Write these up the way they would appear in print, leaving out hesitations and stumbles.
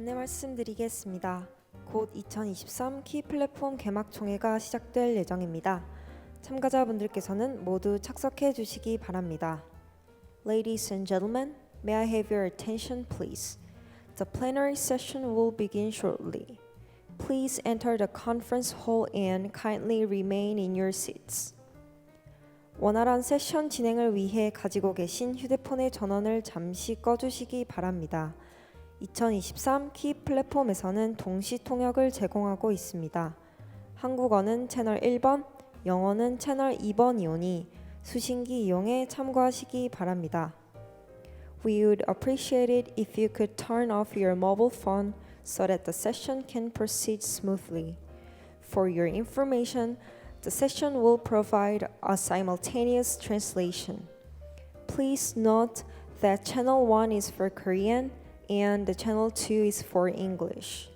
안내 말씀드리겠습니다. 곧 2023 K.E.Y 플랫폼 개막총회가 시작될 예정입니다. 참가자분들께서는 모두 착석해 주시기 바랍니다. Ladies and gentlemen, may I have your attention please? The plenary session will begin shortly. Please enter the conference hall and kindly remain in your seats. 원활한 세션 진행을 위해 가지고 계신 휴대폰의 전원을 잠시 꺼주시기 바랍니다. 2023 K.E.Y 플랫폼에서는 동시 통역을 제공하고 있습니다. 한국어는 채널 1번, 영어는 채널 2번이오니 수신기 이용해 참고하시기 바랍니다. We would appreciate it if you could turn off your mobile phone so that the session can proceed smoothly. For your information, the session will provide a simultaneous translation. Please note that channel 1 is for Korean and the channel 2 is for English.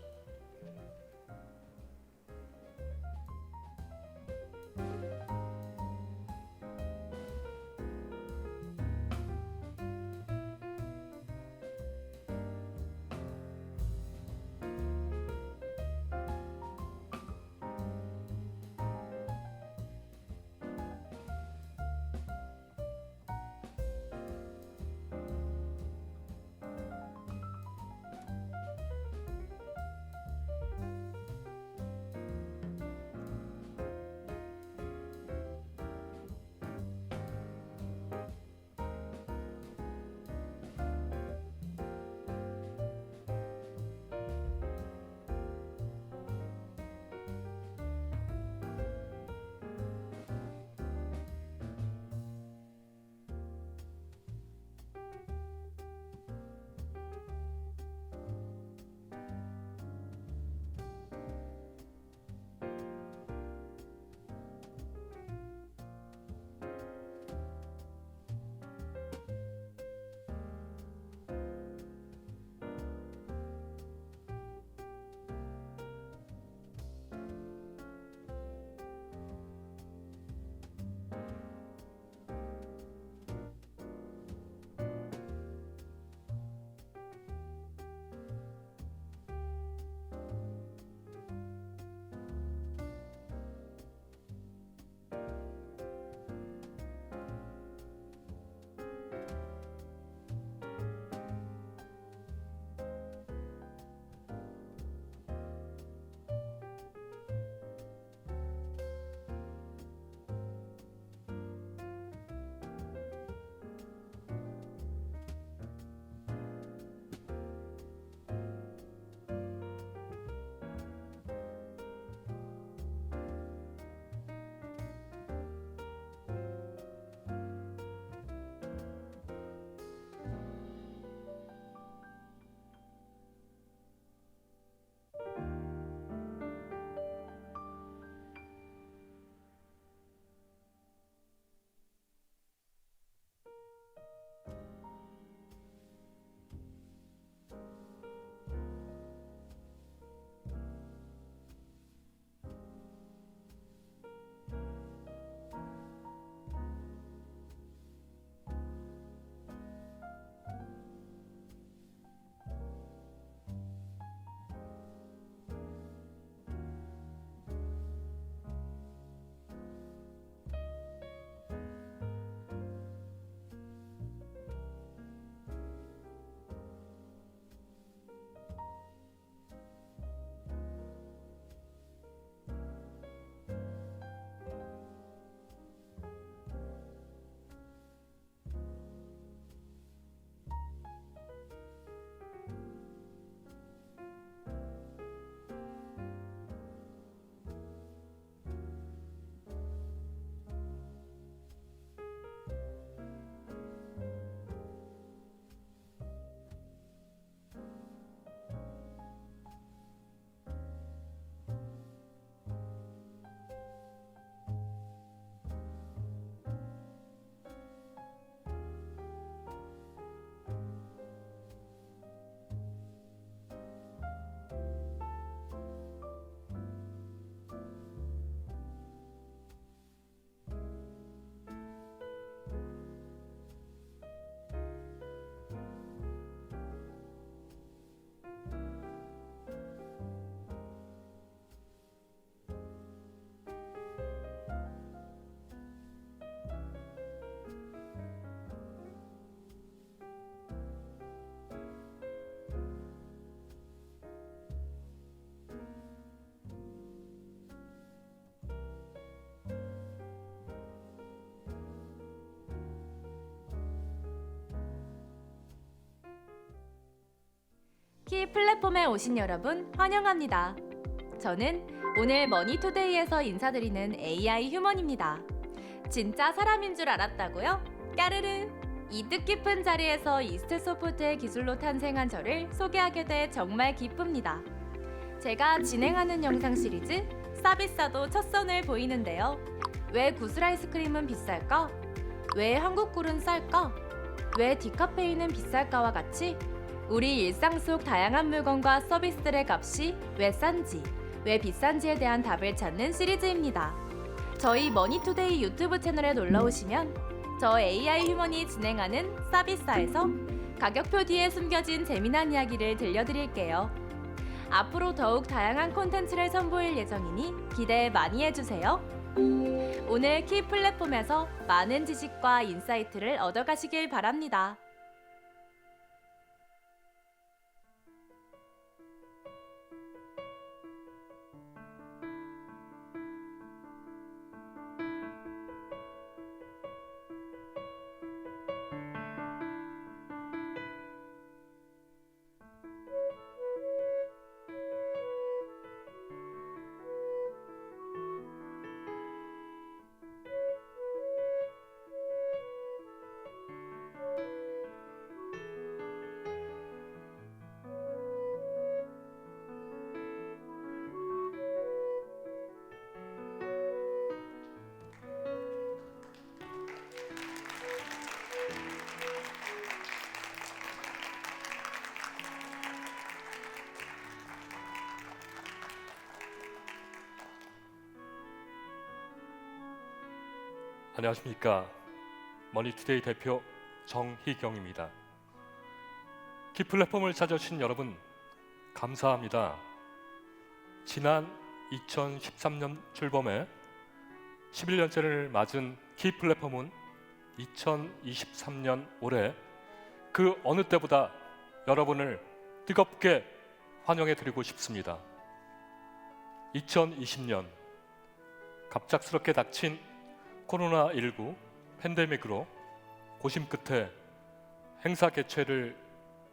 K.E.Y 플랫폼에 오신 여러분 환영합니다. 저는 오늘 머니투데이에서 인사드리는 AI 휴먼입니다. 진짜 사람인 줄 알았다고요? 까르르! 이 뜻깊은 자리에서 이스트 소프트의 기술로 탄생한 저를 소개하게 돼 정말 기쁩니다. 제가 진행하는 영상 시리즈 싸비싸도 첫 선을 보이는데요. 왜 구슬 아이스크림은 비쌀까? 왜 한국 꿀은 쌀까? 왜 디카페인은 비쌀까와 같이 우리 일상 속 다양한 물건과 서비스들의 값이 왜 싼지, 왜 비싼지에 대한 답을 찾는 시리즈입니다. 저희 머니투데이 유튜브 채널에 놀러오시면 저 AI 휴먼이 진행하는 싸비싸에서 가격표 뒤에 숨겨진 재미난 이야기를 들려드릴게요. 앞으로 더욱 다양한 콘텐츠를 선보일 예정이니 기대 많이 해주세요. 오늘 K.E.Y 플랫폼에서 많은 지식과 인사이트를 얻어가시길 바랍니다. 안녕하십니까. 머니투데이 대표 정희경입니다. K.E.Y 플랫폼을 찾아주신 여러분 감사합니다. 지난 2013년 출범해 11년째를 맞은 K.E.Y 플랫폼은 2023년 올해 그 어느 때보다 여러분을 뜨겁게 환영해 드리고 싶습니다. 2020년 갑작스럽게 닥친 코로나19 팬데믹으로 고심 끝에 행사 개최를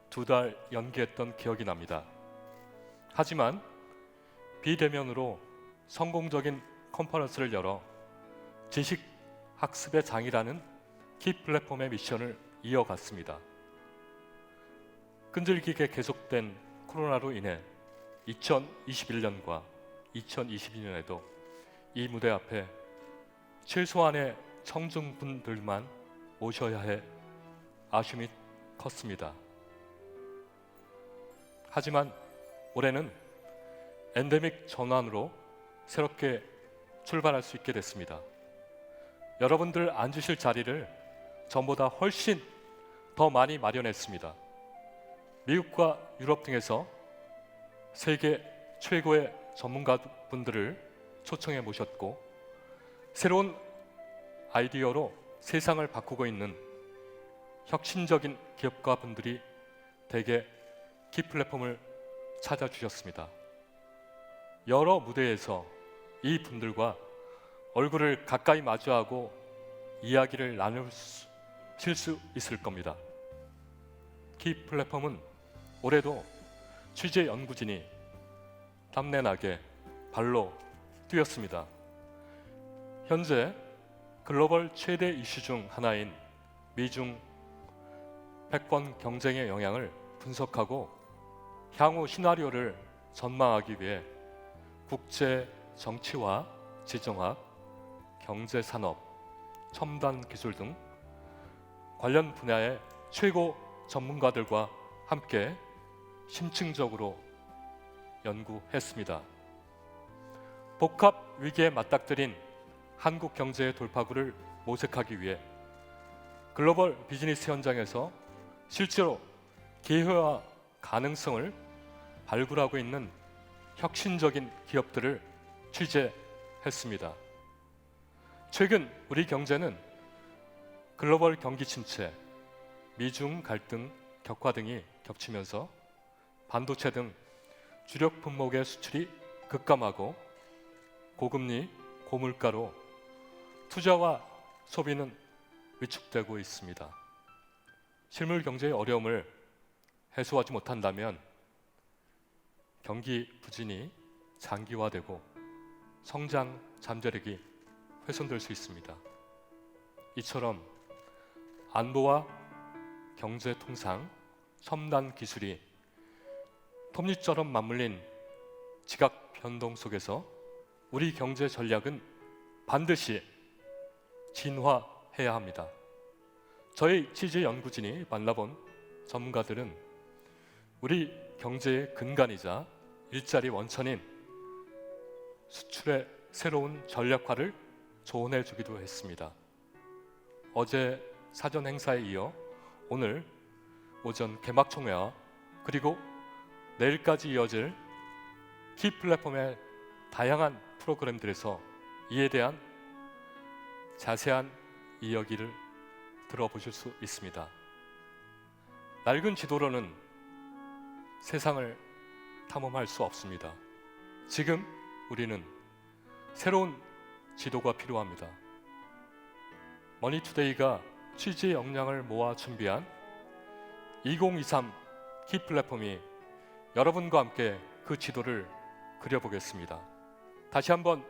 2달 연기했던 기억이 납니다. 하지만 비대면으로 성공적인 컨퍼런스를 열어 지식 학습의 장이라는 K.E.Y 플랫폼의 미션을 이어갔습니다. 끈질기게 계속된 코로나로 인해 2021년과 2022년에도 이 무대 앞에 최소한의 청중분들만 모셔야 해 아쉬움이 컸습니다. 하지만 올해는 엔데믹 전환으로 새롭게 출발할 수 있게 됐습니다. 여러분들 앉으실 자리를 전보다 훨씬 더 많이 마련했습니다. 미국과 유럽 등에서 세계 최고의 전문가분들을 초청해 모셨고 새로운 아이디어로 세상을 바꾸고 있는 혁신적인 기업가 분들이 대개 K.E.Y 플랫폼을 찾아주셨습니다. 여러 무대에서 이 분들과 얼굴을 가까이 마주하고 이야기를 나누실 수 있을 겁니다. K.E.Y 플랫폼은 올해도 취재 연구진이 땀내나게 발로 뛰었습니다. 현재 글로벌 최대 이슈 중 하나인 미중 패권 경쟁의 영향을 분석하고 향후 시나리오를 전망하기 위해 국제 정치와 지정학, 경제 산업, 첨단 기술 등 관련 분야의 최고 전문가들과 함께 심층적으로 연구했습니다. 복합 위기에 맞닥뜨린 한국 경제의 돌파구를 모색하기 위해 글로벌 비즈니스 현장에서 실제로 기회와 가능성을 발굴하고 있는 혁신적인 기업들을 취재했습니다. 최근 우리 경제는 글로벌 경기 침체, 미중 갈등 격화 등이 겹치면서 반도체 등 주력 품목의 수출이 급감하고 고금리, 고물가로 투자와 소비는 위축되고 있습니다. 실물 경제의 어려움을 해소하지 못한다면 경기 부진이 장기화되고 성장 잠재력이 훼손될 수 있습니다. 이처럼 안보와 경제 통상, 첨단 기술이 톱니처럼 맞물린 지각 변동 속에서 우리 경제 전략은 반드시 진화해야 합니다. 저희 취재 연구진이 만나본 전문가들은 우리 경제의 근간이자 일자리 원천인 수출의 새로운 전략화를 조언해 주기도 했습니다. 어제 사전 행사에 이어 오늘 오전 개막총회와 그리고 내일까지 이어질 키 플랫폼의 다양한 프로그램들에서 이에 대한 자세한 이야기를 들어보실 수 있습니다. 낡은 지도로는 세상을 탐험할 수 없습니다. 지금 우리는 새로운 지도가 필요합니다. 머니투데이가 취재 역량을 모아 준비한 2023 키 플랫폼이 여러분과 함께 그 지도를 그려보겠습니다. 다시 한번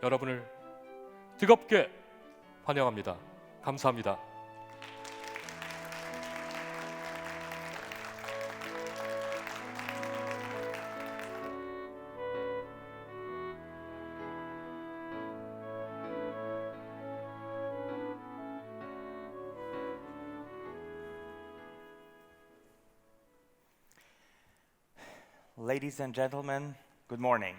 여러분을 뜨겁게 환영합니다. 감사합니다. Ladies and gentlemen, good morning.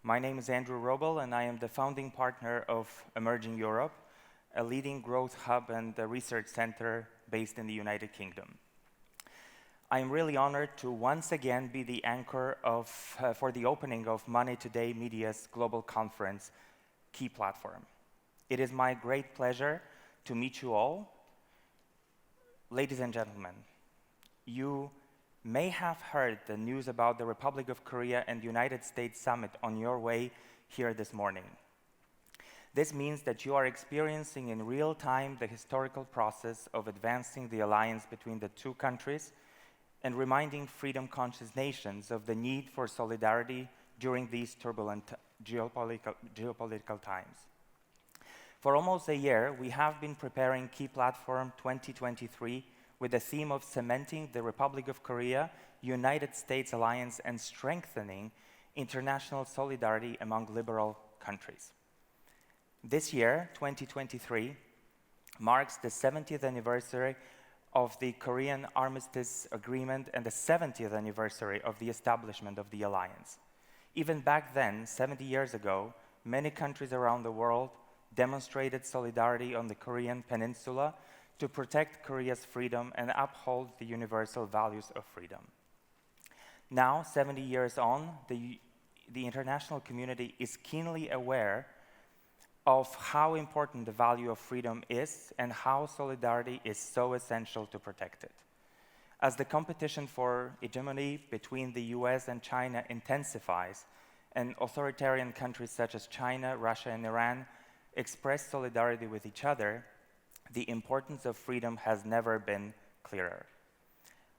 My name is Andrew Robel, and I am the founding partner of Emerging Europe, a leading growth hub and a research center based in the United Kingdom. I am really honored to once again be the anchor for the opening of MoneyToday Media's global conference, K.E.Y Platform. It is my great pleasure to meet you all. Ladies and gentlemen, you may have heard the news about the Republic of Korea and United States summit on your way here this morning. This means that you are experiencing in real time the historical process of advancing the alliance between the two countries and reminding freedom-conscious nations of the need for solidarity during these turbulent geopolitical times. For almost a year, we have been preparing K.E.Y Platform 2023 with the theme of cementing the Republic of Korea, United States alliance and strengthening international solidarity among liberal countries. This year, 2023, marks the 70th anniversary of the Korean Armistice Agreement and the 70th anniversary of the establishment of the alliance. Even back then, 70 years ago, many countries around the world demonstrated solidarity on the Korean peninsula to protect Korea's freedom and uphold the universal values of freedom. Now, 70 years on, the international community is keenly aware of how important the value of freedom is and how solidarity is so essential to protect it. As the competition for hegemony between the US and China intensifies, and authoritarian countries such as China, Russia, and Iran express solidarity with each other, the importance of freedom has never been clearer.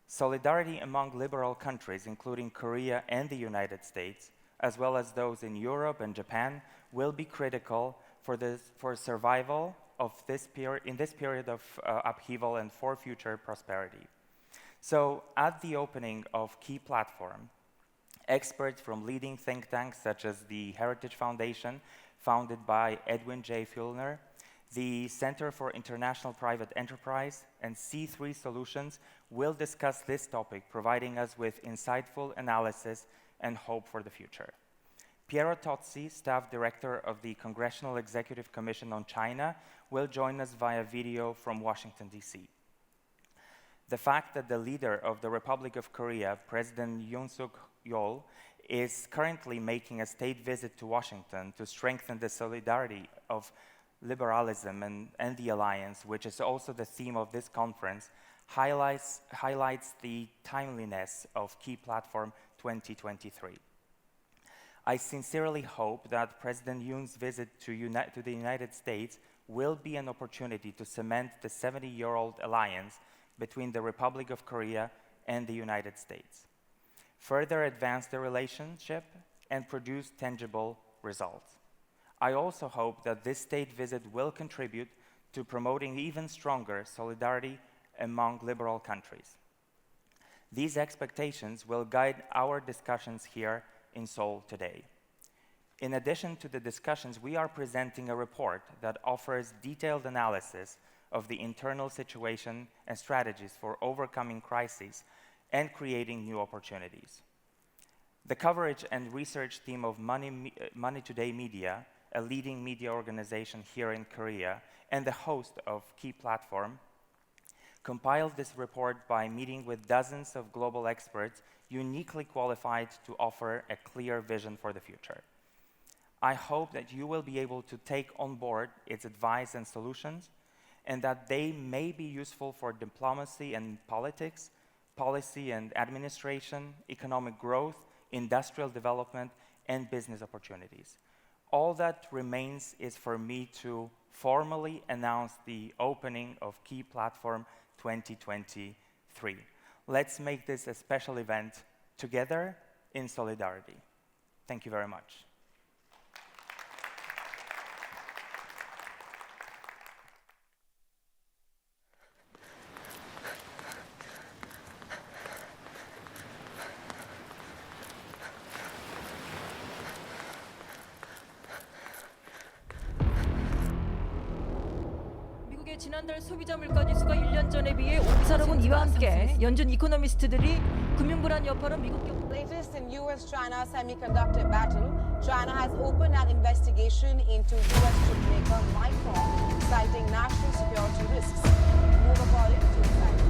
Solidarity among liberal countries, including Korea and the United States, as well as those in Europe and Japan, will be critical for survival of in this period of upheaval and for future prosperity. So, at the opening of K.E.Y Platform, experts from leading think tanks such as the Heritage Foundation, founded by Edwin J. Fulner, the Center for International Private Enterprise, and C3 Solutions will discuss this topic, providing us with insightful analysis and hope for the future. Piero Tozzi, Staff Director of the Congressional Executive Commission on China, will join us via video from Washington, D.C. The fact that the leader of the Republic of Korea, President Yoon Suk-yeol, is currently making a state visit to Washington to strengthen the solidarity of liberalism and the alliance, which is also the theme of this conference, highlights the timeliness of K.E.Y Platform 2023. I sincerely hope that President Yoon's visit to the United States will be an opportunity to cement the 70-year-old alliance between the Republic of Korea and the United States. further advance the relationship, and produce tangible results. I also hope that this state visit will contribute to promoting even stronger solidarity among liberal countries. These expectations will guide our discussions here in Seoul today. In addition to the discussions, we are presenting a report that offers detailed analysis of the internal situation and strategies for overcoming crises and creating new opportunities. The coverage and research team of MoneyToday Media, a leading media organization here in Korea, and the host of K.E.Y Platform, compiled this report by meeting with dozens of global experts uniquely qualified to offer a clear vision for the future. I hope that you will be able to take on board its advice and solutions, and that they may be useful for diplomacy and politics, policy and administration, economic growth, industrial development, and business opportunities. All that remains is for me to formally announce the opening of K.E.Y Platform 2023. Let's make this a special event together in solidarity. Thank you very much. 미국의 지난달 소비자 물가 지수가 1년 전에 비해 5%. 여러분 이와 함께 연준 이코노미스트들이 금융불안 여파로 미국 경제 Latest in US-China semiconductor battle, China has opened an investigation into US chipmaker Micron, citing national security risks. Move according to insiders.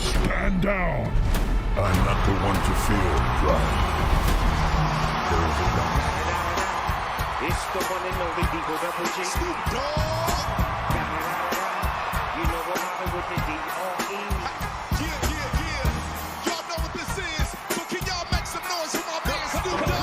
Stand down. I'm not the one to feel pride. There is a God. It's the one and only D.O.G. Snoop Dogg. You know what happened with the D.R.E. Yeah. Y'all know what this is, so can y'all make some noise for my man Snoop Dogg?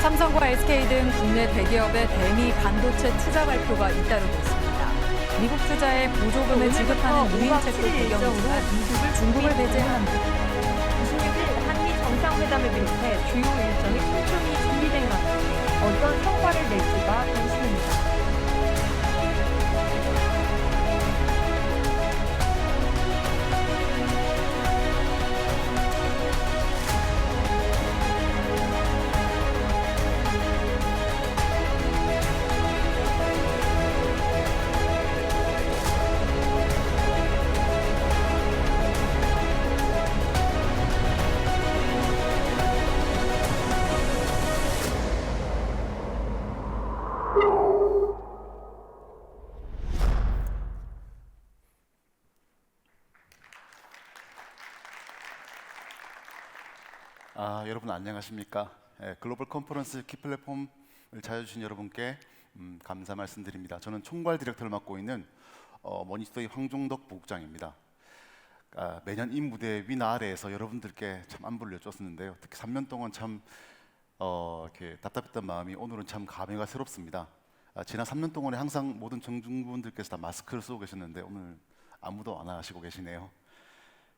삼성과 SK 등 국내 대기업의 대미 반도체 투자 발표가 잇따르고 있습니다. 미국 투자에 보조금을 지급하는 유인책도 구경이지만 중국을 배제한 26일 한미 정상회담을 비롯해 주요 일정이 촘촘히 준비된 가운데 어떤 성과를 낼지가 관심입니다. 여러분 안녕하십니까? 글로벌 컨퍼런스 K.E.Y 플랫폼을 찾아주신 여러분께 감사 말씀드립니다. 저는 총괄 디렉터를 맡고 있는 머니투데이 황종덕 부국장입니다. 매년 이 무대 위아래에서 여러분들께 참 안부를 여쭈었는데요. 특히 3년 동안 참 이렇게 답답했던 마음이 오늘은 참 감회가 새롭습니다. 지난 3년 동안에 항상 모든 청중분들께서 다 마스크를 쓰고 계셨는데 오늘 아무도 안 하시고 계시네요.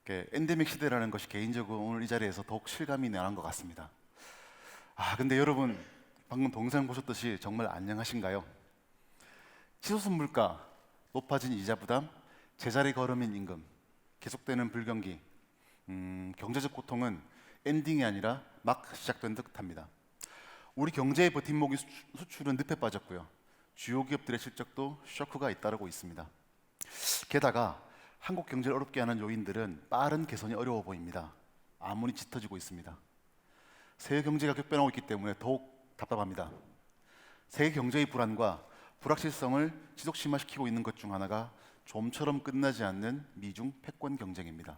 엔데믹 시대라는 것이 개인적으로 오늘 이 자리에서 더욱 실감이 나는 것 같습니다. 근데 여러분 방금 동영상 보셨듯이 정말 안녕하신가요? 치솟은 물가, 높아진 이자 부담, 제자리 걸음인 임금, 계속되는 불경기, 경제적 고통은 엔딩이 아니라 막 시작된 듯합니다. 우리 경제의 버팀목이 수출은 늪에 빠졌고요. 주요 기업들의 실적도 쇼크가 잇따르고 있습니다. 게다가 한국 경제를 어렵게 하는 요인들은 빠른 개선이 어려워 보입니다. 아무리 짙어지고 있습니다. 세계 경제가 격변하고 있기 때문에 더욱 답답합니다. 세계 경제의 불안과 불확실성을 지속 심화시키고 있는 것 중 하나가 좀처럼 끝나지 않는 미중 패권 경쟁입니다.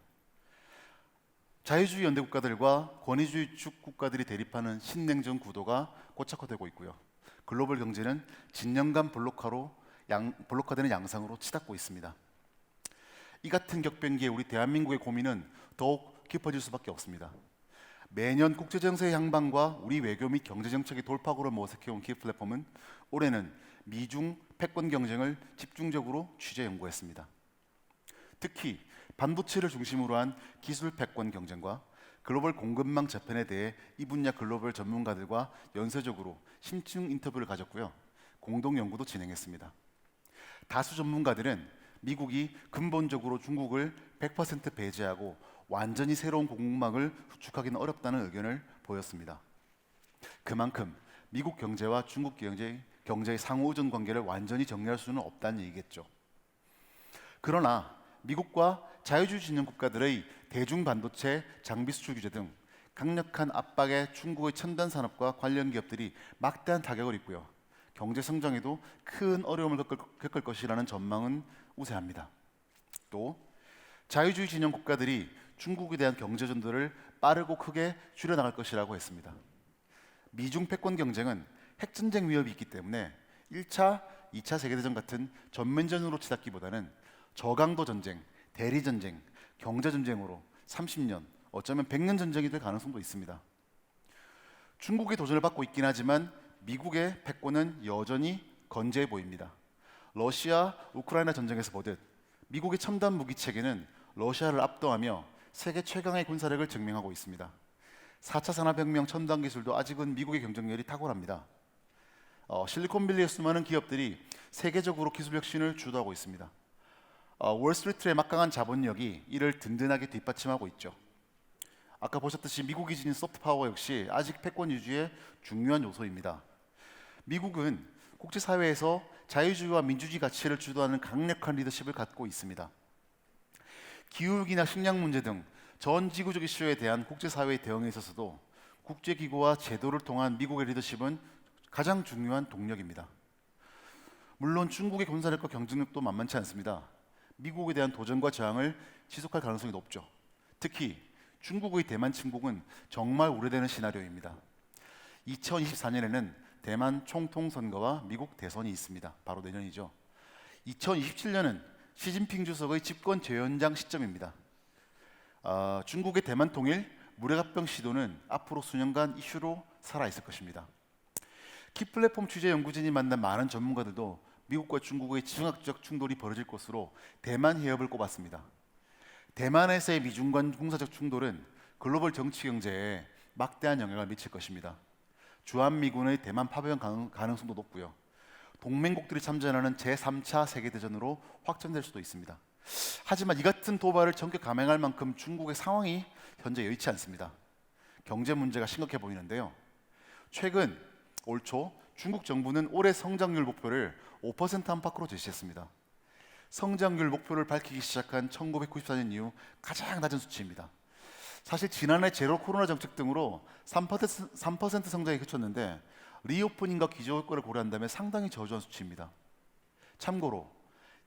자유주의 연대 국가들과 권위주의 축 국가들이 대립하는 신냉전 구도가 고착화되고 있고요. 글로벌 경제는 진년간 블록화되는 양상으로 치닫고 있습니다. 이 같은 격변기에 우리 대한민국의 고민은 더욱 깊어질 수밖에 없습니다. 매년 국제정세의 향방과 우리 외교 및 경제정책의 돌파구를 모색해온 K.E.Y 플랫폼은 올해는 미중 패권 경쟁을 집중적으로 취재 연구했습니다. 특히 반도체를 중심으로 한 기술 패권 경쟁과 글로벌 공급망 재편에 대해 이 분야 글로벌 전문가들과 연쇄적으로 심층 인터뷰를 가졌고요. 공동 연구도 진행했습니다. 다수 전문가들은 미국이 근본적으로 중국을 100% 배제하고 완전히 새로운 공급망을 구축하기는 어렵다는 의견을 보였습니다. 그만큼 미국 경제와 중국 경제의 상호 의존 관계를 완전히 정리할 수는 없다는 얘기겠죠. 그러나 미국과 자유주의 진영 국가들의 대중 반도체, 장비 수출 규제 등 강력한 압박에 중국의 첨단 산업과 관련 기업들이 막대한 타격을 입고요. 경제 성장에도 큰 어려움을 겪을 것이라는 전망은 우세합니다. 또 자유주의 진영 국가들이 중국에 대한 경제 전도를 빠르고 크게 줄여나갈 것이라고 했습니다. 미중 패권 경쟁은 핵전쟁 위협이 있기 때문에 1차, 2차 세계대전 같은 전면전으로 치닫기보다는 저강도 전쟁, 대리전쟁, 경제전쟁으로 30년, 어쩌면 100년 전쟁이 될 가능성도 있습니다. 중국의 도전을 받고 있긴 하지만 미국의 패권은 여전히 건재해 보입니다. 러시아, 우크라이나 전쟁에서 보듯 미국의 첨단 무기 체계는 러시아를 압도하며 세계 최강의 군사력을 증명하고 있습니다. 4차 산업혁명 첨단 기술도 아직은 미국의 경쟁력이 탁월합니다. 실리콘밸리의 수많은 기업들이 세계적으로 기술 혁신을 주도하고 있습니다. 월스트리트의 막강한 자본력이 이를 든든하게 뒷받침하고 있죠. 아까 보셨듯이 미국이 지닌 소프트파워 역시 아직 패권 유지의 중요한 요소입니다. 미국은 국제사회에서 자유주의와 민주주의 가치를 주도하는 강력한 리더십을 갖고 있습니다. 기후위기나 식량 문제 등 전 지구적 이슈에 대한 국제사회의 대응에 있어서도 국제기구와 제도를 통한 미국의 리더십은 가장 중요한 동력입니다. 물론 중국의 군사력과 경쟁력도 만만치 않습니다. 미국에 대한 도전과 저항을 지속할 가능성이 높죠. 특히 중국의 대만 침공은 정말 우려되는 시나리오입니다. 2024년에는 대만 총통선거와 미국 대선이 있습니다. 바로 내년이죠. 2027년은 시진핑 주석의 집권 재연장 시점입니다. 중국의 대만 통일, 무력합병 시도는 앞으로 수년간 이슈로 살아있을 것입니다. K.E.Y 플랫폼 취재 연구진이 만난 많은 전문가들도 미국과 중국의 지정학적 충돌이 벌어질 것으로 대만 해협을 꼽았습니다. 대만에서의 미중 간 군사적 충돌은 글로벌 정치 경제에 막대한 영향을 미칠 것입니다. 주한미군의 대만 파병 가능성도 높고요. 동맹국들이 참전하는 제3차 세계대전으로 확전될 수도 있습니다. 하지만 이 같은 도발을 전격 감행할 만큼 중국의 상황이 현재 여의치 않습니다. 경제 문제가 심각해 보이는데요. 최근 올 초 중국 정부는 올해 성장률 목표를 5% 안팎으로 제시했습니다. 성장률 목표를 밝히기 시작한 1994년 이후 가장 낮은 수치입니다. 사실 지난해 제로 코로나 정책 등으로 3% 성장에 그쳤는데 리오프닝과 기저효과를 고려한다면 상당히 저조한 수치입니다. 참고로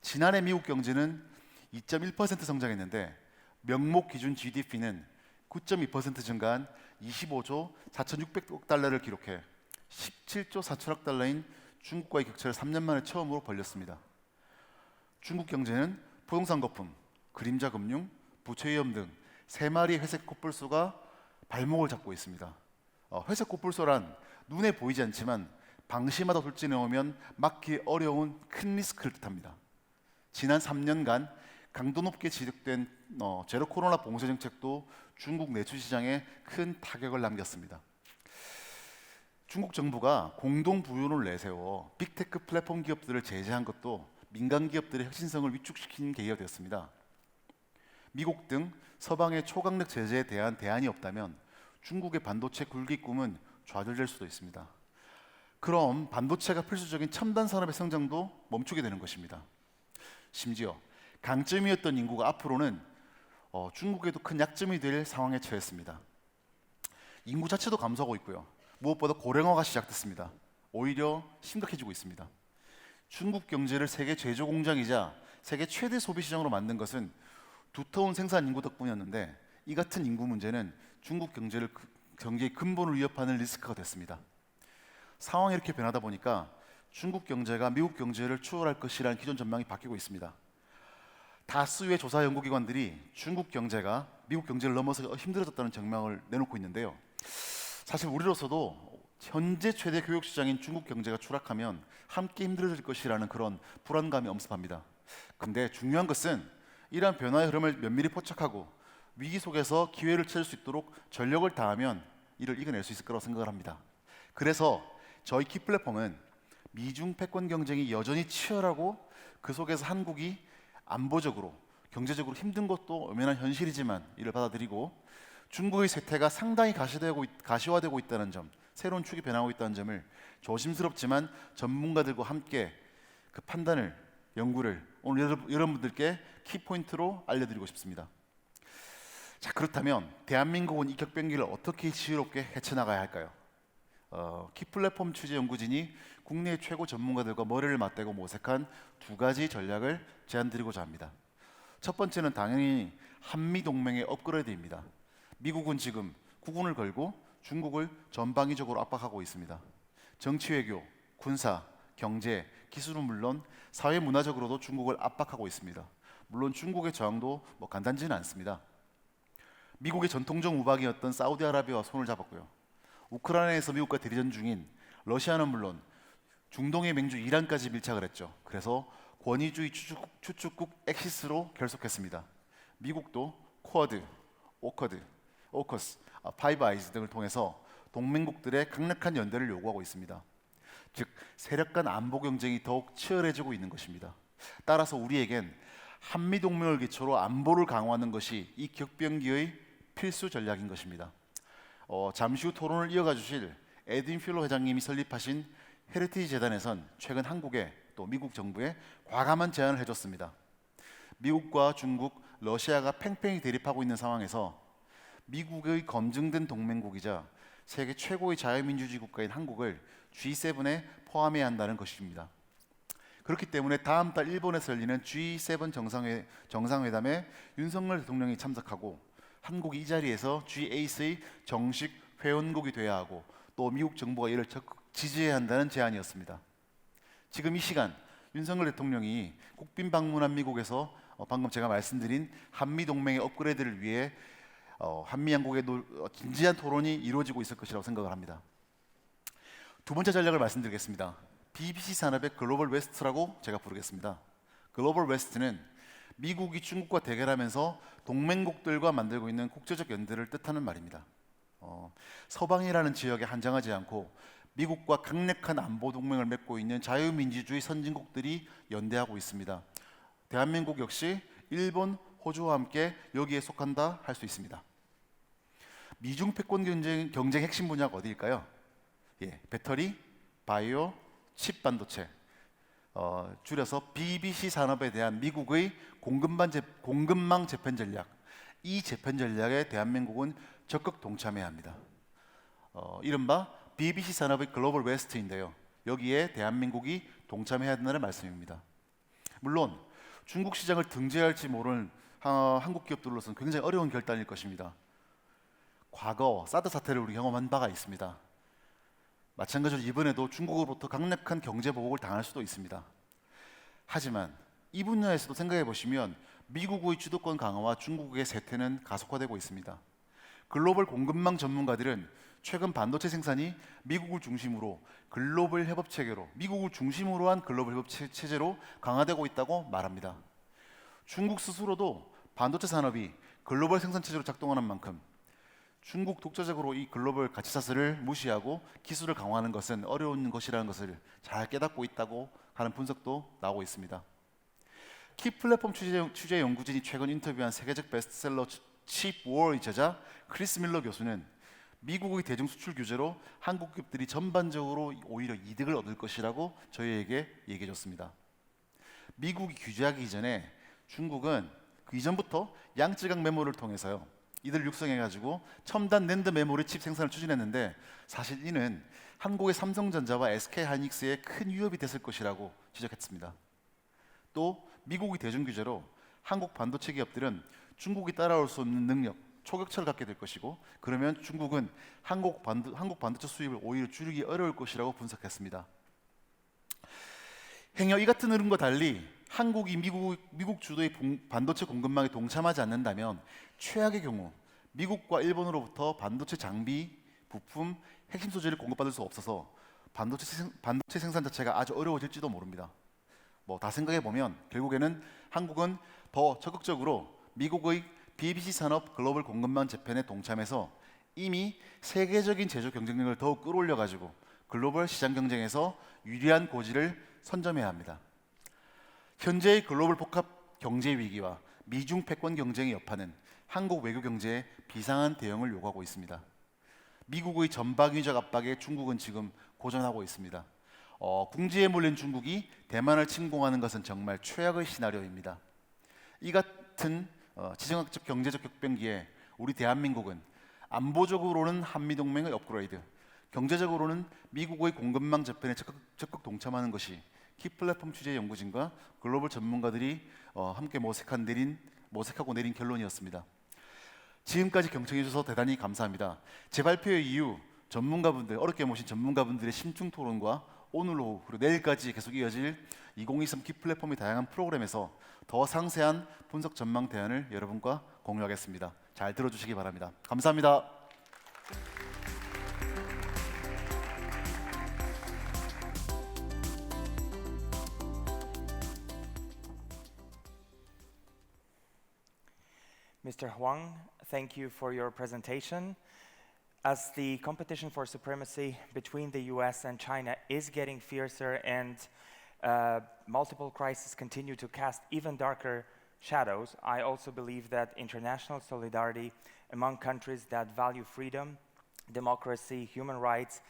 지난해 미국 경제는 2.1% 성장했는데 명목 기준 GDP는 9.2% 증가한 25조 4,600억 달러를 기록해 17조 4천억 달러인 중국과의 격차를 3년 만에 처음으로 벌렸습니다. 중국 경제는 부동산 거품, 그림자 금융, 부채위험 등 3마리의 회색 코뿔소가 발목을 잡고 있습니다. 회색 코뿔소란 눈에 보이지 않지만 방심하다 돌진해 오면 막기 어려운 큰 리스크를 뜻합니다. 지난 3년간 강도 높게 지속된 제로 코로나 봉쇄 정책도 중국 내수 시장에 큰 타격을 남겼습니다. 중국 정부가 공동 부유를 내세워 빅테크 플랫폼 기업들을 제재한 것도 민간 기업들의 혁신성을 위축시킨 계기가 되었습니다. 미국 등 서방의 초강력 제재에 대한 대안이 없다면 중국의 반도체 굴기 꿈은 좌절될 수도 있습니다. 그럼 반도체가 필수적인 첨단 산업의 성장도 멈추게 되는 것입니다. 심지어 강점이었던 인구가 앞으로는 중국에도 큰 약점이 될 상황에 처했습니다. 인구 자체도 감소하고 있고요. 무엇보다 고령화가 시작됐습니다. 오히려 심각해지고 있습니다. 중국 경제를 세계 제조 공장이자 세계 최대 소비 시장으로 만든 것은 두터운 생산 인구 덕분이었는데 이 같은 인구 문제는 중국 경제의 근본을 위협하는 리스크가 됐습니다. 상황이 이렇게 변하다 보니까 중국 경제가 미국 경제를 추월할 것이라는 기존 전망이 바뀌고 있습니다. 다수의 조사 연구기관들이 중국 경제가 미국 경제를 넘어서 힘들어졌다는 전망을 내놓고 있는데요. 사실 우리로서도 현재 최대 교육 시장인 중국 경제가 추락하면 함께 힘들어질 것이라는 그런 불안감이 엄습합니다. 근데 중요한 것은 이러한 변화의 흐름을 면밀히 포착하고 위기 속에서 기회를 찾을 수 있도록 전력을 다하면 이를 이겨낼 수 있을 거라고 생각을 합니다. 그래서 저희 키 플랫폼은 미중 패권 경쟁이 여전히 치열하고 그 속에서 한국이 안보적으로 경제적으로 힘든 것도 엄연한 현실이지만 이를 받아들이고 중국의 세태가 상당히 가시화되고 있다는 점, 새로운 축이 변하고 있다는 점을 조심스럽지만 전문가들과 함께 그 판단을, 연구를 오늘 여러분들께 키포인트로 알려드리고 싶습니다. 자, 그렇다면 대한민국은 이 격변기를 어떻게 지혜롭게 헤쳐나가야 할까요? 키 플랫폼 취재 연구진이 국내 최고 전문가들과 머리를 맞대고 모색한 2가지 전략을 제안드리고자 합니다. 첫 번째는 당연히 한미 동맹의 업그레이드입니다. 미국은 지금 국군을 걸고 중국을 전방위적으로 압박하고 있습니다. 정치 외교, 군사, 경제, 기술은 물론 사회 문화적으로도 중국을 압박하고 있습니다. 물론 중국의 저항도 간단지는 않습니다. 미국의 전통적 우박이었던 사우디아라비아와 손을 잡았고요. 우크라이나에서 미국과 대리전 중인 러시아는 물론 중동의 맹주 이란까지 밀착을 했죠. 그래서 권위주의 추축국 엑시스로 결속했습니다. 미국도 쿼드, 오커스, 파이브 아이즈 등을 통해서 동맹국들의 강력한 연대를 요구하고 있습니다. 즉 세력 간 안보 경쟁이 더욱 치열해지고 있는 것입니다. 따라서 우리에겐 한미 동맹을 기초로 안보를 강화하는 것이 이 격변기의 필수 전략인 것입니다. 잠시 후 토론을 이어가 주실 에드윈 필로 회장님이 설립하신 헤리티지 재단에선 최근 한국에 또 미국 정부에 과감한 제안을 해줬습니다. 미국과 중국, 러시아가 팽팽히 대립하고 있는 상황에서 미국의 검증된 동맹국이자 세계 최고의 자유민주주의 국가인 한국을 G7에 포함해야 한다는 것입니다. 그렇기 때문에 다음 달 일본에서 열리는 G7 정상회담에 윤석열 대통령이 참석하고 한국이 이 자리에서 G8의 정식 회원국이 돼야 하고 또 미국 정부가 이를 적극 지지해야 한다는 제안이었습니다. 지금 이 시간 윤석열 대통령이 국빈 방문한 미국에서 방금 제가 말씀드린 한미 동맹의 업그레이드를 위해 한미 양국의 진지한 토론이 이루어지고 있을 것이라고 생각을 합니다. 두 번째 전략을 말씀드리겠습니다. BBC 산업의 글로벌 웨스트라고 제가 부르겠습니다. 글로벌 웨스트는 미국이 중국과 대결하면서 동맹국들과 만들고 있는 국제적 연대를 뜻하는 말입니다. 서방이라는 지역에 한정하지 않고 미국과 강력한 안보 동맹을 맺고 있는 자유민주주의 선진국들이 연대하고 있습니다. 대한민국 역시 일본, 호주와 함께 여기에 속한다 할 수 있습니다. 미중 패권 경쟁 핵심 분야가 어디일까요? 배터리, 바이오, 칩 반도체, 줄여서 BBC 산업에 대한 미국의 공급망 재편 전략, 이 재편 전략에 대한민국은 적극 동참해야 합니다. 이른바 BBC 산업의 글로벌 웨스트인데요. 여기에 대한민국이 동참해야 한다는 말씀입니다. 물론 중국 시장을 등재할지 모르는 한국 기업들로서는 굉장히 어려운 결단일 것입니다. 과거 사드 사태를 우리 경험한 바가 있습니다. 마찬가지로 이번에도 중국으로부터 강력한 경제 보복을 당할 수도 있습니다. 하지만 이 분야에서도 생각해 보시면 미국의 주도권 강화와 중국의 쇠퇴는 가속화되고 있습니다. 글로벌 공급망 전문가들은 최근 반도체 생산이 미국을 중심으로 글로벌 협업 체계로 미국을 중심으로 한 글로벌 협업 체제로 강화되고 있다고 말합니다. 중국 스스로도 반도체 산업이 글로벌 생산 체제로 작동하는 만큼 중국 독자적으로 이 글로벌 가치사슬을 무시하고 기술을 강화하는 것은 어려운 것이라는 것을 잘 깨닫고 있다고 하는 분석도 나오고 있습니다. 키 플랫폼 취재 연구진이 최근 인터뷰한 세계적 베스트셀러 칩 워의 저자 크리스 밀러 교수는 미국의 대중 수출 규제로 한국 기업들이 전반적으로 오히려 이득을 얻을 것이라고 저희에게 얘기해 줬습니다. 미국이 규제하기 이전에 중국은 그 이전부터 양쯔강 메모를 통해서요. 이들 육성해가지고 첨단 낸드 메모리 칩 생산을 추진했는데 사실 이는 한국의 삼성전자와 SK하이닉스에 큰 위협이 됐을 것이라고 지적했습니다. 또 미국의 대중 규제로 한국 반도체 기업들은 중국이 따라올 수 없는 능력, 초격차를 갖게 될 것이고 그러면 중국은 한국 반도체 수입을 오히려 줄이기 어려울 것이라고 분석했습니다. 행여 이 같은 흐름과 달리 한국이 미국 주도의 반도체 공급망에 동참하지 않는다면 최악의 경우 미국과 일본으로부터 반도체 장비, 부품, 핵심 소재를 공급받을 수 없어서 반도체 생산 자체가 아주 어려워질지도 모릅니다. 다 생각해 보면 결국에는 한국은 더 적극적으로 미국의 BBC 산업 글로벌 공급망 재편에 동참해서 이미 세계적인 제조 경쟁력을 더욱 끌어올려 가지고 글로벌 시장 경쟁에서 유리한 고지를 선점해야 합니다. 현재의 글로벌 복합 경제 위기와 미중 패권 경쟁의 여파는 한국 외교 경제에 비상한 대응을 요구하고 있습니다. 미국의 전방위적 압박에 중국은 지금 고전하고 있습니다. 궁지에 몰린 중국이 대만을 침공하는 것은 정말 최악의 시나리오입니다. 이 같은 지정학적 경제적 격변기에 우리 대한민국은 안보적으로는 한미동맹의 업그레이드, 경제적으로는 미국의 공급망 재편에 적극 동참하는 것이 키 플랫폼 취재 연구진과 글로벌 전문가들이 함께 모색하고 내린 결론이었습니다. 지금까지 경청해 주셔서 대단히 감사합니다. 제 발표의 이후 어렵게 모신 전문가분들의 심층 토론과 오늘 오후 그리고 내일까지 계속 이어질 2023 키 플랫폼의 다양한 프로그램에서 더 상세한 분석 전망 대안을 여러분과 공유하겠습니다. 잘 들어주시기 바랍니다. 감사합니다. Mr. Huang, thank you for your presentation. As the competition for supremacy between the US and China is getting fiercer and multiple crises continue to cast even darker shadows, I also believe that international solidarity among countries that value freedom, democracy, human rights,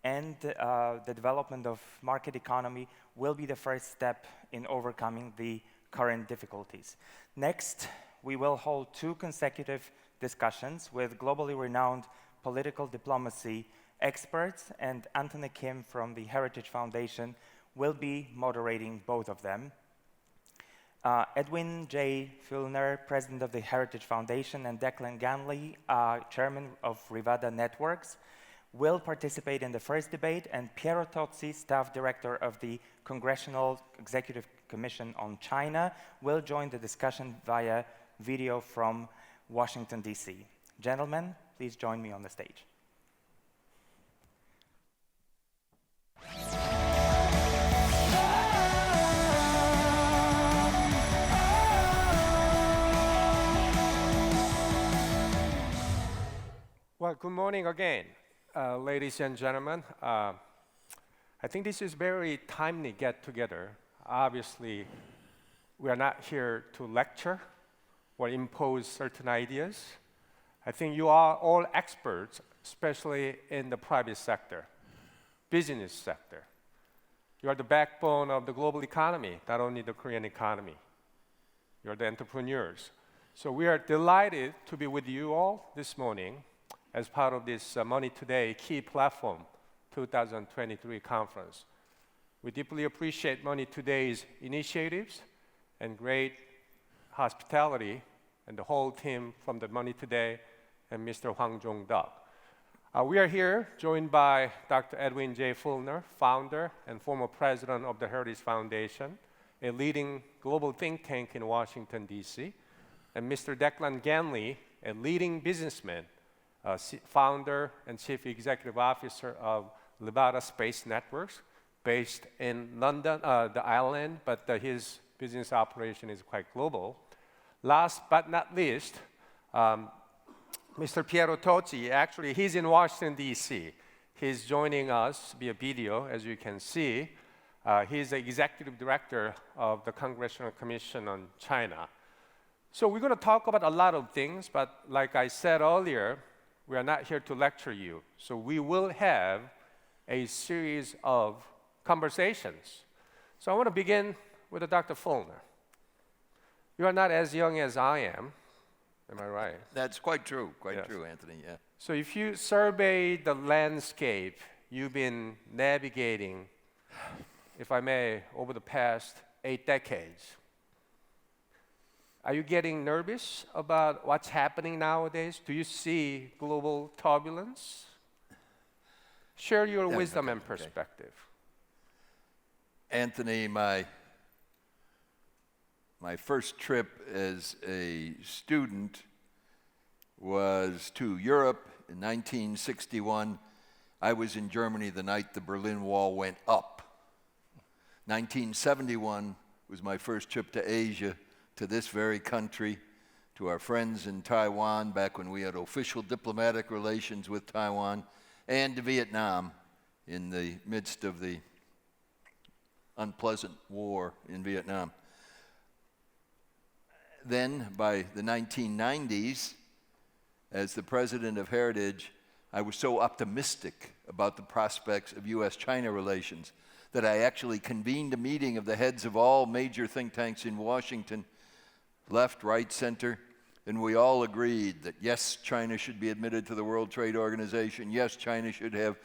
and the development of market economy will be the first step in overcoming the current difficulties. Next, we will hold 2 consecutive discussions with globally renowned political diplomacy experts, and Anthony Kim from the Heritage Foundation will be moderating both of them. Edwin J. Fulner, President of the Heritage Foundation, and Declan Ganley, Chairman of Rivada Networks, will participate in the first debate, and Piero Tozzi, Staff Director of the Congressional Executive Commission on China, will join the discussion via video from Washington, D.C. Gentlemen, please join me on the stage. Well, good morning again, ladies and gentlemen. I think this is very timely get-together. Obviously, we are not here to lecture or impose certain ideas. I think you are all experts, especially in the private sector, business sector. You are the backbone of the global economy, not only the Korean economy. You are the entrepreneurs. So we are delighted to be with you all this morning as part of this MoneyToday K.E.Y Platform 2023 conference. We deeply appreciate MoneyToday's initiatives and great hospitality and the whole team from the MoneyToday and Mr. Hwang Jong-deok. We are here joined by Dr. Edwin J. Fulner, founder and former president of the Heritage Foundation, a leading global think tank in Washington, D.C., and Mr. Declan Ganley, a leading businessman, founder and chief executive officer of Levada Space Networks, based in London, the island, but his business operation is quite global. Last but not least, Mr. Piero Tozzi, actually he's in Washington, D.C. He's joining us via video, as you can see. He's the executive director of the Congressional Commission on China. So we're going to talk about a lot of things, but like I said earlier, we are not here to lecture you. So we will have a series of conversations. So I want to begin with Dr. Fulner. You are not as young as I am I right? That's quite true, Yes. true, Anthony, yeah. So if you survey the landscape you've been navigating, if I may, over the past 8 decades, are you getting nervous about what's happening nowadays? Do you see global turbulence? Share your wisdom and perspective. Anthony, my first trip as a student was to Europe in 1961. I was in Germany the night the Berlin Wall went up. 1971 was my first trip to Asia, to this very country, to our friends in Taiwan, back when we had official diplomatic relations with Taiwan, and to Vietnam in the midst of the unpleasant war in Vietnam. Then, by the 1990s, as the president of Heritage, I was so optimistic about the prospects of U.S.-China relations that I actually convened a meeting of the heads of all major think tanks in Washington, left, right, center, and we all agreed that yes, China should be admitted to the World Trade Organization, yes, China should have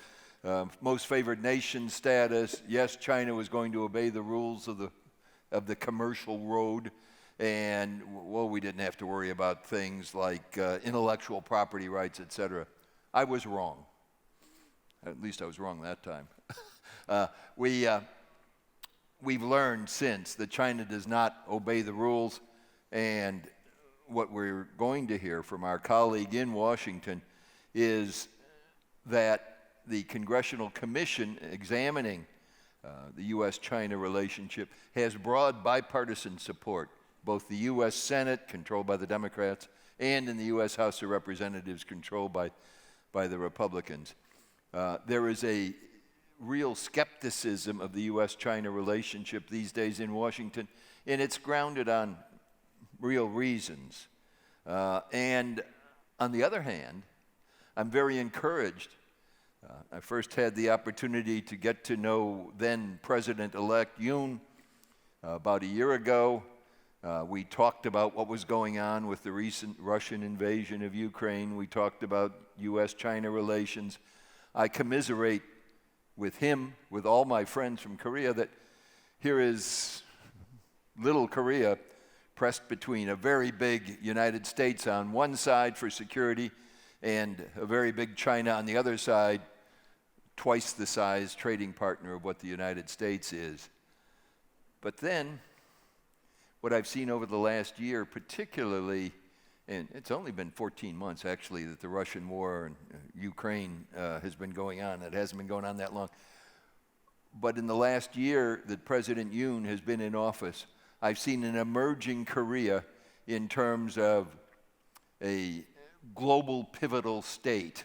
most favored nation status, yes, China was going to obey the rules of the commercial road, and, well, we didn't have to worry about things like intellectual property rights, etc. I was wrong. At least I was wrong that time. We've learned since that China does not obey the rules, and what we're going to hear from our colleague in Washington is that the Congressional Commission examining the U.S.-China relationship has broad bipartisan support, both the U.S. Senate, controlled by the Democrats, and in the U.S. House of Representatives, controlled by the Republicans. There is a real skepticism of the U.S.-China relationship these days in Washington, and it's grounded on real reasons. And on the other hand, I'm very encouraged. I first had the opportunity to get to know then President-elect Yoon about a year ago. We talked about what was going on with the recent Russian invasion of Ukraine. We talked about U.S.-China relations. I commiserate with him, with all my friends from Korea, that here is little Korea pressed between a very big United States on one side for security and a very big China on the other side, twice the size trading partner of what the United States is. But then, what I've seen over the last year, particularly, and it's only been 14 months actually that the Russian war in Ukraine has been going on. It hasn't been going on that long. But in the last year that President Yoon has been in office, I've seen an emerging Korea in terms of a global pivotal state,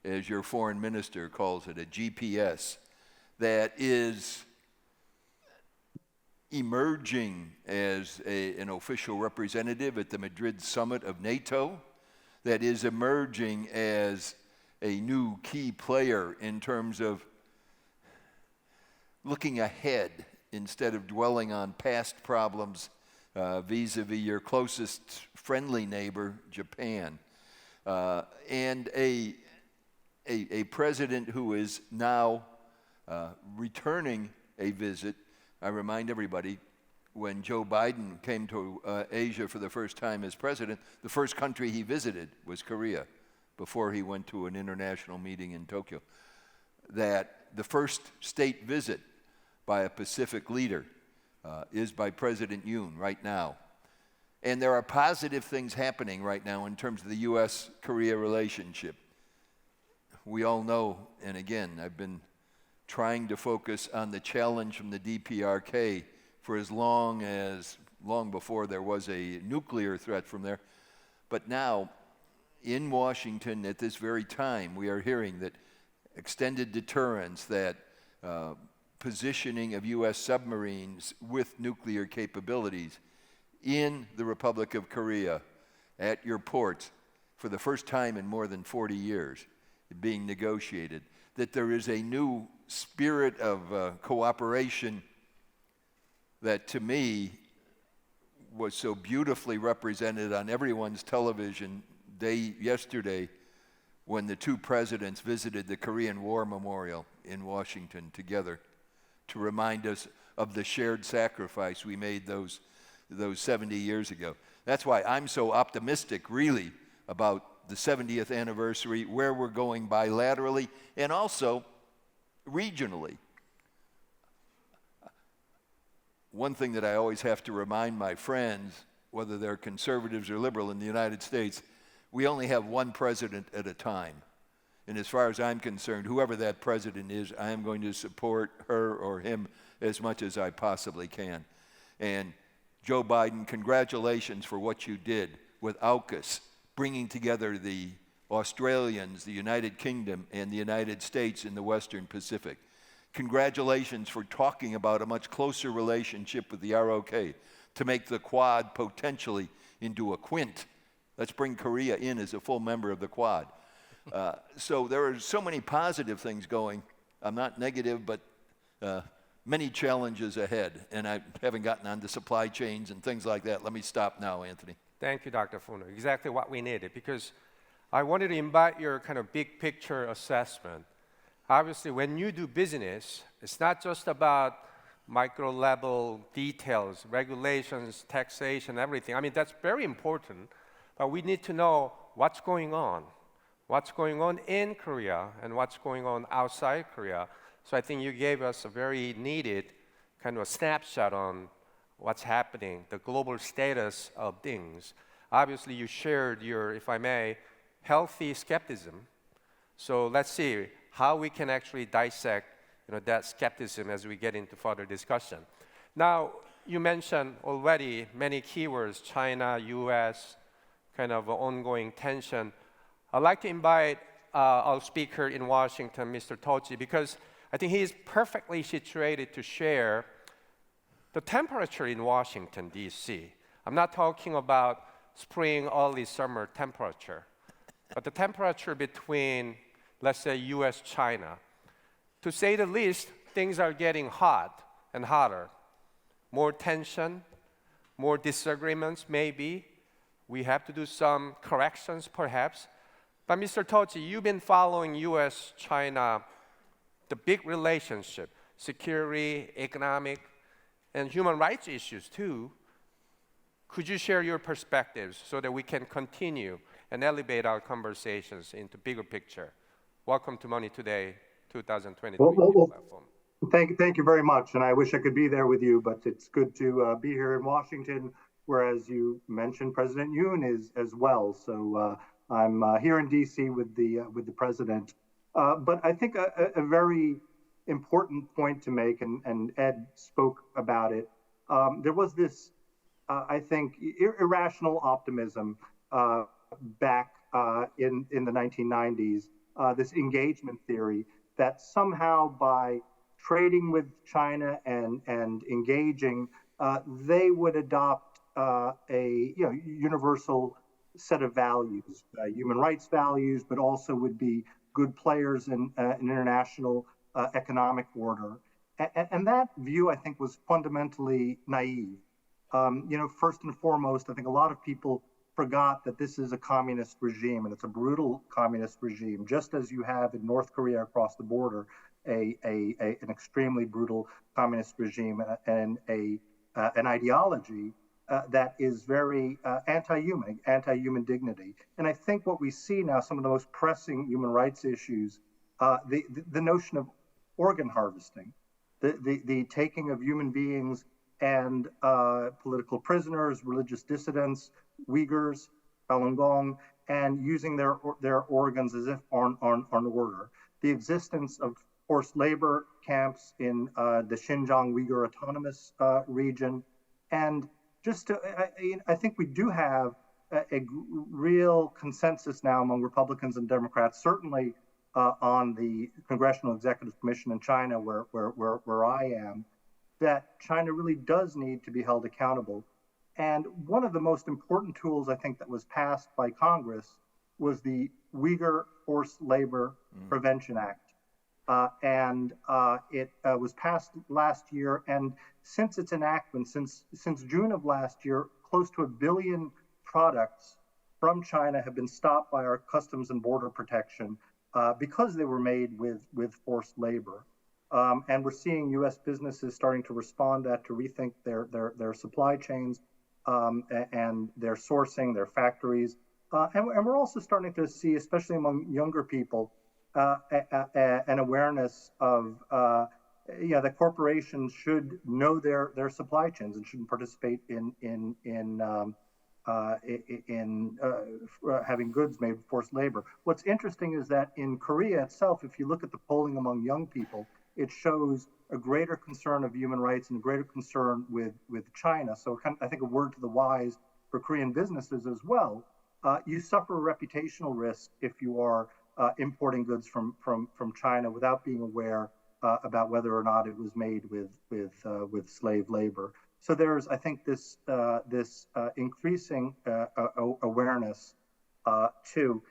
as your foreign minister calls it, a GPS, that is emerging as an official representative at the Madrid summit of NATO, that is emerging as a new key player in terms of looking ahead instead of dwelling on past problems vis-a-vis your closest friendly neighbor, Japan. And a president who is now returning a visit. I remind everybody, when Joe Biden came to Asia for the first time as president, the first country he visited was Korea before he went to an international meeting in Tokyo. That the first state visit by a Pacific leader is by President Yoon right now. And there are positive things happening right now in terms of the U.S.-Korea relationship. We all know, and again, I've been trying to focus on the challenge from the DPRK for as long before there was a nuclear threat from there. But now, in Washington at this very time, we are hearing that extended deterrence, that positioning of U.S. submarines with nuclear capabilities in the Republic of Korea at your ports for the first time in more than 40 years being negotiated, that there is a new spirit of cooperation that to me was so beautifully represented on everyone's television yesterday when the two presidents visited the Korean War Memorial in Washington together to remind us of the shared sacrifice we made those 70 years ago. That's why I'm so optimistic, really, about the 70th anniversary, where we're going bilaterally and also regionally. One thing that I always have to remind my friends, whether they're conservatives or liberal in the United States, we only have one president at a time. And as far as I'm concerned, whoever that president is, I am going to support her or him as much as I possibly can. And Joe Biden, congratulations for what you did with AUKUS, bringing together the Australians, the United Kingdom, and the United States in the Western Pacific. Congratulations for talking about a much closer relationship with the ROK to make the Quad potentially into a quint. Let's bring Korea in as a full member of the Quad. So there are so many positive things going. I'm not negative, but many challenges ahead. And I haven't gotten onto supply chains and things like that. Let me stop now, Anthony. Thank you, Dr. Funo. Exactly what we needed, because I wanted to invite your kind of big picture assessment. Obviously, when you do business, it's not just about micro level details, regulations, taxation, everything. I mean, that's very important, but we need to know what's going on in Korea and what's going on outside Korea. So I think you gave us a very needed kind of a snapshot on what's happening, the global status of things. Obviously, you shared your, if I may, healthy skepticism. So let's see how we can actually dissect that skepticism as we get into further discussion. Now, you mentioned already many keywords, China, US, kind of ongoing tension. I'd like to invite our speaker in Washington, Mr. Tochi, because I think he is perfectly situated to share the temperature in Washington, D.C. I'm not talking about spring, early summer temperature, but the temperature between, let's say, US, China. To say the least, things are getting hot and hotter. More tension, more disagreements, maybe. We have to do some corrections, perhaps. But Mr. Tochi, you've been following US, China, the big relationship, security, economic, and human rights issues too. Could you share your perspectives so that we can continue and elevate our conversations into bigger picture? Welcome to Money Today 2023 platform. Thank you very much, and I wish I could be there with you, but it's good to be here in Washington, where, as you mentioned, President Yoon is as well. So I'm here in D.C. with the president. But I think a very important point to make, and Ed spoke about it. There was this, I think, irrational optimism back in the 1990s. This engagement theory that somehow by trading with China and engaging, they would adopt a universal set of values, human rights values, but also would be good players in an international economic order. And that view, I think, was fundamentally naive. First and foremost, I think a lot of people forgot that this is a communist regime, and it's a brutal communist regime, just as you have in North Korea across the border, an extremely brutal communist regime and an ideology that is very anti-human dignity. And I think what we see now, some of the most pressing human rights issues, the notion of organ harvesting, the taking of human beings and political prisoners, religious dissidents, Uyghurs, Falun Gong, and using their organs as if on order. The existence of forced labor camps in the Xinjiang Uyghur Autonomous Region, and just to, I think we do have a real consensus now among Republicans and Democrats, certainly on the Congressional Executive Commission in China, where I am, that China really does need to be held accountable. And one of the most important tools I think that was passed by Congress was the Uyghur Forced Labor Prevention Act. It was passed last year, and since its enactment, since June of last year, close to 1 billion products from China have been stopped by our Customs and Border Protection because they were made with forced labor. And we're seeing U.S. businesses starting to respond to that, to rethink their supply chains and their sourcing, their factories. And we're also starting to see, especially among younger people, an awareness of that corporations should know their supply chains and shouldn't participate in having goods made with forced labor. What's interesting is that in Korea itself, if you look at the polling among young people, it shows a greater concern of human rights and a greater concern with China. So I think a word to the wise for Korean businesses as well. You suffer a reputational risk if you are importing goods from China without being aware about whether or not it was made with slave labor. So there's, I think, this increasing awareness too.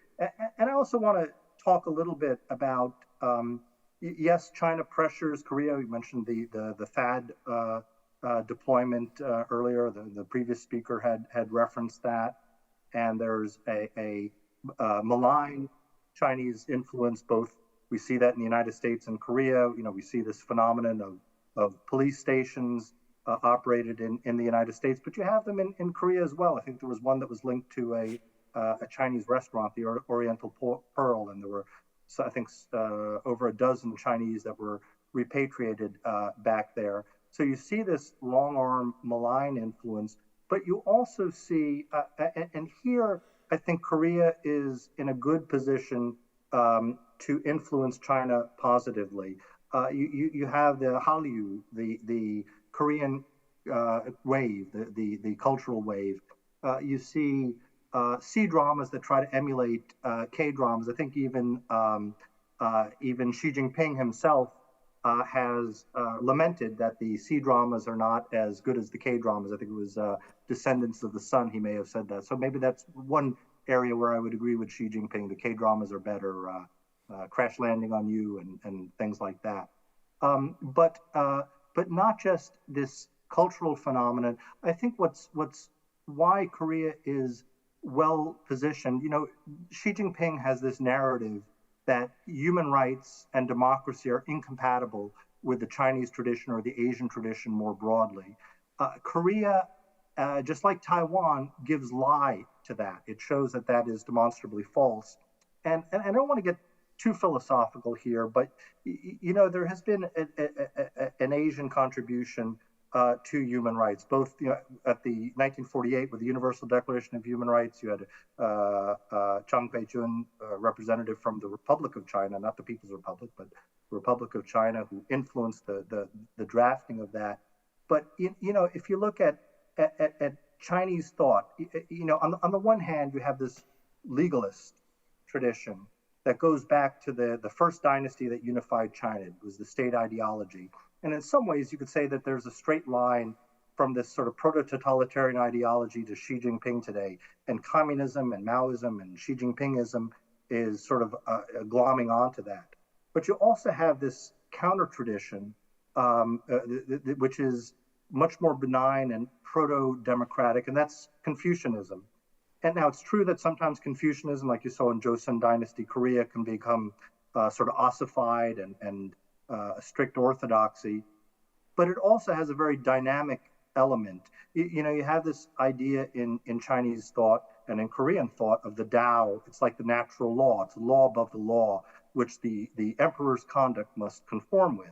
And I also want to talk a little bit about yes, China pressures Korea. You mentioned the THAAD deployment earlier. The previous speaker had referenced that, and there's a malign Chinese influence. Both we see that in the United States and Korea. We see this phenomenon of police stations operated in the United States, but you have them in Korea as well. I think there was one that was linked to a Chinese restaurant, the Oriental Pearl, and there were, I think, over a dozen Chinese that were repatriated back there. So you see this long-arm malign influence, but you also see, and here I think Korea is in a good position to influence China positively. You have the Hallyu, the Korean wave, the cultural wave. You see C-dramas that try to emulate K-dramas. I think even Xi Jinping himself has lamented that the C-dramas are not as good as the K-dramas. I think it was Descendants of the Sun, he may have said that. So maybe that's one area where I would agree with Xi Jinping. The K-dramas are better, Crash Landing on You and things like that. But not just this cultural phenomenon. I think why Korea is well positioned. Xi Jinping has this narrative that human rights and democracy are incompatible with the Chinese tradition or the Asian tradition more broadly. Korea, just like Taiwan, gives lie to that. It shows that is demonstrably false. And I don't want to get too philosophical here, but there has been an Asian contribution to human rights, both at the 1948 with the Universal Declaration of Human Rights. You had Chiang Kai-chun, representative from the Republic of China, not the People's Republic, but the Republic of China, who influenced the drafting of that. But if you look at Chinese thought, on the one hand, you have this legalist tradition that goes back to the first dynasty that unified China. It was the state ideology. And in some ways, you could say that there's a straight line from this sort of proto-totalitarian ideology to Xi Jinping today. And communism and Maoism and Xi Jinpingism is sort of glomming onto that. But you also have this counter-tradition, which is much more benign and proto-democratic, and that's Confucianism. And now it's true that sometimes Confucianism, like you saw in Joseon Dynasty Korea, can become sort of ossified and a strict orthodoxy, but it also has a very dynamic element. You have this idea in Chinese thought and in Korean thought of the Tao. It's like the natural law. It's a law above the law, which the emperor's conduct must conform with.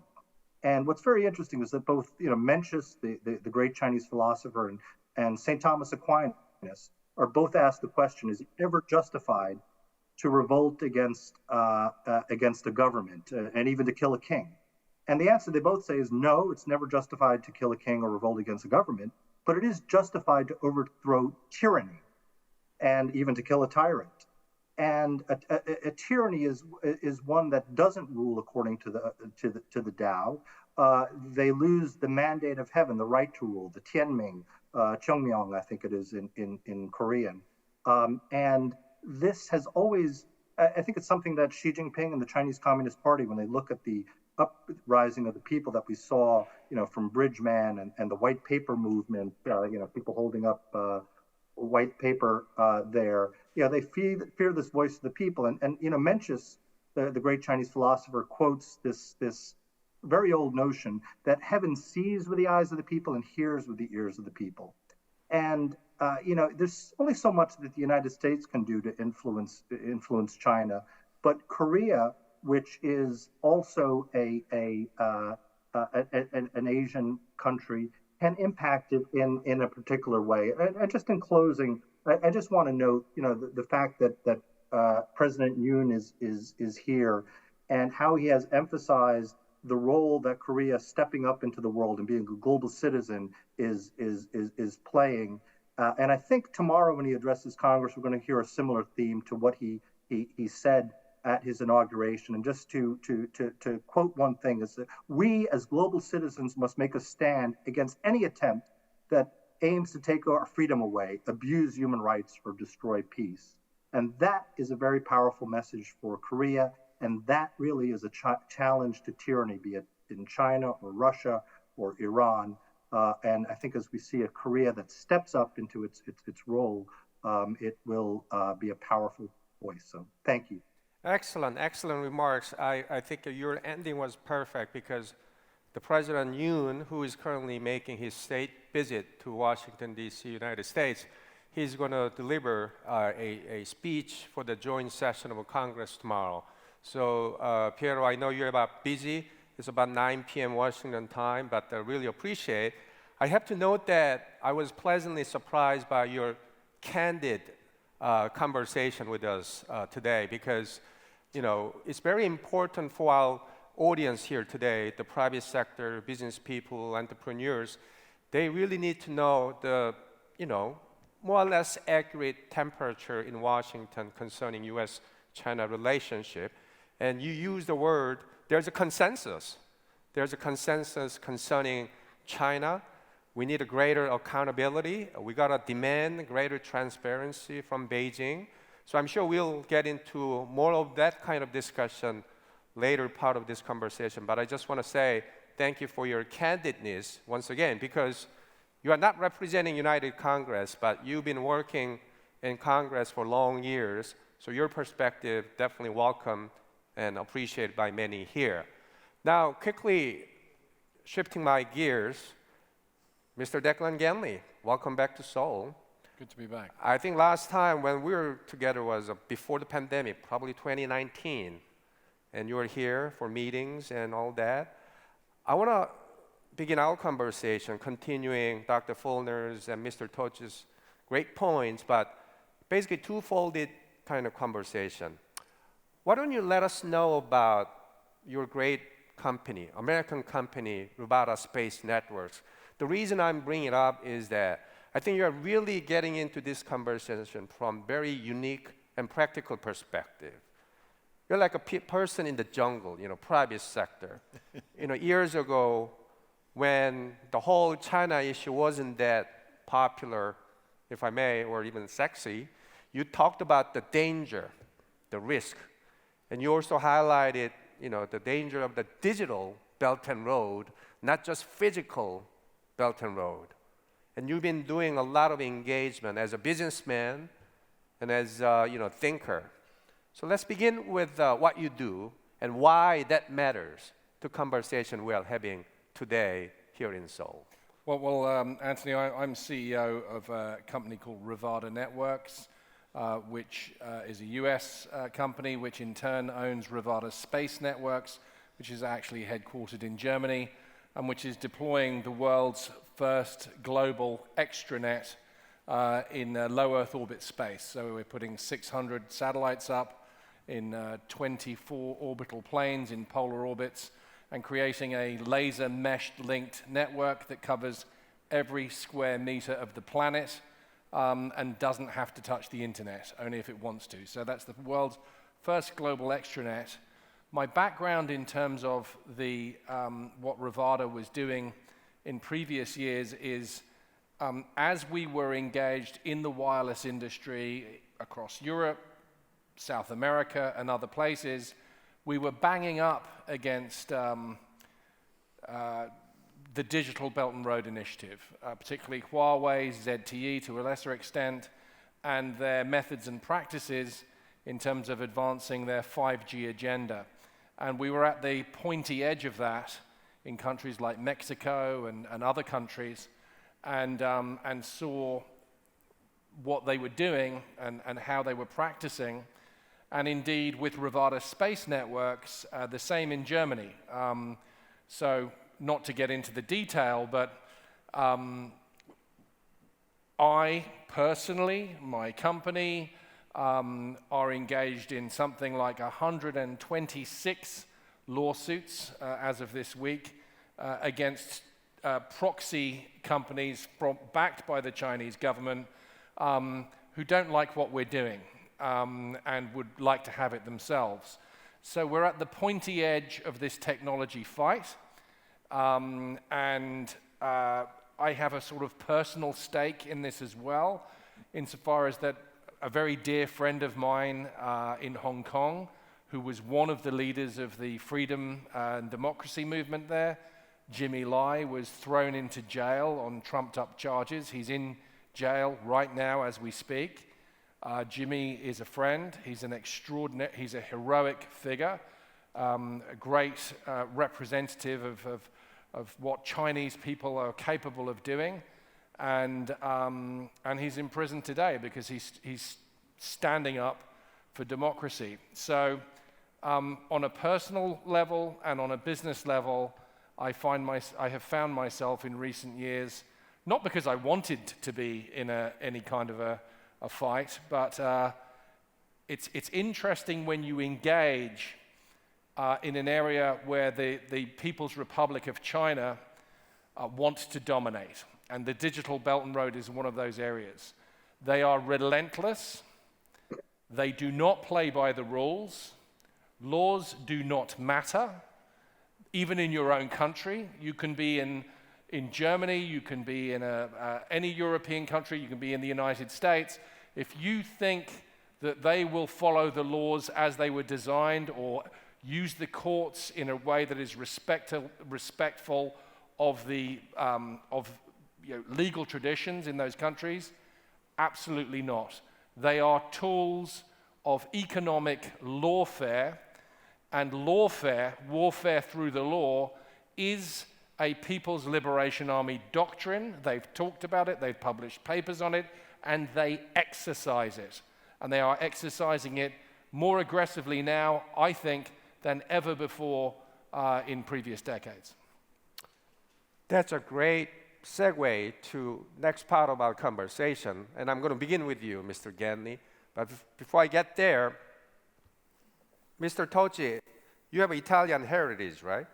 And what's very interesting is that both, Mencius, the great Chinese philosopher, and St. Thomas Aquinas are both asked the question: is it ever justified to revolt against a government and even to kill a king? And the answer they both say is no, it's never justified to kill a king or revolt against a government, but it is justified to overthrow tyranny and even to kill a tyrant. And a tyranny is one that doesn't rule according to the Tao. They lose the mandate of heaven, the right to rule, the Tianming, Cheongmyeong, I think it is in Korean. And this has always, I think it's something that Xi Jinping and the Chinese Communist Party, when they look at the uprising of the people that we saw, from Bridgeman and the white paper movement, people holding up white paper there. They fear this voice of the people. And Mencius, the great Chinese philosopher, quotes this very old notion that heaven sees with the eyes of the people and hears with the ears of the people. And there's only so much that the United States can do to influence China, but Korea, which is also an Asian country, can impact it in a particular way. And just in closing, I just want to note, the fact that President Yoon is here, and how he has emphasized the role that Korea stepping up into the world and being a global citizen is playing. And I think tomorrow when he addresses Congress, we're going to hear a similar theme to what he said at his inauguration. And just to quote one thing, is that we as global citizens must make a stand against any attempt that aims to take our freedom away, abuse human rights, or destroy peace. And that is a very powerful message for Korea. And that really is a challenge to tyranny, be it in China or Russia or Iran. And I think as we see a Korea that steps up into its role, it will be a powerful voice. So thank you. Excellent remarks. I think your ending was perfect, because the President Yoon, who is currently making his state visit to Washington, D.C., United States, he's going to deliver a speech for the joint session of Congress tomorrow. So, Piero, I know you're about busy. It's about 9 p.m. Washington time, but I really appreciate. I have to note that I was pleasantly surprised by your candid conversation with us today, because it's very important for our audience here today, the private sector, business people, entrepreneurs. They really need to know the more or less accurate temperature in Washington concerning U.S.-China relationship. And you use the word, there's a consensus. There's a consensus concerning China. We need a greater accountability. We got to demand greater transparency from Beijing. So I'm sure we'll get into more of that kind of discussion later part of this conversation. But I just want to say thank you for your candidness once again, because you are not representing United Congress, but you've been working in Congress for long years. So your perspective definitely welcome and appreciated by many here. Now, quickly shifting my gears, Mr. Declan Ganley, welcome back to Seoul. Good to be back. I think last time when we were together was before the pandemic, probably 2019, and you were here for meetings and all that. I want to begin our conversation continuing Dr. Fulner's and Mr. Toch's great points, but basically two-folded kind of conversation. Why don't you let us know about your great company, American company, Ruvada Space Networks. The reason I'm bringing it up is that I think you're really getting into this conversation from very unique and practical perspective. You're like a person in the jungle, private sector. Years ago, when the whole China issue wasn't that popular, if I may, or even sexy, you talked about the danger, the risk. And you also highlighted, the danger of the digital Belt and Road, not just physical Belt and Road. And you've been doing a lot of engagement as a businessman and as a thinker. So let's begin with what you do and why that matters to conversation we are having today here in Seoul. Well, Anthony, I'm CEO of a company called Ruvada Networks, which is a US company, which in turn owns Ruvada Space Networks, which is actually headquartered in Germany, and which is deploying the world's first global extranet in low Earth orbit space. So we're putting 600 satellites up in 24 orbital planes in polar orbits and creating a laser meshed linked network that covers every square meter of the planet and doesn't have to touch the internet, only if it wants to. So that's the world's first global extranet. My background in terms of the what Rivada was doing in previous years is as we were engaged in the wireless industry across Europe, South America, and other places, we were banging up against the Digital Belt and Road Initiative, particularly Huawei, ZTE to a lesser extent, and their methods and practices in terms of advancing their 5G agenda. And we were at the pointy edge of that in countries like Mexico and other countries, and saw what they were doing and how they were practicing. And indeed, with Rivada Space Networks, the same in Germany. So not to get into the detail, but I personally, my company, are engaged in something like 126 lawsuits as of this week against proxy companies backed by the Chinese government who don't like what we're doing and would like to have it themselves. So we're at the pointy edge of this technology fight, and I have a sort of personal stake in this as well, insofar as that a very dear friend of mine in Hong Kong, who was one of the leaders of the freedom and democracy movement there, Jimmy Lai, was thrown into jail on trumped-up charges. He's in jail right now as we speak. Jimmy is a friend. He's an extraordinary, he's a heroic figure, a great representative of what Chinese people are capable of doing. And he's in prison today because he's standing up for democracy. So on a personal level and on a business level, I have found myself in recent years, not because I wanted to be in any kind of a fight, but it's interesting when you engage in an area where the People's Republic of China want to dominate. And the Digital Belt and Road is one of those areas. They are relentless. They do not play by the rules. Laws do not matter. Even in your own country, you can be in Germany, you can be in any European country, you can be in the United States. If you think that they will follow the laws as they were designed or use the courts in a way that is respectful of the legal traditions in those countries, absolutely not. They are tools of economic lawfare, and lawfare, warfare through the law, is a People's Liberation Army doctrine. They've talked about it, they've published papers on it, and they exercise it. And they are exercising it more aggressively now, I think, than ever before in previous decades. That's a great segue to next part of our conversation, and I'm going to begin with you, Mr. Ganley. But before I get there, Mr. Tocci, you have Italian heritage, right?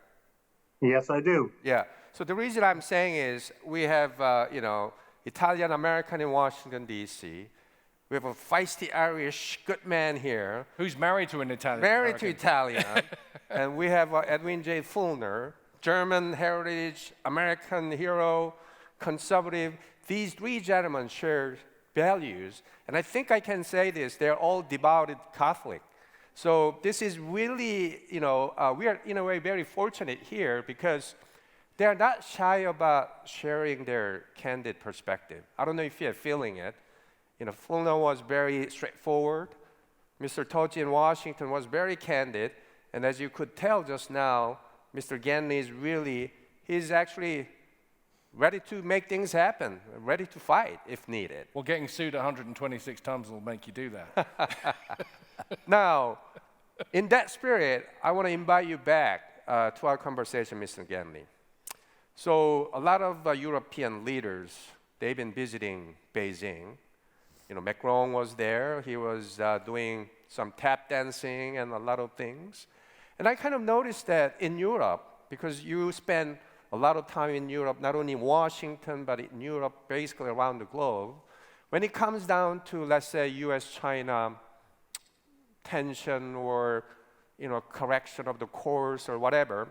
Yes, I do. Yeah. So the reason I'm saying is we have, Italian American in Washington, D.C. We have a feisty Irish good man here. Who's married to an Italian? Married to Italian. And we have Edwin J. Fulner, German heritage, American hero, conservative. These three gentlemen share values. And I think I can say this, they're all devoted Catholic. So this is really, we are in a way very fortunate here because they're not shy about sharing their candid perspective. I don't know if you're feeling it. Fulner was very straightforward. Mr. Tocci in Washington was very candid. And as you could tell just now, Mr. Ganley is he's actually ready to make things happen, ready to fight if needed. Well, getting sued 126 times will make you do that. Now, in that spirit, I want to invite you back. to our conversation, Mr. Ganley. So a lot of European leaders, they've been visiting Beijing. You know, Macron was there. He was doing some tap dancing and a lot of things. And I kind of noticed that in Europe, because you spend a lot of time in Europe, not only in Washington, but in Europe, basically around the globe, when it comes down to, let's say, US-China tension or correction of the course or whatever,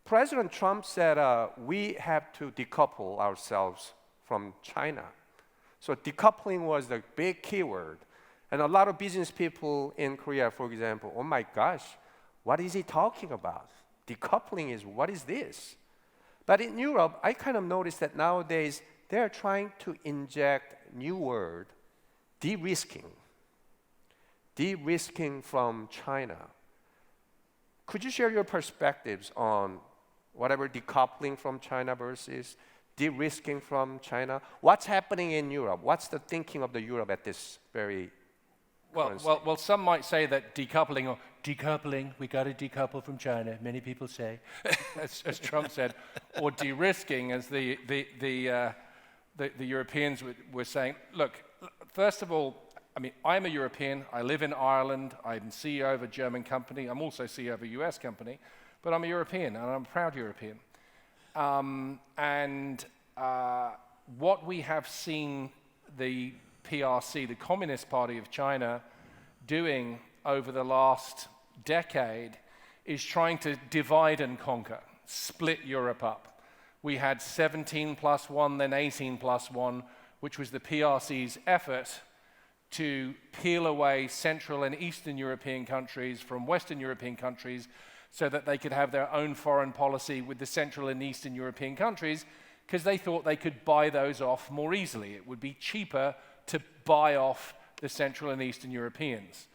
President Trump said we have to decouple ourselves from China. So decoupling was the big keyword. And a lot of business people in Korea, for example, oh my gosh, what is he talking about? Decoupling what is this? But in Europe, I kind of noticed that nowadays they're trying to inject new word, de-risking from China. Could you share your perspectives on whatever decoupling from China versus de-risking from China? What's happening in Europe? What's the thinking of the Europe at this very Well, some might say that decoupling, we got to decouple from China, many people say, as Trump said, or de-risking, as the Europeans were saying. Look, first of all, I mean, I'm a European, I live in Ireland, I'm CEO of a German company, I'm also CEO of a US company, but I'm a European, and I'm a proud European. What we have seen the PRC, the Communist Party of China, doing over the last decade is trying to divide and conquer, split Europe up. We had 17+1, then 18+1, which was the PRC's effort to peel away Central and Eastern European countries from Western European countries so that they could have their own foreign policy with the Central and Eastern European countries, because they thought they could buy those off more easily. It would be cheaper to buy off the Central and Eastern Europeans.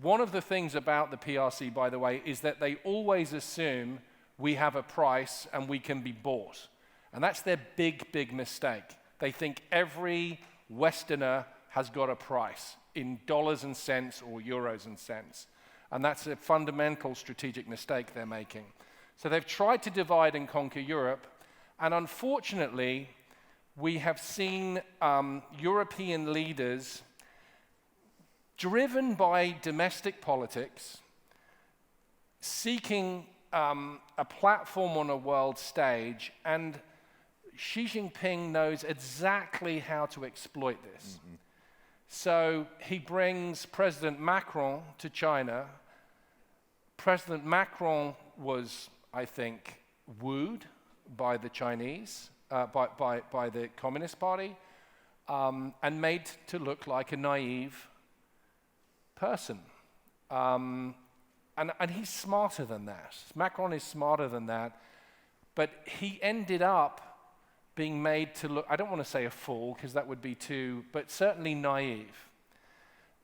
One of the things about the PRC, by the way, is that they always assume we have a price and we can be bought. And that's their big, big mistake. They think every Westerner has got a price in dollars and cents or euros and cents. And that's a fundamental strategic mistake they're making. So they've tried to divide and conquer Europe, and unfortunately, we have seen European leaders driven by domestic politics, seeking a platform on a world stage, and Xi Jinping knows exactly how to exploit this. Mm-hmm. So he brings President Macron to China. President Macron was, I think, wooed by the Chinese, by the Communist Party, and made to look like a naive person. And he's smarter than that. Macron is smarter than that, but he ended up being made to look, I don't want to say a fool, because that would be too, but certainly naive.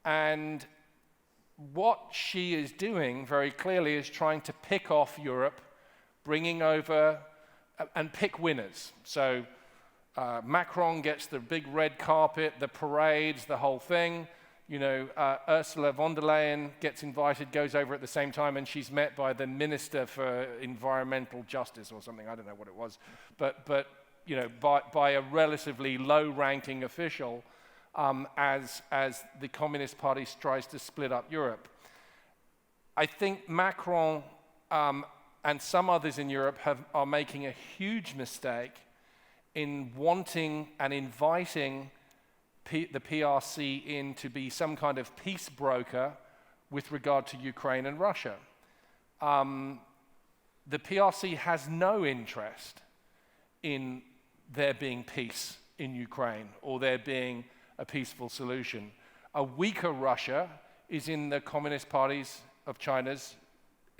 And what Xi is doing very clearly is trying to pick off Europe, bringing over and pick winners. So Macron gets the big red carpet, the parades, the whole thing. Ursula von der Leyen gets invited, goes over at the same time, and she's met by the Minister for Environmental Justice or something. I don't know what it was, but by a relatively low-ranking official, as the Communist Party tries to split up Europe. I think Macron and some others in Europe are making a huge mistake in wanting and inviting the PRC in to be some kind of peace broker with regard to Ukraine and Russia. The PRC has no interest in there being peace in Ukraine or there being a peaceful solution. A weaker Russia is in the Communist Parties of China's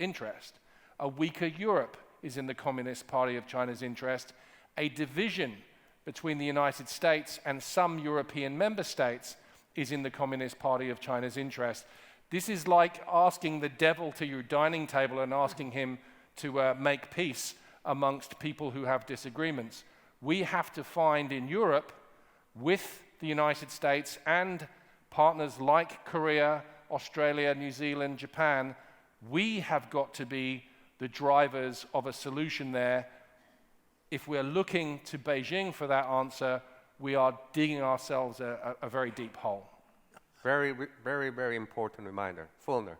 interest. A weaker Europe is in the Communist Party of China's interest. A division between the United States and some European member states is in the Communist Party of China's interest. This is like asking the devil to your dining table and asking him to make peace amongst people who have disagreements. We have to find in Europe, with the United States and partners like Korea, Australia, New Zealand, Japan, we have got to be the drivers of a solution there. If we're looking to Beijing for that answer, we are digging ourselves a very deep hole. Very, very, very important reminder. Fulner.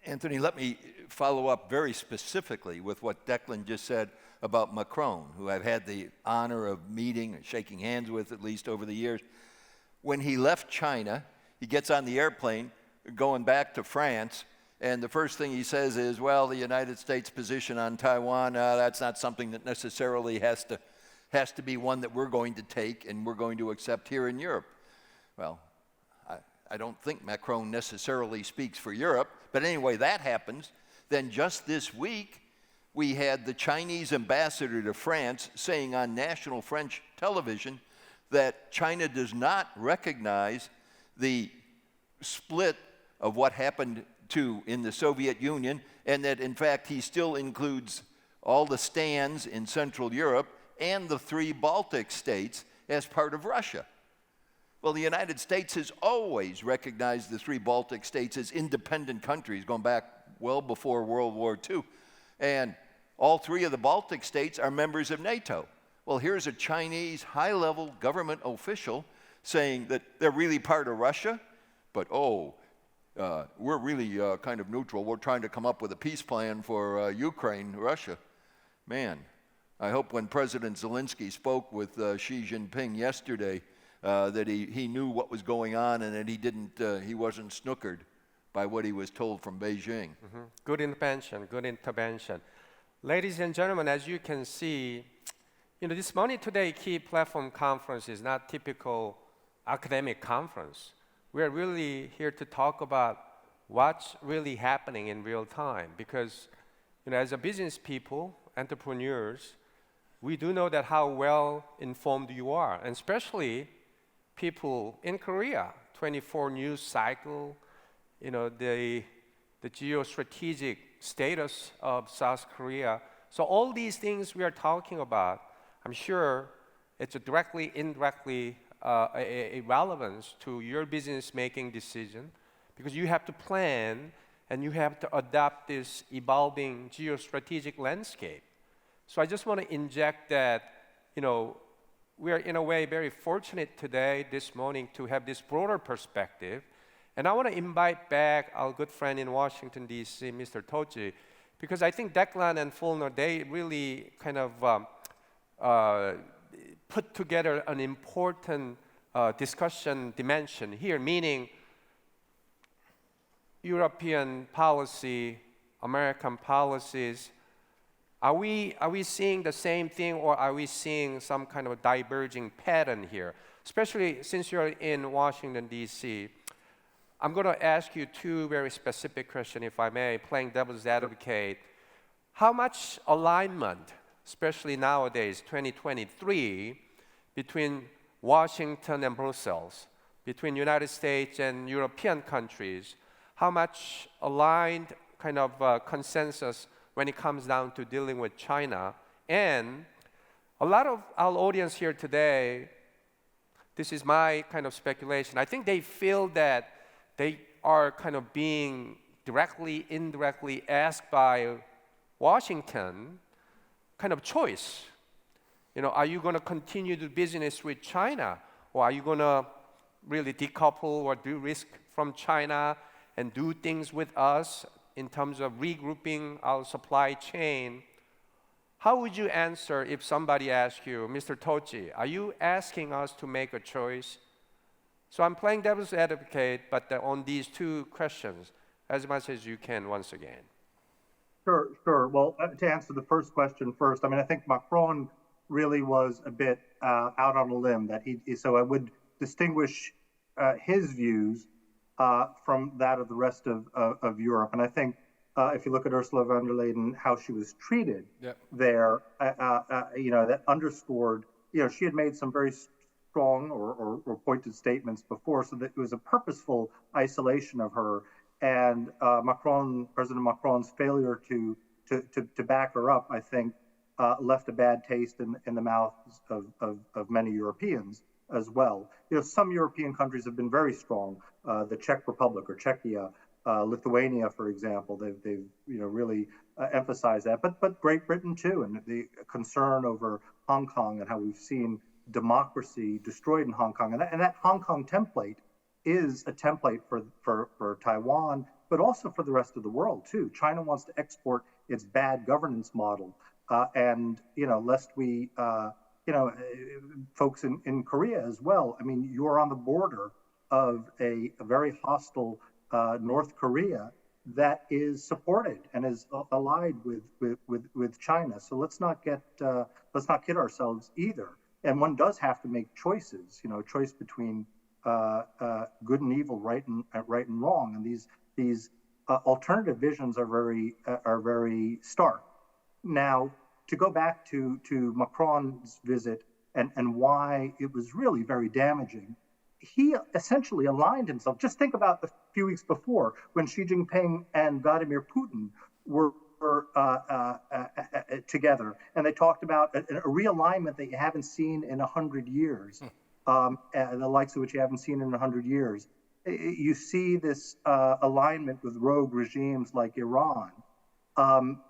Anthony, let me follow up very specifically with what Declan just said about Macron, who I've had the honor of meeting and shaking hands with at least over the years. When he left China, he gets on the airplane going back to France, and the first thing he says is, well, the United States position on Taiwan, that's not something that necessarily has to be one that we're going to take and we're going to accept here in Europe. Well, I don't think Macron necessarily speaks for Europe, but anyway, that happens. Then just this week, we had the Chinese ambassador to France saying on national French television that China does not recognize the split of what happened in the Soviet Union, and that in fact he still includes all the stands in Central Europe and the 3 Baltic states as part of Russia. Well, the United States has always recognized the 3 Baltic states as independent countries, going back well before World War II. And all 3 of the Baltic states are members of NATO. Well, here's a Chinese high-level government official saying that they're really part of Russia, but we're really kind of neutral. We're trying to come up with a peace plan for Ukraine, Russia. Man, I hope when President Zelensky spoke with Xi Jinping yesterday that he knew what was going on and that he wasn't snookered by what he was told from Beijing. Mm-hmm. Good intervention, good intervention. Ladies and gentlemen, as you can see, this MoneyToday Key Platform Conference is not typical academic conference. We're really here to talk about what's really happening in real time because, as a business people, entrepreneurs, we do know that how well informed you are, and especially people in Korea, 24 news cycle, the geostrategic status of South Korea. So all these things we are talking about, I'm sure it's directly, indirectly a relevance to your business making decision because you have to plan and you have to adapt this evolving geostrategic landscape. So I just want to inject that, we are in a way very fortunate today, this morning, to have this broader perspective. And I want to invite back our good friend in Washington, D.C., Mr. Tochi, because I think Declan and Fulner, they really kind of put together an important discussion dimension here, meaning European policy, American policies. Are we seeing the same thing, or are we seeing some kind of a diverging pattern here? Especially since you're in Washington, D.C., I'm going to ask you 2 very specific questions, if I may, playing devil's advocate. How much alignment, especially nowadays, 2023, between Washington and Brussels, between United States and European countries, how much aligned kind of consensus when it comes down to dealing with China? And a lot of our audience here today, this is my kind of speculation, I think they feel that they are kind of being directly, indirectly asked by Washington kind of choice. Are you going to continue to do business with China? Or are you going to really decouple or de-risk from China and do things with us in terms of regrouping our supply chain? How would you answer if somebody asked you, Mr. Tochi, are you asking us to make a choice? So I'm playing devil's advocate, but on these 2 questions, as much as you can once again. Sure. Well, to answer the first question first, I think Macron really was a bit out on a limb. So I would distinguish his views from that of the rest of Europe. And I think if you look at Ursula von der Leyen, how she was treated there, that underscored, she had made some very strong or pointed statements before, so that it was a purposeful isolation of her. And President Macron's failure to back her up, I think, left a bad taste in the mouths of many Europeans as well. Some European countries have been very strong. The Czech Republic or Czechia Lithuania, for example, they've really emphasized that. But Great Britain too, and the concern over Hong Kong and how we've seen democracy destroyed in Hong Kong, and that Hong Kong template is a template for Taiwan, but also for the rest of the world too. China wants to export its bad governance model, and lest we, folks in Korea as well. I mean, you are on the border of a very hostile North Korea that is supported and is allied with China. So let's not kid ourselves either. And one does have to make choices. Choice between good and evil, right and wrong. And these alternative visions are very stark. Now, to go back to Macron's visit and why it was really very damaging, he essentially aligned himself. Just think about a few weeks before when Xi Jinping and Vladimir Putin were together, and they talked about a realignment that you haven't seen in 100 years, the likes of which you haven't seen in 100 years. You see this alignment with rogue regimes like Iran.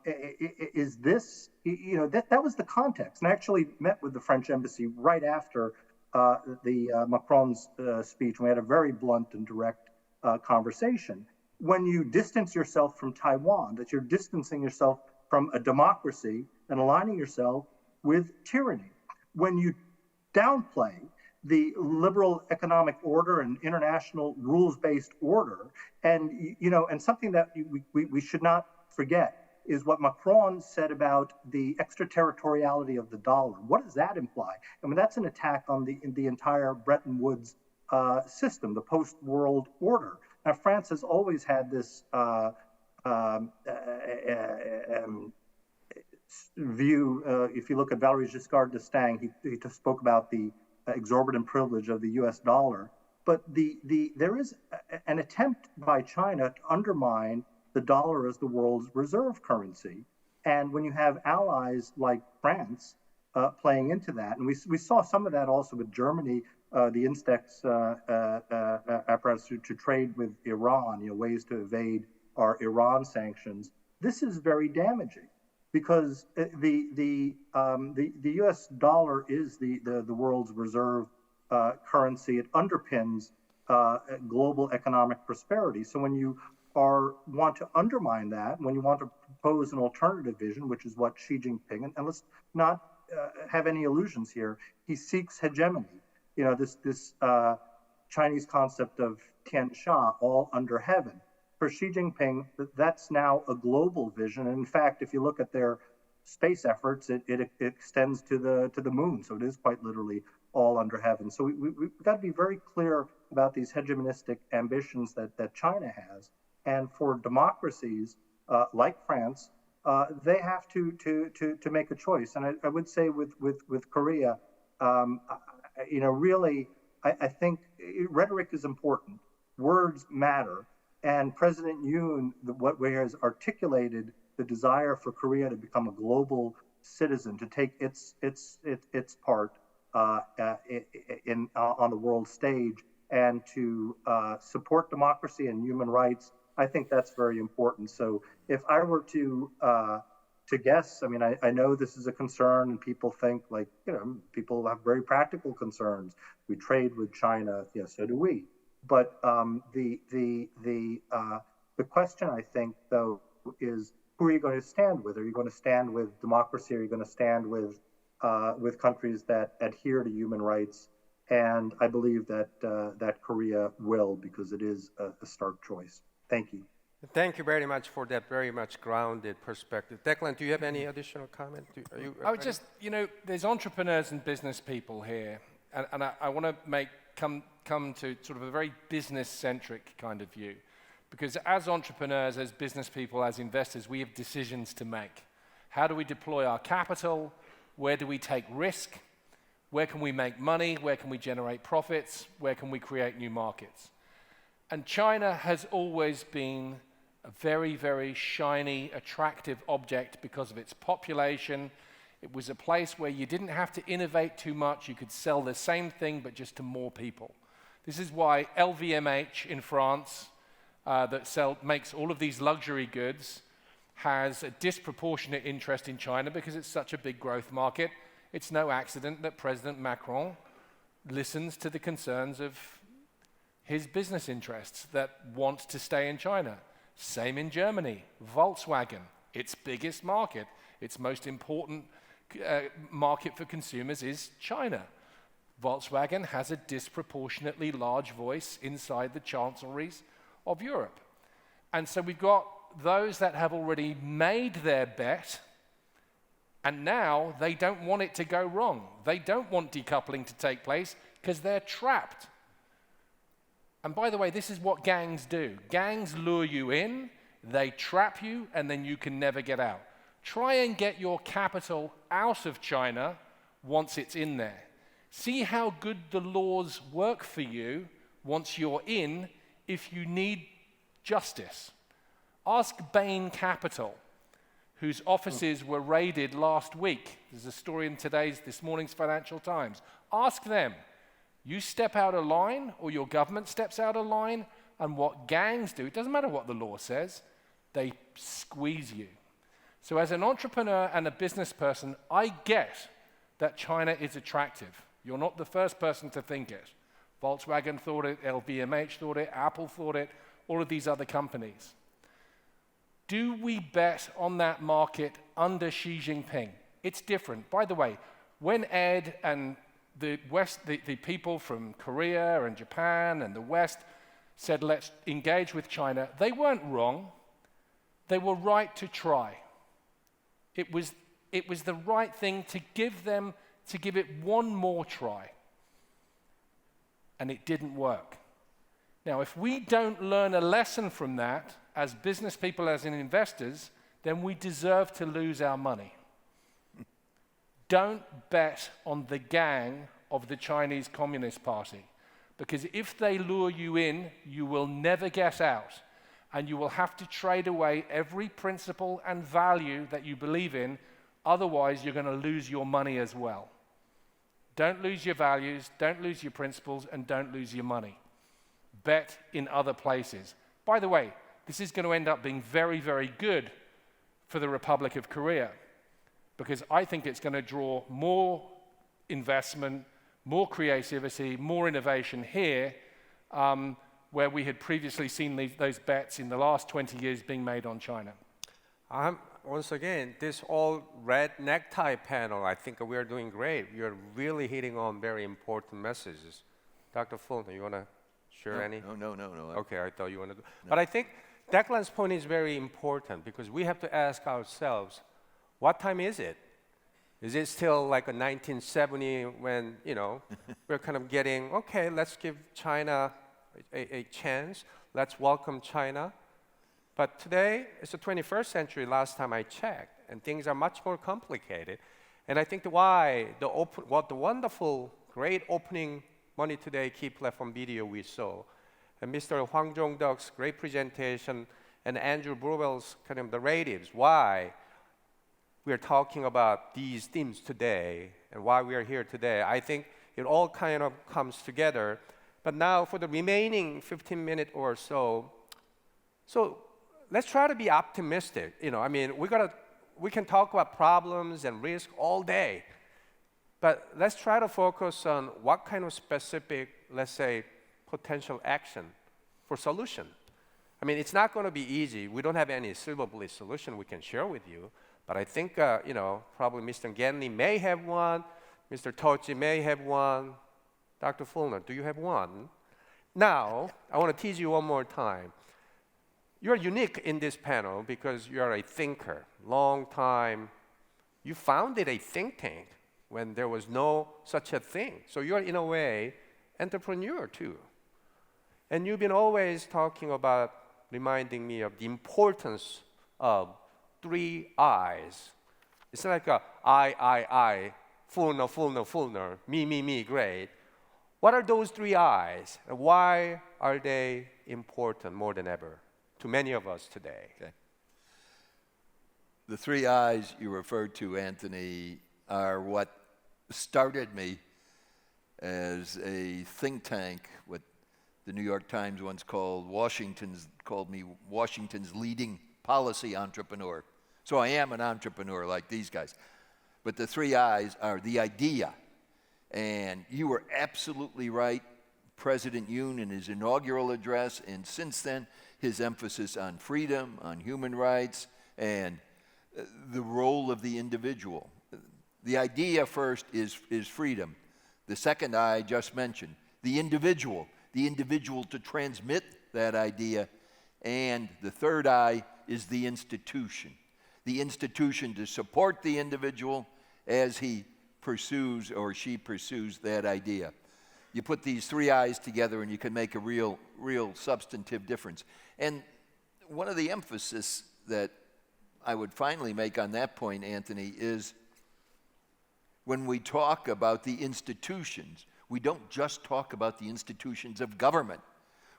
Is this, that was the context. And I actually met with the French embassy right after Macron's speech. We had a very blunt and direct conversation. When you distance yourself from Taiwan, that you're distancing yourself from a democracy and aligning yourself with tyranny. When you downplay the liberal economic order and international rules-based order, and something that we should not forget is what Macron said about the extraterritoriality of the dollar. What does that imply? I mean, that's an attack on the entire Bretton Woods system, the post-world order. Now, France has always had this view. If you look at Valéry Giscard d'Estaing, he spoke about the exorbitant privilege of the U.S. dollar. But there is an attempt by China to undermine the dollar as the world's reserve currency. And when you have allies like France playing into that, and we saw some of that also with Germany, the Instex apparatus to trade with Iran, ways to evade our Iran sanctions. This is very damaging because the U.S. dollar is the world's reserve currency. It underpins global economic prosperity. So when you want to undermine that, when you want to propose an alternative vision, which is what Xi Jinping, and let's not have any illusions here, he seeks hegemony. This Chinese concept of Tian Sha, all under heaven. For Xi Jinping, that's now a global vision. And in fact, if you look at their space efforts, it extends to the moon. So it is quite literally all under heaven. So we've got to be very clear about these hegemonistic ambitions that China has. And for democracies like France, they have to make a choice. And I would say with Korea, really, I think rhetoric is important. Words matter. And President Yoon, what has articulated the desire for Korea to become a global citizen, to take its part on the world stage, and to support democracy and human rights. I think that's very important. So if I were to guess, I mean, I know this is a concern, and people think people have very practical concerns. We trade with China, yes, so do we. But the question, I think, though, is who are you going to stand with? Are you going to stand with democracy? Are you going to stand with countries that adhere to human rights? And I believe that Korea will, because it is a stark choice. Thank you. Thank you very much for that very much grounded perspective. Declan, do you have any additional comment? I would just, there's entrepreneurs and business people here, and I want to come to sort of a very business-centric kind of view. Because as entrepreneurs, as business people, as investors, we have decisions to make. How do we deploy our capital? Where do we take risk? Where can we make money? Where can we generate profits? Where can we create new markets? And China has always been a very, very shiny, attractive object because of its population. It was a place where you didn't have to innovate too much. You could sell the same thing, but just to more people. This is why LVMH in France that makes all of these luxury goods has a disproportionate interest in China because it's such a big growth market. It's no accident that President Macron listens to the concerns of his business interests that want to stay in China. Same in Germany. Volkswagen, its biggest market, its most important market for consumers is China. Volkswagen has a disproportionately large voice inside the chancelleries of Europe. And so we've got those that have already made their bet, and now they don't want it to go wrong. They don't want decoupling to take place because they're trapped. And by the way, this is what gangs do. Gangs lure you in, they trap you, and then you can never get out. Try and get your capital out of China once it's in there. See how good the laws work for you once you're in if you need justice. Ask Bain Capital, whose offices were raided last week. There's a story in this morning's Financial Times. Ask them. You step out of line, or your government steps out of line, and what gangs do, it doesn't matter what the law says, they squeeze you. So as an entrepreneur and a business person, I get that China is attractive. You're not the first person to think it. Volkswagen thought it, LVMH thought it, Apple thought it, all of these other companies. Do we bet on that market under Xi Jinping? It's different. By the way, when Ed and the people from Korea and Japan and the West said, let's engage with China, they weren't wrong. They were right to try. It was the right thing to give it one more try. And it didn't work. Now, if we don't learn a lesson from that, as business people, as in investors, then we deserve to lose our money. Don't bet on the gang of the Chinese Communist Party, because if they lure you in, you will never get out, and you will have to trade away every principle and value that you believe in, otherwise you're going to lose your money as well. Don't lose your values, don't lose your principles, and don't lose your money. Bet in other places. By the way, this is going to end up being very, very good for the Republic of Korea, because I think it's going to draw more investment, more creativity, more innovation here, where we had previously seen those bets in the last 20 years being made on China. Once again, this all red necktie panel, I think we are doing great. We are really hitting on very important messages. Dr. Fulton, you want to share any? No. Okay, I thought you wanted to. No. But I think Declan's point is very important, because we have to ask ourselves, what time is it? Is it still like a 1970 when, we're kind of getting, okay, let's give China a chance. Let's welcome China. But today, it's the 21st century, last time I checked, and things are much more complicated. And I think what the wonderful, great opening Money Today Key Platform video we saw, and Mr. Hwang Jong-deok's great presentation, and Andrew Brewell's kind of narratives, why we're talking about these themes today, and why we are here today. I think it all kind of comes together. But now for the remaining 15 minutes or so let's try to be optimistic. We can talk about problems and risk all day, but let's try to focus on what kind of specific, let's say, potential action for solution. It's not going to be easy. We don't have any silver bullet solution we can share with you, but I think, probably Mr. Ganley may have one, Mr. Tochi may have one. Dr. Fulner, do you have one? Now, I want to tease you one more time. You're unique in this panel because you're a thinker. Long time. You founded a think tank when there was no such a thing. So you're, in a way, entrepreneur too. And you've been always talking about, reminding me of the importance of 3 I's. It's like I, Fulner, me, great. What are those 3 I's? And why are they important more than ever to many of us today? Okay. The 3 I's you referred to, Anthony, are what started me as a think tank with The New York Times once called me Washington's leading policy entrepreneur. So I am an entrepreneur like these guys. But the 3 I's are the idea. And you were absolutely right, President Yoon in his inaugural address, and since then, his emphasis on freedom, on human rights, and the role of the individual. The idea first is freedom. The second I just mentioned, the individual to transmit that idea. And the third I is the institution to support the individual as he pursues or she pursues that idea. You put these 3 I's together and you can make a real substantive difference. And one of the emphasis that I would finally make on that point, Anthony, is when we talk about the institutions, we don't just talk about the institutions of government.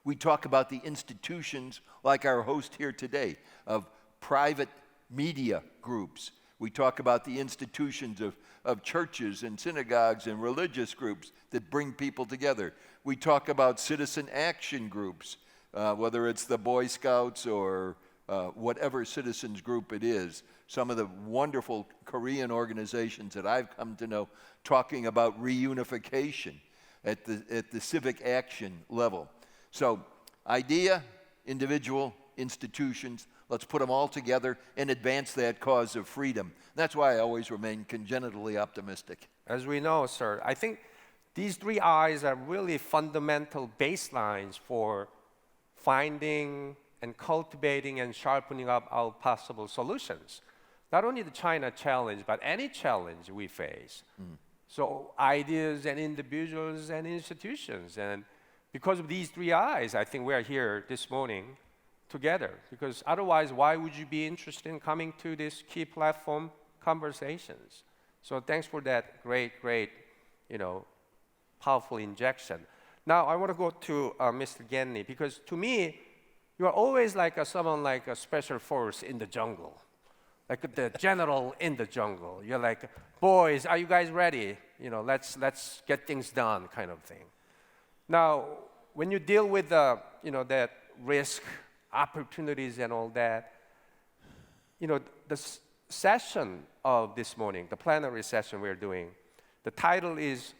We talk about the institutions like our host here today, of private media groups. We talk about the institutions of churches and synagogues and religious groups that bring people together. We talk about citizen action groups, whether it's the Boy Scouts or whatever citizens group it is. Some of the wonderful Korean organizations that I've come to know talking about reunification at the civic action level. So idea, individual, institutions, let's put them all together and advance that cause of freedom. That's why I always remain congenitally optimistic. As we know, sir, I think these 3 I's are really fundamental baselines for finding and cultivating and sharpening up our possible solutions. Not only the China challenge, but any challenge we face. So ideas and individuals and institutions. And because of these 3 I's, I think we are here this morning together. Because otherwise, why would you be interested in coming to this K.E.Y platform conversations? So thanks for that great, powerful injection. Now I want to go to Mr. Ganni, because to me, you are always like someone like a special force in the jungle, like the general in the jungle. You're like, boys, are you guys ready? Let's get things done, kind of thing. Now, when you deal with that risk, opportunities, and all that, the session of this morning, the plenary session we're doing, the title is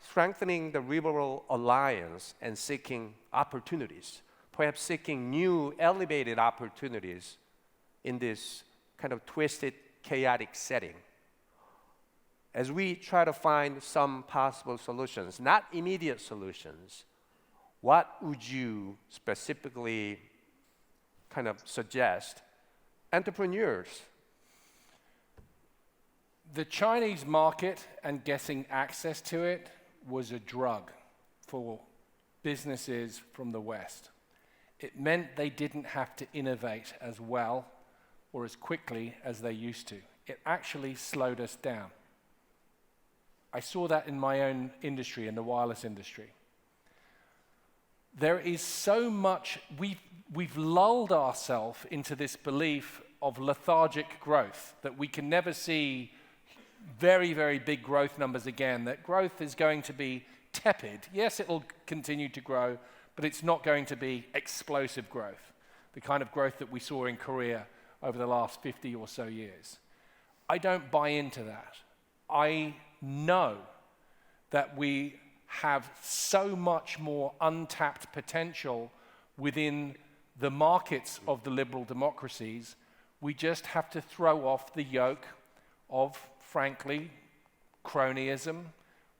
Strengthening the Liberal Alliance and Seeking Opportunities, perhaps seeking new, elevated opportunities in this kind of twisted, chaotic setting. As we try to find some possible solutions, not immediate solutions, what would you specifically kind of suggest entrepreneurs? The Chinese market and getting access to it was a drug for businesses from the West. It meant they didn't have to innovate as well or as quickly as they used to. It actually slowed us down. I saw that in my own industry, in the wireless industry. There is so much, we've lulled ourselves into this belief of lethargic growth, that we can never see very, very big growth numbers again, that growth is going to be tepid. Yes, it will continue to grow, but it's not going to be explosive growth, the kind of growth that we saw in Korea over the last 50 or so years. I don't buy into that. I know that we have so much more untapped potential within the markets of the liberal democracies. We just have to throw off the yoke of, frankly, cronyism,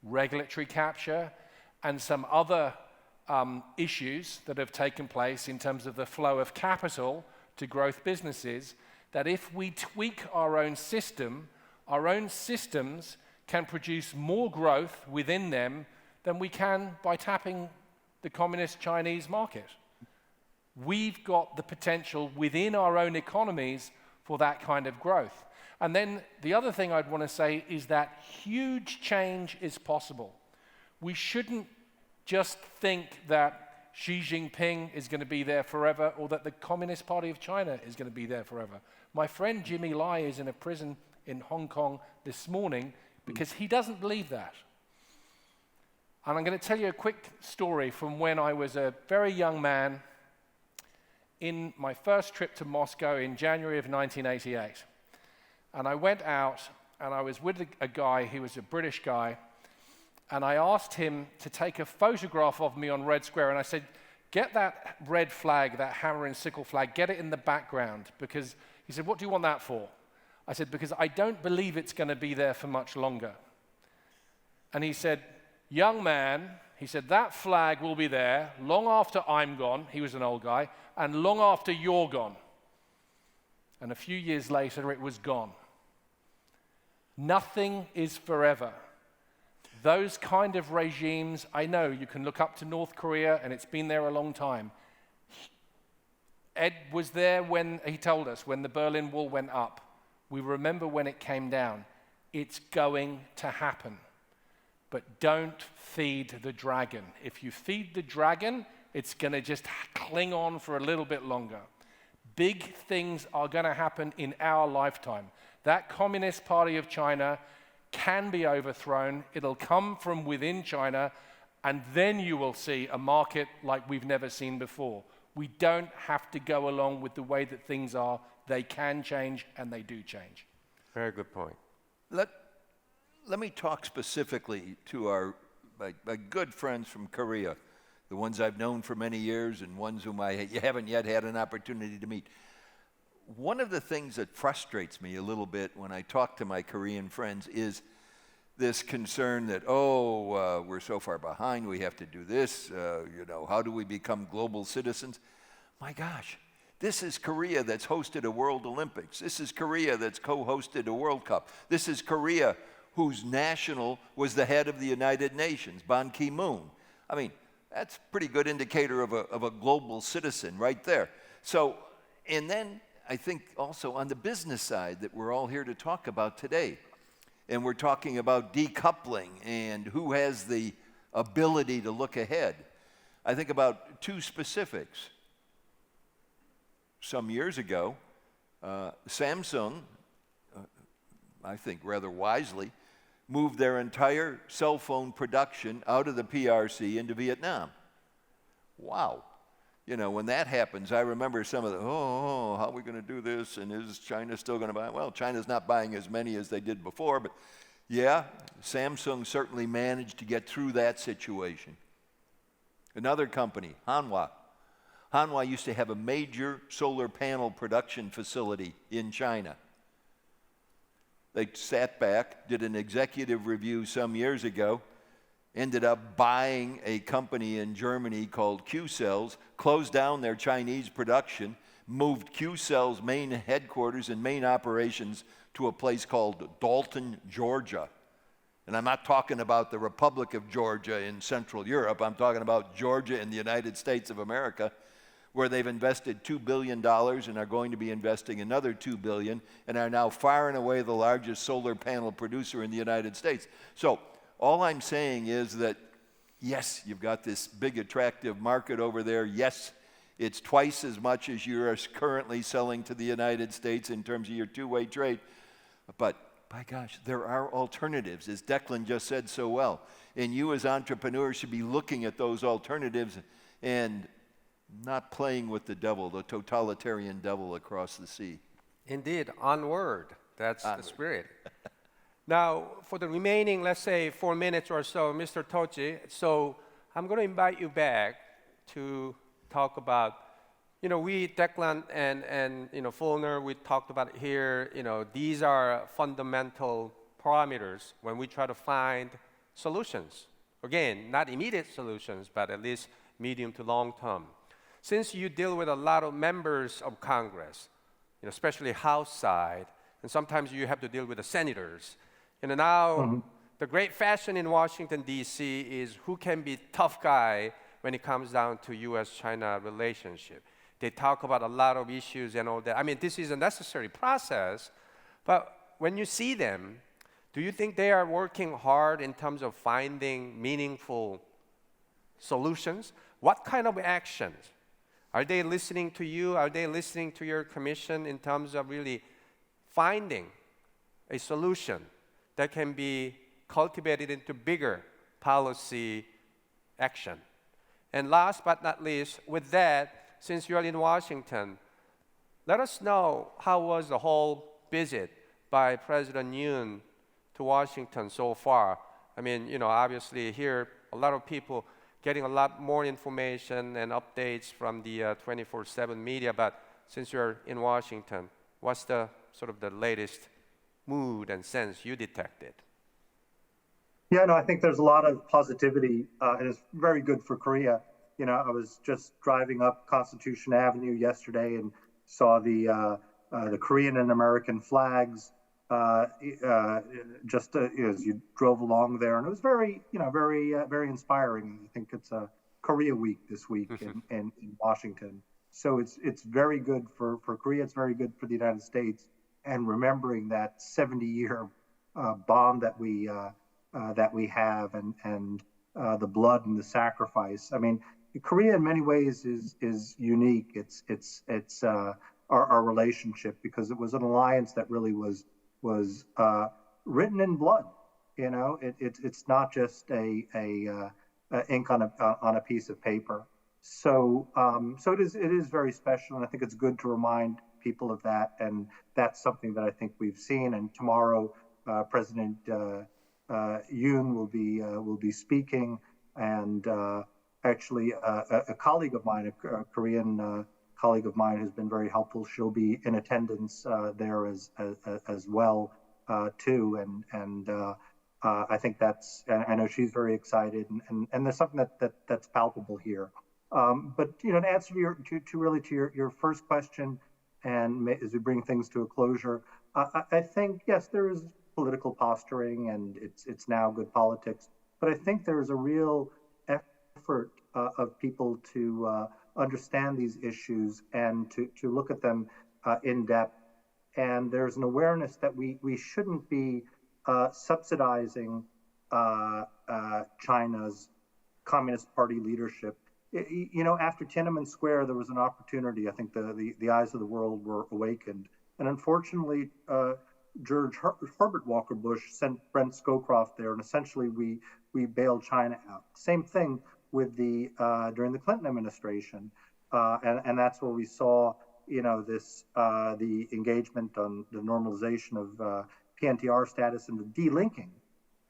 regulatory capture, and some other issues that have taken place in terms of the flow of capital to growth businesses, that if we tweak our own system, our own systems can produce more growth within them than we can by tapping the communist Chinese market. We've got the potential within our own economies for that kind of growth. And then the other thing I'd want to say is that huge change is possible. We shouldn't just think that Xi Jinping is going to be there forever, or that the Communist Party of China is going to be there forever. My friend Jimmy Lai is in a prison in Hong Kong this morning because he doesn't believe that. And I'm going to tell you a quick story from when I was a very young man in my first trip to Moscow in January of 1988. And I went out and I was with a guy, he was a British guy, and I asked him to take a photograph of me on Red Square, and I said, get that red flag, that hammer and sickle flag, get it in the background, because he said, what do you want that for? I said, because I don't believe it's going to be there for much longer. And he said, young man, he said, that flag will be there long after I'm gone, he was an old guy, and long after you're gone. And a few years later, it was gone. Nothing is forever. Those kind of regimes, I know you can look up to North Korea, and it's been there a long time. Ed was there when he told us, when the Berlin Wall went up. We remember when it came down. It's going to happen. But don't feed the dragon. If you feed the dragon, it's going to just cling on for a little bit longer. Big things are going to happen in our lifetime. That Communist Party of China can be overthrown. It'll come from within China, and then you will see a market like we've never seen before. We don't have to go along with the way that things are. They can change, and they do change. Very good point. Let me talk specifically to my good friends from Korea, the ones I've known for many years and ones whom I haven't yet had an opportunity to meet. One of the things that frustrates me a little bit when I talk to my Korean friends is this concern that, we're so far behind, we have to do this, how do we become global citizens? My gosh, this is Korea that's hosted a World Olympics. This is Korea that's co-hosted a World Cup. This is Korea whose national was the head of the United Nations, Ban Ki-moon. I mean, that's a pretty good indicator of a global citizen right there. So, and then I think also on the business side that we're all here to talk about today, and we're talking about decoupling and who has the ability to look ahead. I think about two specifics. Some years ago, Samsung, I think rather wisely, moved their entire cell phone production out of the PRC into Vietnam. Wow. When that happens, I remember some of the, how are we going to do this? And is China still going to buy? Well, China's not buying as many as they did before, but yeah, Samsung certainly managed to get through that situation. Another company, Hanwha. Hanwha used to have a major solar panel production facility in China. They sat back, did an executive review some years ago, ended up buying a company in Germany called Q-Cells, closed down their Chinese production, moved Q-Cells' main headquarters and main operations to a place called Dalton, Georgia. And I'm not talking about the Republic of Georgia in Central Europe. I'm talking about Georgia in the United States of America, where they've invested $2 billion and are going to be investing another $2 billion and are now far and away the largest solar panel producer in the United States. So all I'm saying is that, yes, you've got this big attractive market over there. Yes, it's twice as much as you're currently selling to the United States in terms of your two-way trade. But by gosh, there are alternatives, as Declan just said so well. And you as entrepreneurs should be looking at those alternatives and not playing with the devil, the totalitarian devil across the sea. Indeed, onward. That's the spirit. Now, for the remaining, let's say, 4 minutes or so, Mr. Tochi, so I'm going to invite you back to talk about, we, Declan and Fulner, we talked about it here, these are fundamental parameters when we try to find solutions. Again, not immediate solutions, but at least medium to long term. Since you deal with a lot of members of Congress, especially House side, and sometimes you have to deal with the senators, now the great fashion in Washington, D.C. is who can be tough guy when it comes down to U.S.-China relationship. They talk about a lot of issues and all that. I mean, this is a necessary process, but when you see them, do you think they are working hard in terms of finding meaningful solutions? What kind of actions? Are they listening to you? Are they listening to your commission in terms of really finding a solution that can be cultivated into bigger policy action. And last but not least, with that, since you're in Washington, let us know how was the whole visit by President Yoon to Washington so far. I mean, obviously here, a lot of people getting a lot more information and updates from the 24/7 media, but since you're in Washington, what's the sort of the latest mood and sense you detected? Yeah, no, I think there's a lot of positivity, and it's very good for Korea. I was just driving up Constitution Avenue yesterday and saw the Korean and American flags just as you drove along there, and it was very, very inspiring. I think it's a Korea Week this week in Washington, so it's very good for Korea. It's very good for the United States, and remembering that 70-year bond that we have, and the blood and the sacrifice. I mean, Korea in many ways is unique. It's our relationship, because it was an alliance that really was written in blood. It's not just a ink on a piece of paper. So it is very special, and I think it's good to remind people of that. And that's something that I think we've seen. And tomorrow, President Yoon will be speaking, and actually a colleague of mine, a Korean colleague of mine, has been very helpful. She'll be in attendance there as well too, and I think I know she's very excited, and there's something that's palpable here. But to answer your first question, and as we bring things to a closure, I think yes, there is political posturing, and it's now good politics. But I think there is a real effort of people to understand these issues and to look at them in depth. And there's an awareness that we shouldn't be subsidizing China's Communist Party leadership. After Tiananmen Square, there was an opportunity. I think the eyes of the world were awakened. And unfortunately, George Herbert Walker Bush sent Brent Scowcroft there, and essentially we bailed China out. Same thing with during the Clinton administration, and that's where we saw the engagement on the normalization of PNTR status and the delinking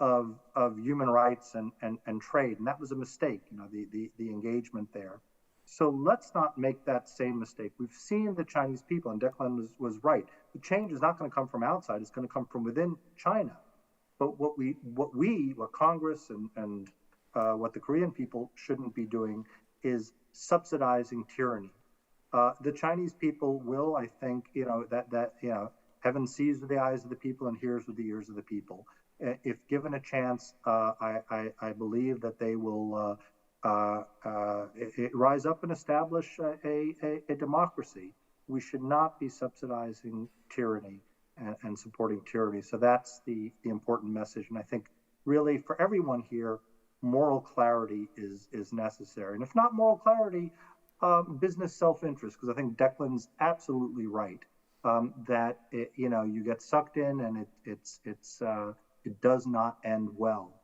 of human rights and trade, and that was a mistake. The engagement there. So let's not make that same mistake. We've seen the Chinese people, and Declan was right. The change is not going to come from outside; it's going to come from within China. But what Congress and what the Korean people shouldn't be doing is subsidizing tyranny. The Chinese people will, I think, heaven sees with the eyes of the people and hears with the ears of the people. If given a chance, I believe that they will rise up and establish a democracy. We should not be subsidizing tyranny and supporting tyranny. So that's the important message. And I think really for everyone here, moral clarity is necessary. And if not moral clarity, business self-interest, because I think Declan's absolutely right, that you get sucked in, and it does not end well.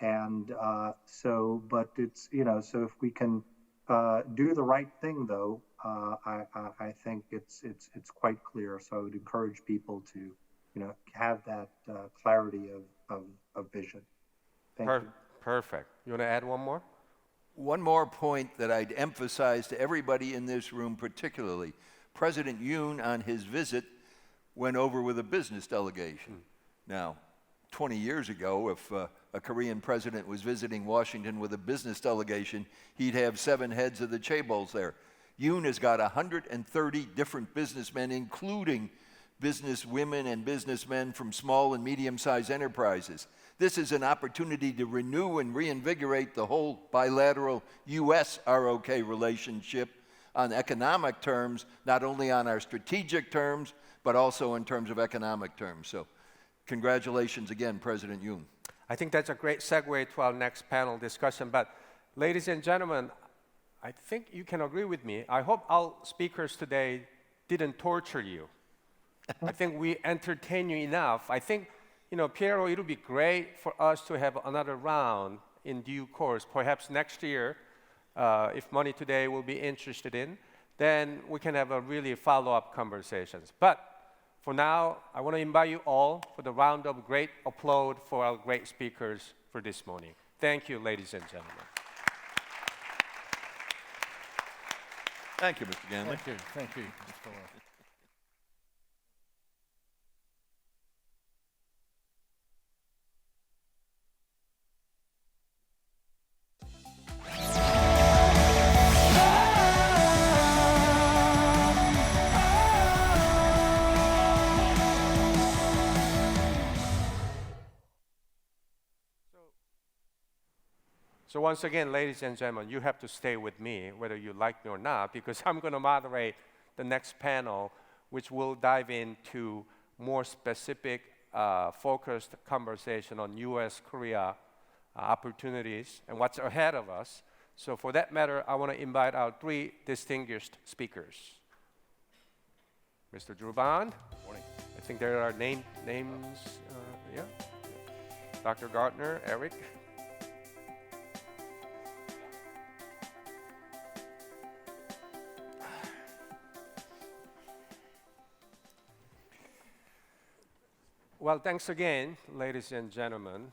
And so if we can do the right thing, though, I think it's quite clear. So I would encourage people to have that clarity of vision. Thank you. Perfect. You want to add one more? One more point that I'd emphasize to everybody in this room, particularly President Yoon on his visit went over with a business delegation. Now, 20 years ago, if a Korean president was visiting Washington with a business delegation, he'd have 7 heads of the chaebols there. Yoon has got 130 different businessmen, including business women and businessmen from small and medium-sized enterprises. This is an opportunity to renew and reinvigorate the whole bilateral U.S.-ROK relationship on economic terms, not only on our strategic terms, but also in terms of economic terms. So congratulations again, President Yoon. I think that's a great segue to our next panel discussion. But ladies and gentlemen, I think you can agree with me. I hope our speakers today didn't torture you. I think we entertain you enough. I think, Piero, it would be great for us to have another round in due course. Perhaps next year, if Money Today will be interested in, then we can have a really follow-up conversations. But for now, I want to invite you all for the round of great applause for our great speakers for this morning. Thank you, ladies and gentlemen. Thank you, Mr. Ganley. Thank you, Mr. Fuller. So once again, ladies and gentlemen, you have to stay with me, whether you like me or not, because I'm going to moderate the next panel, which will dive into more specific, focused conversation on U.S.-Korea opportunities and what's ahead of us. So for that matter, I want to invite our three distinguished speakers. Mr. Drew Bond. Morning. I think there are names, yeah. Dr. Gardner, Eric. Well, thanks again, ladies and gentlemen.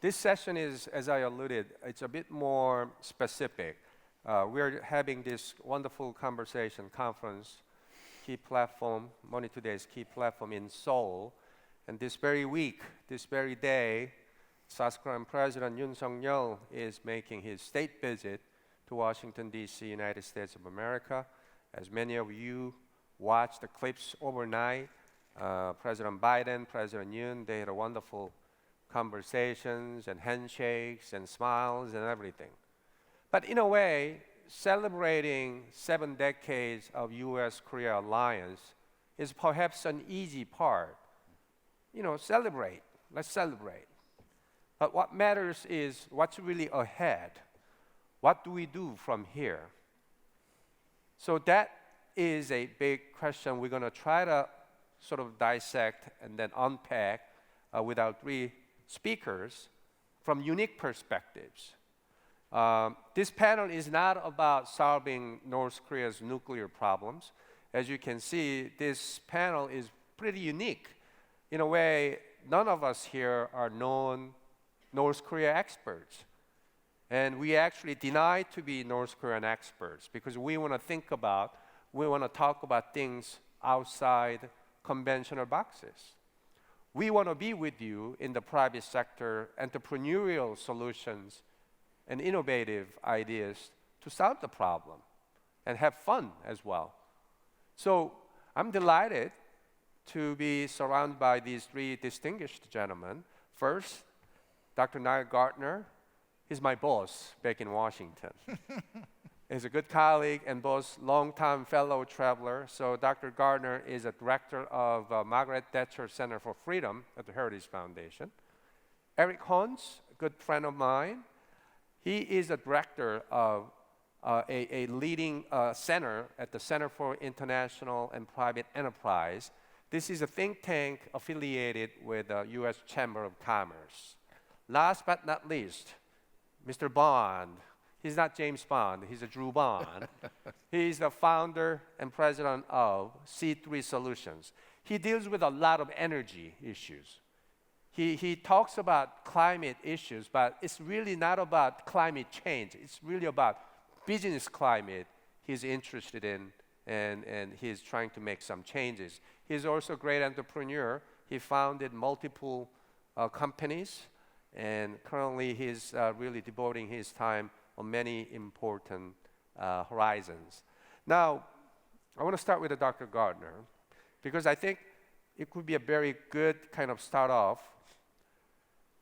This session is, as I alluded, it's a bit more specific. We're having this wonderful conversation conference, K.E.Y Platform, Money Today's K.E.Y Platform in Seoul. And this very week, this very day, South Korean President Yoon Suk-yeol is making his state visit to Washington, D.C., United States of America. As many of you watched the clips overnight, President Biden, President Yoon, they had a wonderful conversations and handshakes and smiles and everything. But in a way, celebrating 7 decades of U.S.-Korea alliance is perhaps an easy part. You know, celebrate. Let's celebrate. But what matters is what's really ahead. What do we do from here? So that is a big question we're going to try to sort of dissect and then unpack with our three speakers from unique perspectives. This panel is not about solving North Korea's nuclear problems. As you can see, this panel is pretty unique. In a way, none of us here are known North Korea experts. And we actually deny to be North Korean experts because we want to talk about things outside conventional boxes. We want to be with you in the private sector, entrepreneurial solutions, and innovative ideas to solve the problem and have fun as well. So I'm delighted to be surrounded by these three distinguished gentlemen. First, Dr. Niall Gardner. He's my boss back in Washington. He's a good colleague and both long-time fellow traveler. So Dr. Gardner is a director of Margaret Thatcher Center for Freedom at the Heritage Foundation. Eric Holmes, a good friend of mine. He is a director of a leading center at the Center for International and Private Enterprise. This is a think tank affiliated with the U.S. Chamber of Commerce. Last but not least, Mr. Bond. He's not James Bond, he's a Drew Bond. He's the founder and president of C3 Solutions. He deals with a lot of energy issues. He talks about climate issues, but it's really not about climate change. It's really about business climate he's interested in, and he's trying to make some changes. He's also a great entrepreneur. He founded multiple companies, and currently he's really devoting his time on many important horizons. Now, I want to start with Dr. Gardner, because I think it could be a very good kind of start off.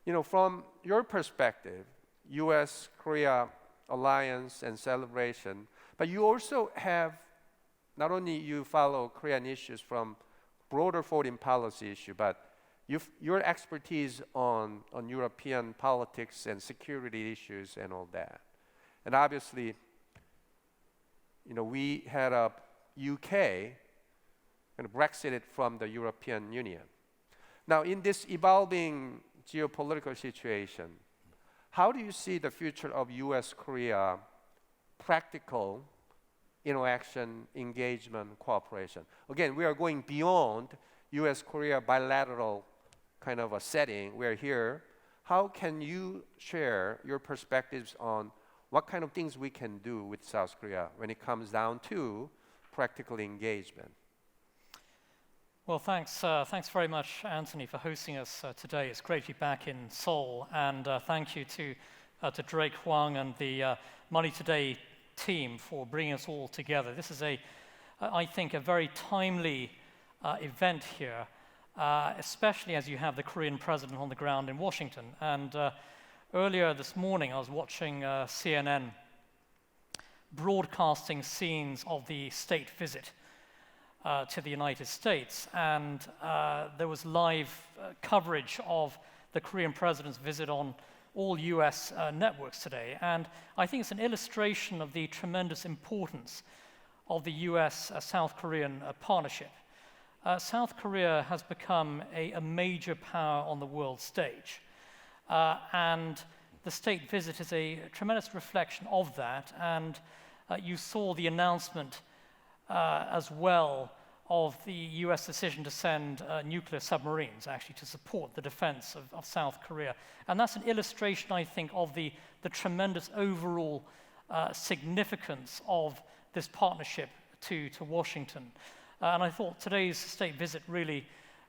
You know, from your perspective, U.S.-Korea alliance and celebration, but you also have, not only you follow Korean issues from broader foreign policy issue, but your expertise on European politics and security issues and all that. And obviously, you know, we had a UK and Brexited from the European Union. Now, in this evolving geopolitical situation, How do you see the future of U.S.-Korea practical interaction, engagement, cooperation? Again, we are going beyond U.S.-Korea bilateral kind of a setting. We're here. How can you share your perspectives on what kind of things we can do with South Korea when it comes down to practical engagement? Well, thanks very much, Anthony, for hosting us today. It's great to be back in Seoul, and thank you to Drake Huang and the MoneyToday team for bringing us all together. This is I think, a very timely event here, especially as you have the Korean president on the ground in Washington. And earlier this morning, I was watching CNN broadcasting scenes of the state visit to the United States, and there was live coverage of the Korean president's visit on all US networks today. And I think it's an illustration of the tremendous importance of the US-South Korean partnership. South Korea has become a major power on the world stage, and the state visit is a tremendous reflection of that. And you saw the announcement as well of the US decision to send nuclear submarines, actually, to support the defense of South Korea. And that's an illustration, I think, of the tremendous overall significance of this partnership to Washington. And I thought today's state visit really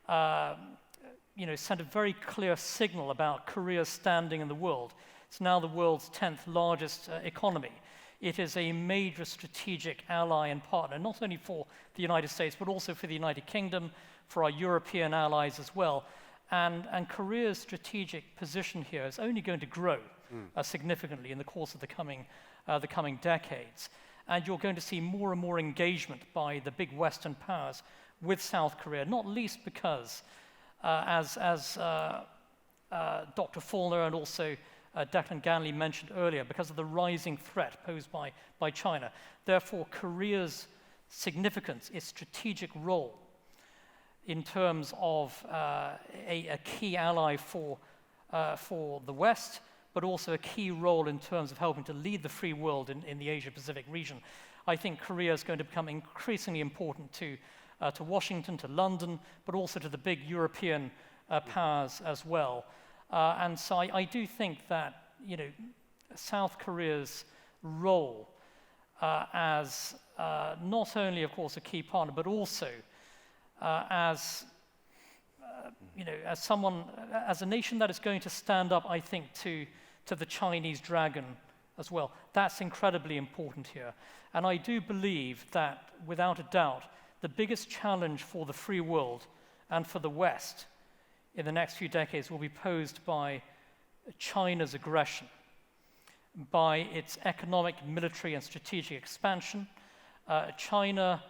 sent a very clear signal about Korea's standing in the world. It's now the world's 10th largest economy. It is a major strategic ally and partner, not only for the United States, but also for the United Kingdom, for our European allies as well. And Korea's strategic position here is only going to grow significantly in the course of the coming decades. And you're going to see more and more engagement by the big Western powers with South Korea, not least because, as Dr. Fulner and also Declan Ganley mentioned earlier, because of the rising threat posed by China. Therefore, Korea's significance, its strategic role in terms of a key ally for the West, but also a key role in terms of helping to lead the free world in the Asia-Pacific region. I think Korea is going to become increasingly important to Washington, to London, but also to the big European powers as well. And so I do think that South Korea's role as not only, of course, a key partner, but also as a nation that is going to stand up, I think, to the Chinese dragon as well. That's incredibly important here. And I do believe that, without a doubt, the biggest challenge for the free world and for the West in the next few decades will be posed by China's aggression, by its economic, military, and strategic expansion. China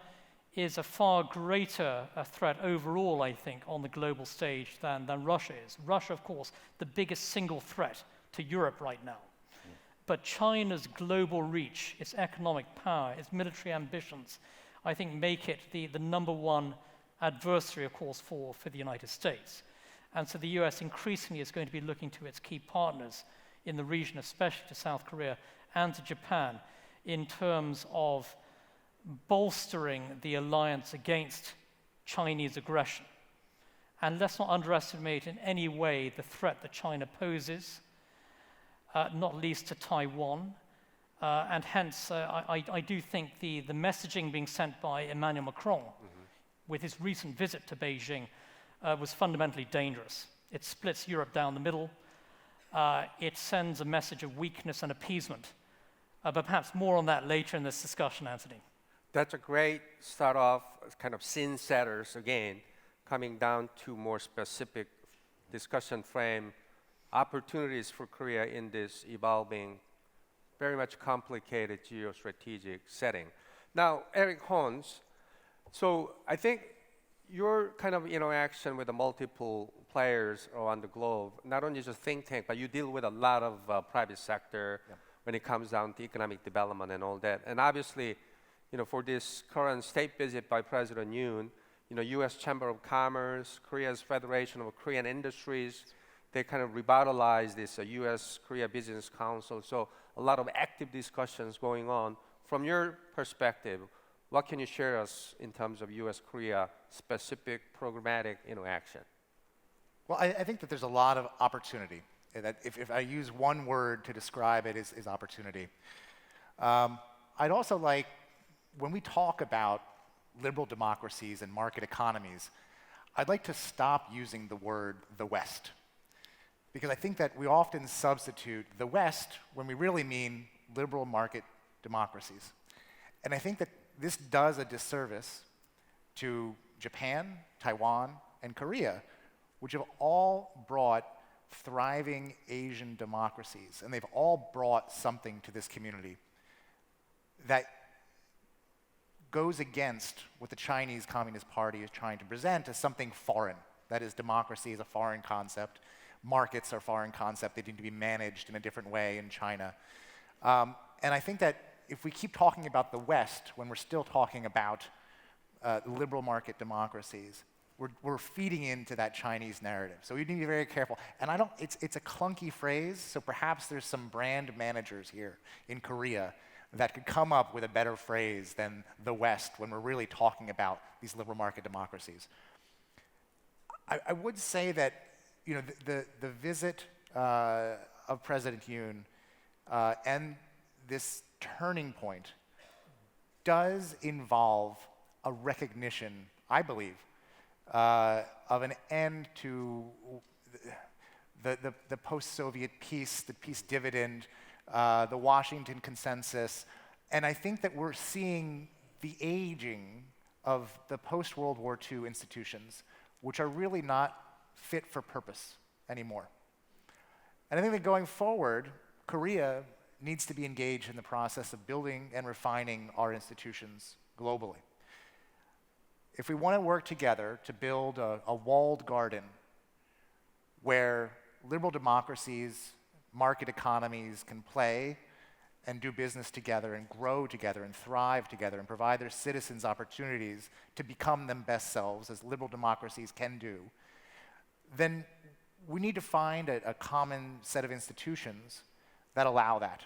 is a far greater threat overall, I think, on the global stage than Russia is. Russia, of course, the biggest single threat to Europe right now. But China's global reach, its economic power, its military ambitions, I think make it the number one adversary, of course, for the United States. And so the US increasingly is going to be looking to its key partners in the region, especially to South Korea and to Japan, in terms of bolstering the alliance against Chinese aggression. And let's not underestimate in any way the threat that China poses, not least to Taiwan. And hence, I do think the messaging being sent by Emmanuel Macron with his recent visit to Beijing was fundamentally dangerous. It splits Europe down the middle. It sends a message of weakness and appeasement. But perhaps more on that later in this discussion, Anthony. That's a great start off, kind of scene setters again, coming down to more specific discussion frame, opportunities for Korea in this evolving, very much complicated geostrategic setting. Now, Eric Hans, so I think your kind of interaction with the multiple players around the globe, not only just think tank, but you deal with a lot of private sector when it comes down to economic development and all that. And obviously, for this current state visit by President Yoon, U.S. Chamber of Commerce, Korea's Federation of Korean Industries, they kind of revitalized this U.S.-Korea Business Council. So a lot of active discussions going on. From your perspective, what can you share us in terms of U.S.-Korea specific programmatic action? Well, I think that there's a lot of opportunity. That if I use one word to describe it, is opportunity. I'd also like, when we talk about liberal democracies and market economies, I'd like to stop using the word the West. Because I think that we often substitute the West when we really mean liberal market democracies. And I think that this does a disservice to Japan, Taiwan, and Korea, which have all brought thriving Asian democracies, and they've all brought something to this community that goes against what the Chinese Communist Party is trying to present as something foreign. That is, democracy is a foreign concept, markets are a foreign concept, they need to be managed in a different way in China. And I think that if we keep talking about the West when we're still talking about liberal market democracies, we're feeding into that Chinese narrative. So we need to be very careful. And it's a clunky phrase, so perhaps there's some brand managers here in Korea that could come up with a better phrase than the West when we're really talking about these liberal market democracies. I would say that the visit of President Yoon and this turning point does involve a recognition, I believe, of an end to the post-Soviet peace, the peace dividend, the Washington Consensus, and I think that we're seeing the aging of the post-World War II institutions, which are really not fit for purpose anymore. And I think that going forward, Korea needs to be engaged in the process of building and refining our institutions globally. If we want to work together to build a walled garden where liberal democracies, market economies can play and do business together and grow together and thrive together and provide their citizens opportunities to become them best selves, as liberal democracies can do, then we need to find a common set of institutions that allow that.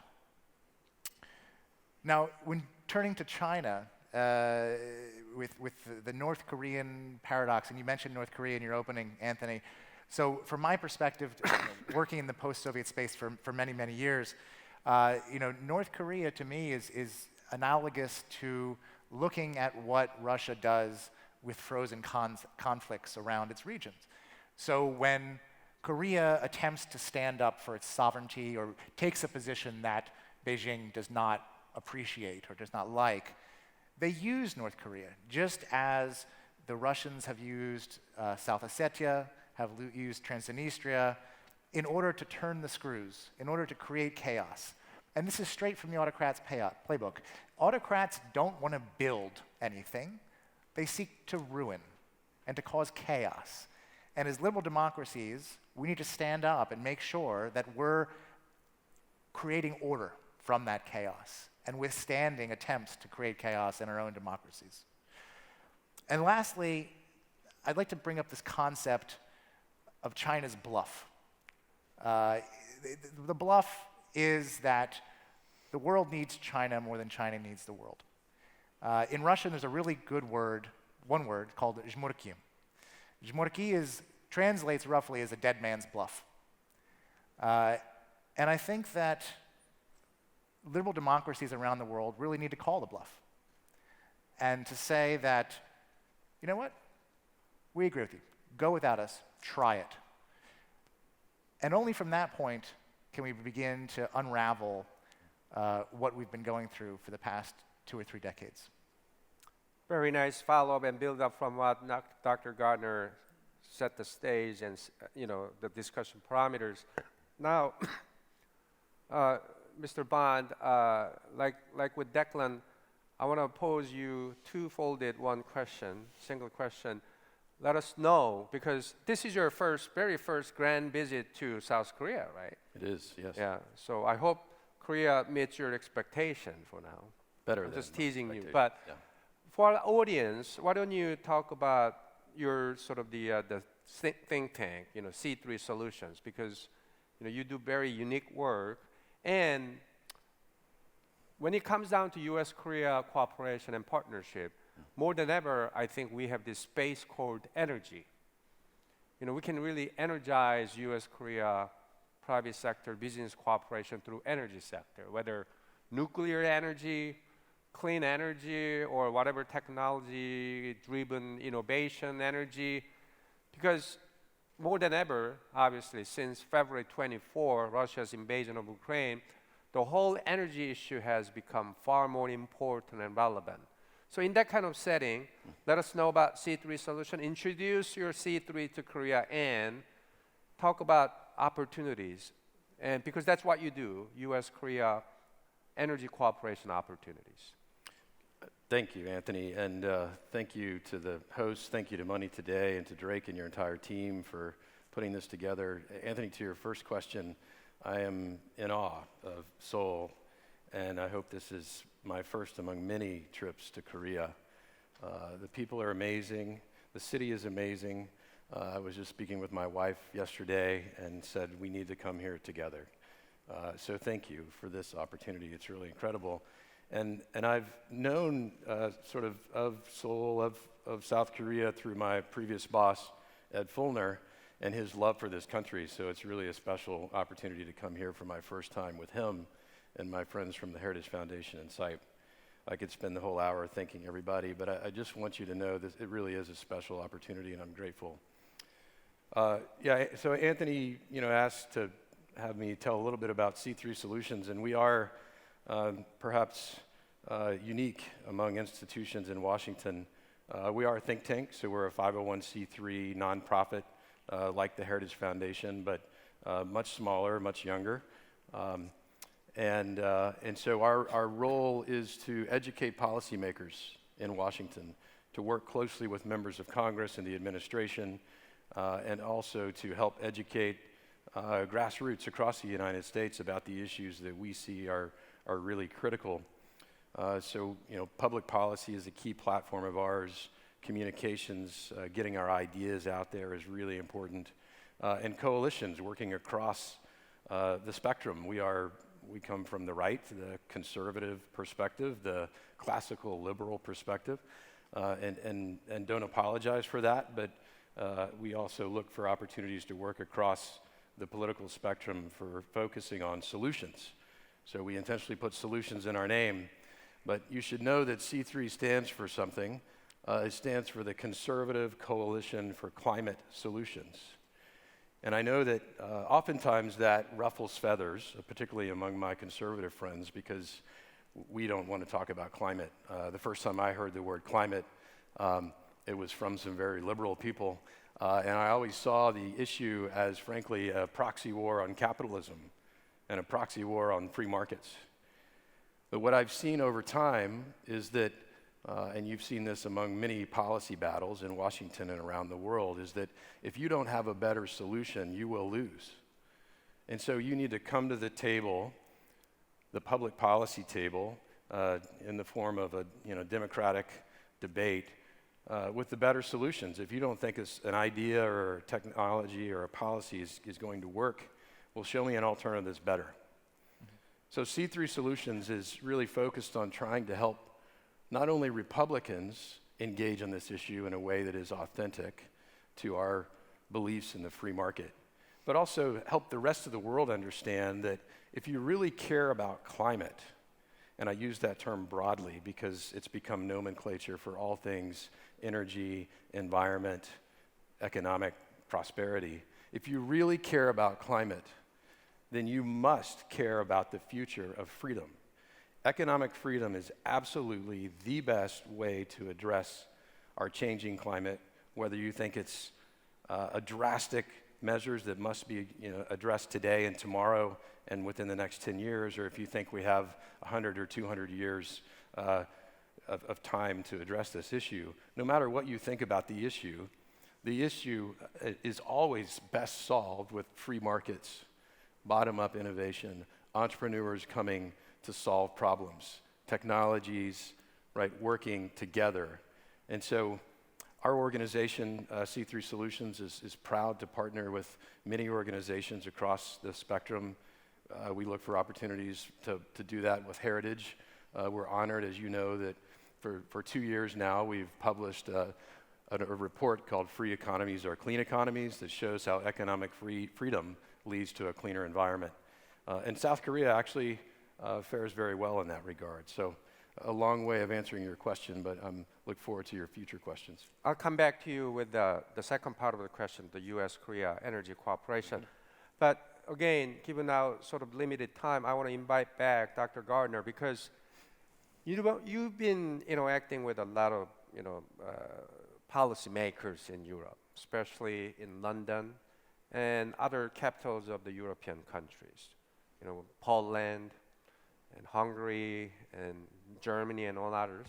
Now, when turning to China, with the North Korean paradox, and you mentioned North Korea in your opening, Anthony. So from my perspective, working in the post-Soviet space for many, many years, North Korea to me is analogous to looking at what Russia does with frozen conflicts around its regions. So when Korea attempts to stand up for its sovereignty or takes a position that Beijing does not appreciate or does not like, they use North Korea, just as the Russians have used South Ossetia, have used Transnistria, in order to turn the screws, in order to create chaos. And this is straight from the autocrats' playbook. Autocrats don't want to build anything. They seek to ruin and to cause chaos. And as liberal democracies, we need to stand up and make sure that we're creating order from that chaos and withstanding attempts to create chaos in our own democracies. And lastly, I'd like to bring up this concept of China's bluff. The bluff is that the world needs China more than China needs the world. In Russian, there's a really good word, one word, called zhmurki. Zhmurki translates roughly as a dead man's bluff. And I think that liberal democracies around the world really need to call the bluff and to say that, you know what, we agree with you. Go without us, try it. And only from that point can we begin to unravel what we've been going through for the past 2 or 3 decades. Very nice follow-up and build up from what Dr. Gardner set the stage and the discussion parameters. Now, Mr. Bond, like with Declan, I want to pose you two-folded single question. Let us know, because this is your very first grand visit to South Korea, right? It is, yes. Yeah, so I hope Korea meets your expectation for now. Better I'm than just teasing you. expectation, But yeah. for our audience, why don't you talk about your sort of the think tank, C3 Solutions, because you do very unique work. And when it comes down to U.S.-Korea cooperation and partnership, more than ever, I think we have this space called energy. We can really energize U.S.-Korea private sector business cooperation through energy sector, whether nuclear energy, clean energy, or whatever technology-driven innovation energy. Because more than ever, obviously, since February 24, Russia's invasion of Ukraine, the whole energy issue has become far more important and relevant. So in that kind of setting, let us know about C3 Solution. Introduce your C3 to Korea and talk about opportunities. And because that's what you do, U.S.-Korea energy cooperation opportunities. Thank you, Anthony, and thank you to the hosts, thank you to MoneyToday and to Drake and your entire team for putting this together. Anthony, to your first question, I am in awe of Seoul, and I hope this is my first among many trips to Korea. The people are amazing, the city is amazing. I was just speaking with my wife yesterday and said we need to come here together. So thank you for this opportunity, it's really incredible. And I've known sort of Seoul, of South Korea through my previous boss, Ed Fulner, and his love for this country. So it's really a special opportunity to come here for my first time with him and my friends from the Heritage Foundation and SIPE. I could spend the whole hour thanking everybody, but I just want you to know that it really is a special opportunity, and I'm grateful. So Anthony, asked to have me tell a little bit about C3 Solutions, and we are perhaps unique among institutions in Washington. We are a think tank, so we're a 501c3 nonprofit like the Heritage Foundation, but much smaller, much younger. And so our role is to educate policymakers in Washington, to work closely with members of Congress and the administration, and also to help educate grassroots across the United States about the issues that we see are really critical. So public policy is a key platform of ours. Communications, getting our ideas out there is really important. And coalitions, working across the spectrum. We come from the right, the conservative perspective, the classical liberal perspective, and don't apologize for that, but we also look for opportunities to work across the political spectrum for focusing on solutions. So we intentionally put solutions in our name, but you should know that C3 stands for something. It stands for the Conservative Coalition for Climate Solutions. And I know that oftentimes that ruffles feathers, particularly among my conservative friends, because we don't want to talk about climate. The first time I heard the word climate, it was from some very liberal people. And I always saw the issue as, frankly, a proxy war on capitalism and a proxy war on free markets. But what I've seen over time is that, and you've seen this among many policy battles in Washington and around the world, is that if you don't have a better solution, you will lose. And so you need to come to the table, the public policy table, in the form of a democratic debate with the better solutions. If you don't think an idea or a technology or a policy is going to work, well, show me an alternative that's better. So C3 Solutions is really focused on trying to help not only Republicans engage on this issue in a way that is authentic to our beliefs in the free market, but also help the rest of the world understand that if you really care about climate, and I use that term broadly because it's become nomenclature for all things energy, environment, economic prosperity. If you really care about climate, then you must care about the future of freedom. Economic freedom is absolutely the best way to address our changing climate, whether you think it's a drastic measures that must be addressed today and tomorrow and within the next 10 years, or if you think we have 100 or 200 years of time to address this issue. No matter what you think about the issue is always best solved with free markets, bottom-up innovation, entrepreneurs coming to solve problems, technologies, right, working together. And so Our organization, C3 Solutions, is proud to partner with many organizations across the spectrum. We look for opportunities to do that with heritage. We're honored, as you know, that for 2 years now we've published a report called Free Economies Are Clean Economies that shows how economic freedom leads to a cleaner environment. And South Korea actually fares very well in that regard. So a long way of answering your question, but I look forward to your future questions. I'll come back to you with the second part of the question, the U.S.-Korea energy cooperation. But again, given our sort of limited time, I want to invite back Dr. Gardner because you've been interacting with a lot of policymakers in Europe, especially in London and other capitals of the European countries, Poland and Hungary and Germany and all others,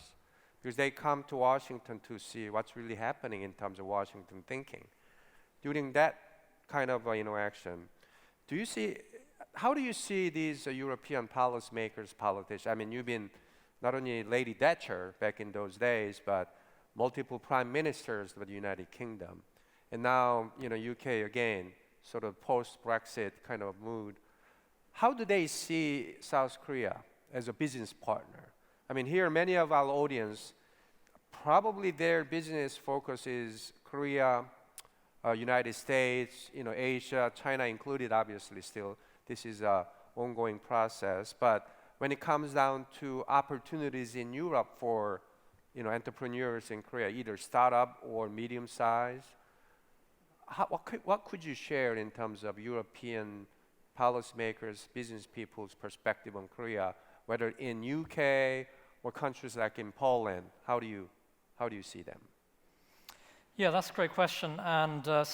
because they come to Washington to see what's really happening in terms of Washington thinking. During that kind of interaction, how do you see these European policymakers, politicians? I mean, you've been not only Lady Thatcher back in those days, but multiple prime ministers of the United Kingdom. And now, UK again, sort of post-Brexit kind of mood. How do they see South Korea as a business partner? I mean, here many of our audience, probably their business focus is Korea, United States, Asia, China included, obviously still. This is an ongoing process. But when it comes down to opportunities in Europe for entrepreneurs in Korea, either startup or medium size, what could you share in terms of European policymakers, business people's perspective on Korea, whether in UK or countries like in Poland? How do you see them? Yeah, that's a great question. And at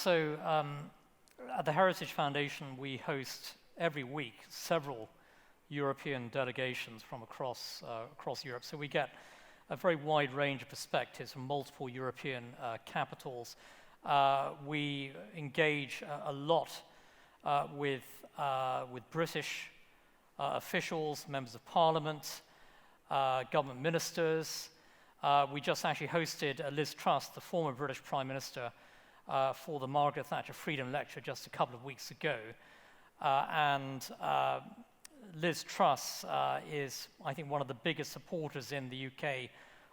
the Heritage Foundation, we host every week several European delegations from across Europe. So we get a very wide range of perspectives from multiple European capitals. We engage a lot with British officials, members of parliament, government ministers. We just actually hosted Liz Truss, the former British Prime Minister, for the Margaret Thatcher Freedom Lecture just a couple of weeks ago. And Liz Truss is, I think, one of the biggest supporters in the UK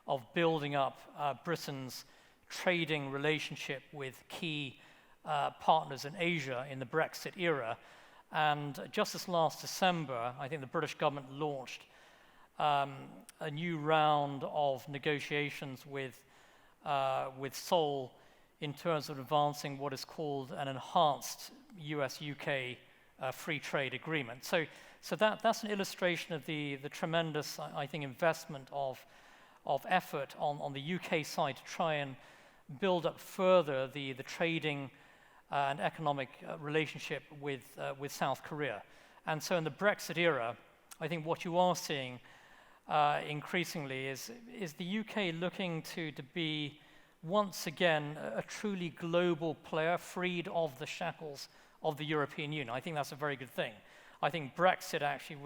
of building up Britain's trading relationship with key partners in Asia in the Brexit era. And just this last December, I think the British government launched a new round of negotiations with Seoul in terms of advancing what is called an enhanced US-UK free trade agreement. So that's an illustration of the tremendous, I think, investment of effort on the UK side to try and build up further the trading and economic relationship with South Korea. And so in the Brexit era, I think what you are seeing increasingly is the UK looking to be once again a truly global player, freed of the shackles of the European Union. I think that's a very good thing. I think Brexit actually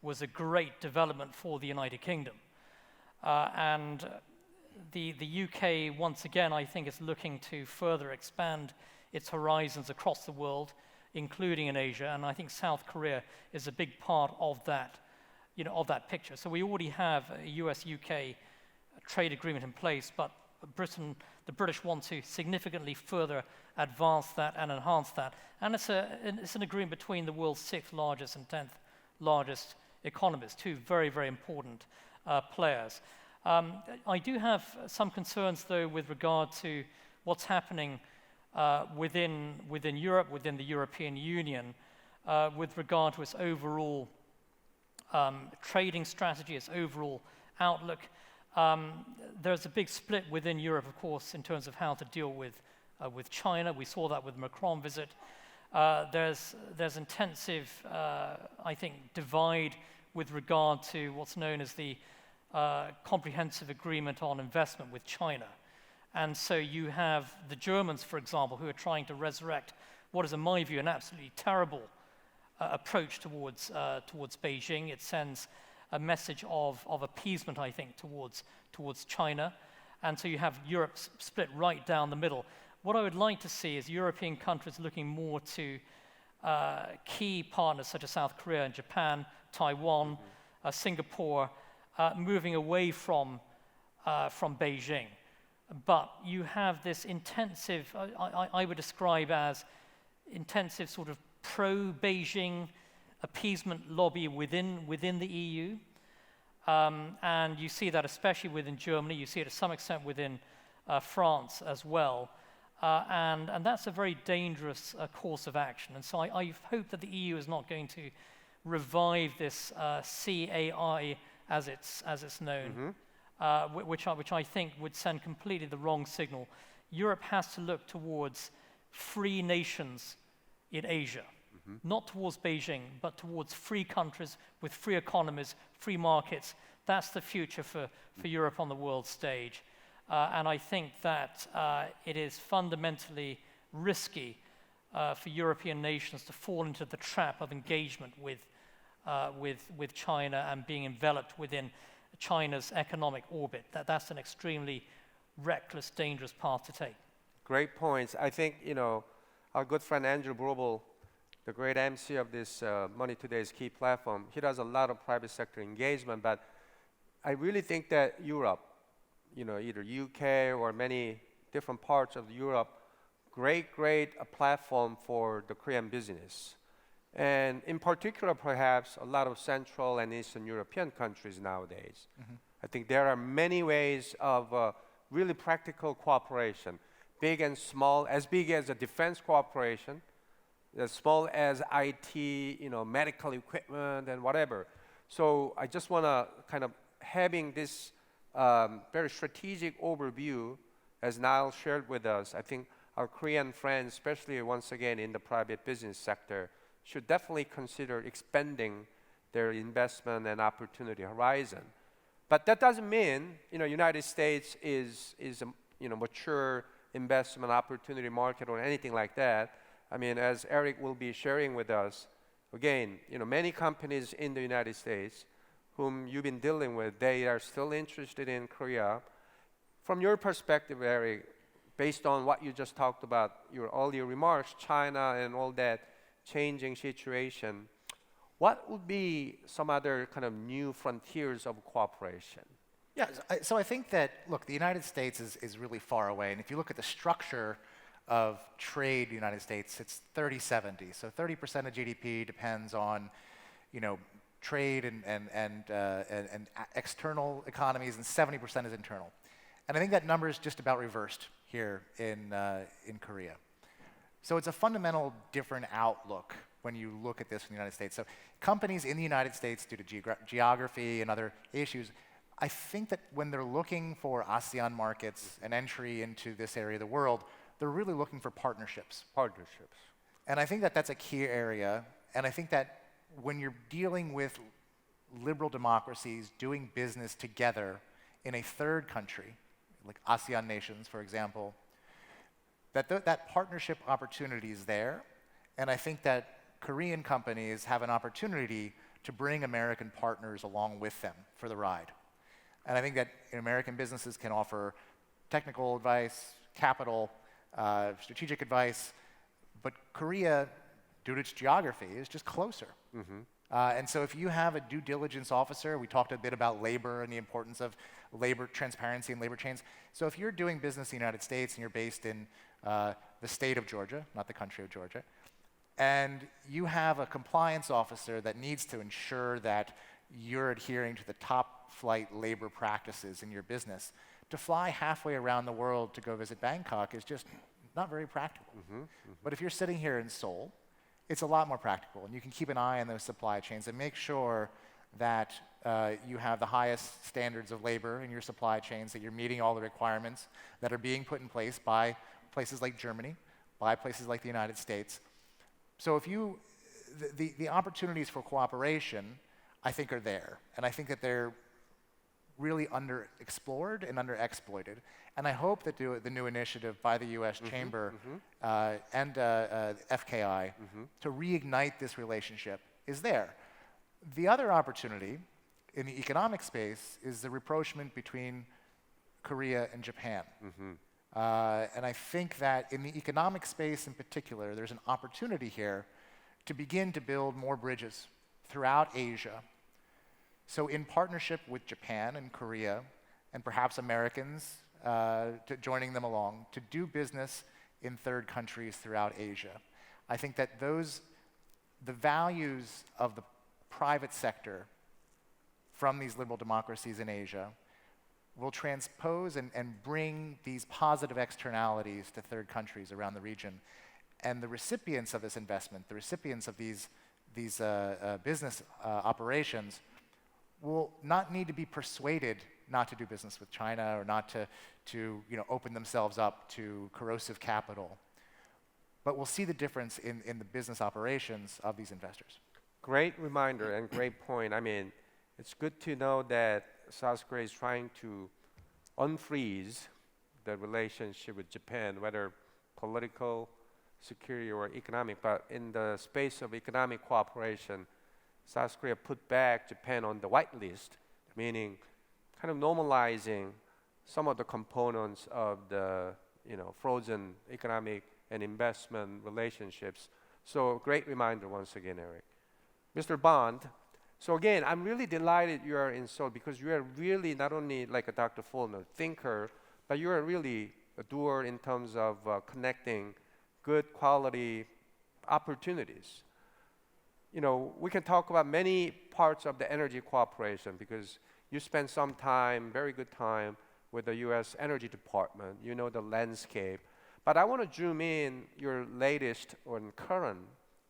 was a great development for the United Kingdom. And the UK, once again, I think is looking to further expand its horizons across the world, including in Asia, and I think South Korea is a big part of that, of that picture. So we already have a US-UK trade agreement in place, but the British want to significantly further advance that and enhance that. And it's an agreement between the world's 6th largest and 10th largest economies, two very, very important players. I do have some concerns, though, with regard to what's happening within Europe, within the European Union, with regard to its overall trading strategy, its overall outlook. There's a big split within Europe, of course, in terms of how to deal with China. We saw that with the Macron visit. There's intensive, I think, divide with regard to what's known as the comprehensive agreement on investment with China. And so you have the Germans, for example, who are trying to resurrect what is, in my view, an absolutely terrible approach towards Beijing. It sends a message of appeasement, I think, towards China. And so you have Europe split right down the middle. What I would like to see is European countries looking more to key partners such as South Korea and Japan, Taiwan, Singapore, moving away from Beijing. But you have this intensive, I would describe as intensive sort of pro-Beijing appeasement lobby within the EU. And you see that especially within Germany. You see it to some extent within France as well. And that's a very dangerous course of action. And so I hope that the EU is not going to revive this CAI as it's known, which I think would send completely the wrong signal. Europe has to look towards free nations in Asia, not towards Beijing, but towards free countries with free economies, free markets. That's the future for Europe on the world stage. And I think that it is fundamentally risky for European nations to fall into the trap of engagement with China and being enveloped within China's economic orbit. That's an extremely reckless, dangerous path to take. Great points. I think, our good friend Andrew Robel, the great MC of this Money Today's K.E.Y platform, he does a lot of private sector engagement, but I really think that Europe, either UK or many different parts of Europe, great platform for the Korean business. And in particular, perhaps, a lot of Central and Eastern European countries nowadays. I think there are many ways of really practical cooperation, big and small, as big as a defense cooperation, as small as IT, medical equipment and whatever. So I just want to kind of having this very strategic overview, as Niall shared with us. I think our Korean friends, especially once again in the private business sector, should definitely consider expanding their investment and opportunity horizon. But that doesn't mean, United States is a mature investment opportunity market or anything like that. I mean, as Eric will be sharing with us, again, many companies in the United States whom you've been dealing with, they are still interested in Korea. From your perspective, Eric, based on what you just talked about, all your remarks, China and all that changing situation, what would be some other kind of new frontiers of cooperation? Yeah, so I think that, look, the United States is really far away. And if you look at the structure of trade in the United States, it's 30-70. So 30% of GDP depends on, trade and external economies, and 70% is internal. And I think that number is just about reversed here in Korea. So it's a fundamental different outlook when you look at this in the United States. So companies in the United States, due to geography and other issues, I think that when they're looking for ASEAN markets and entry into this area of the world, they're really looking for partnerships. And I think that that's a key area. And I think that when you're dealing with liberal democracies doing business together in a third country, like ASEAN nations, for example, that partnership opportunity is there. And I think that Korean companies have an opportunity to bring American partners along with them for the ride. And I think that American businesses can offer technical advice, capital, strategic advice, but Korea, due to its geography, is just closer. And so if you have a due diligence officer, we talked a bit about labor and the importance of labor transparency and labor chains. So if you're doing business in the United States and you're based in the state of Georgia, not the country of Georgia, and you have a compliance officer that needs to ensure that you're adhering to the top flight labor practices in your business, to fly halfway around the world to go visit Bangkok is just not very practical. But if you're sitting here in Seoul, it's a lot more practical, and you can keep an eye on those supply chains and make sure that you have the highest standards of labor in your supply chains, that you're meeting all the requirements that are being put in place by places like Germany, by places like the United States. So if the opportunities for cooperation, I think, are there, and I think that they're really underexplored and underexploited. And I hope that the new initiative by the U.S. Chamber and FKI to reignite this relationship is there. The other opportunity in the economic space is the rapprochement between Korea, and Japan. And I think that in the economic space in particular, there's an opportunity here to begin to build more bridges throughout Asia. So in partnership with Japan and Korea, and perhaps Americans joining them along, to do business in third countries throughout Asia. I think that the values of the private sector from these liberal democracies in Asia will transpose and bring these positive externalities to third countries around the region. And the recipients of this investment, the recipients of these business operations, will not need to be persuaded not to do business with China or not to open themselves up to corrosive capital. But we'll see the difference in the business operations of these investors. Great reminder and great point. I mean, it's good to know that South Korea is trying to unfreeze the relationship with Japan, whether political, security, or economic. But in the space of economic cooperation, South Korea put back Japan on the white list, meaning kind of normalizing some of the components of the frozen economic and investment relationships. So great reminder once again, Eric. Mr. Bond, so again, I'm really delighted you are in Seoul because you are really not only like a Dr. Fulner thinker, but you are really a doer in terms of connecting good quality opportunities. We can talk about many parts of the energy cooperation because you spend some time, very good time, with the U.S. Energy Department. You know the landscape. But I want to zoom in your latest or current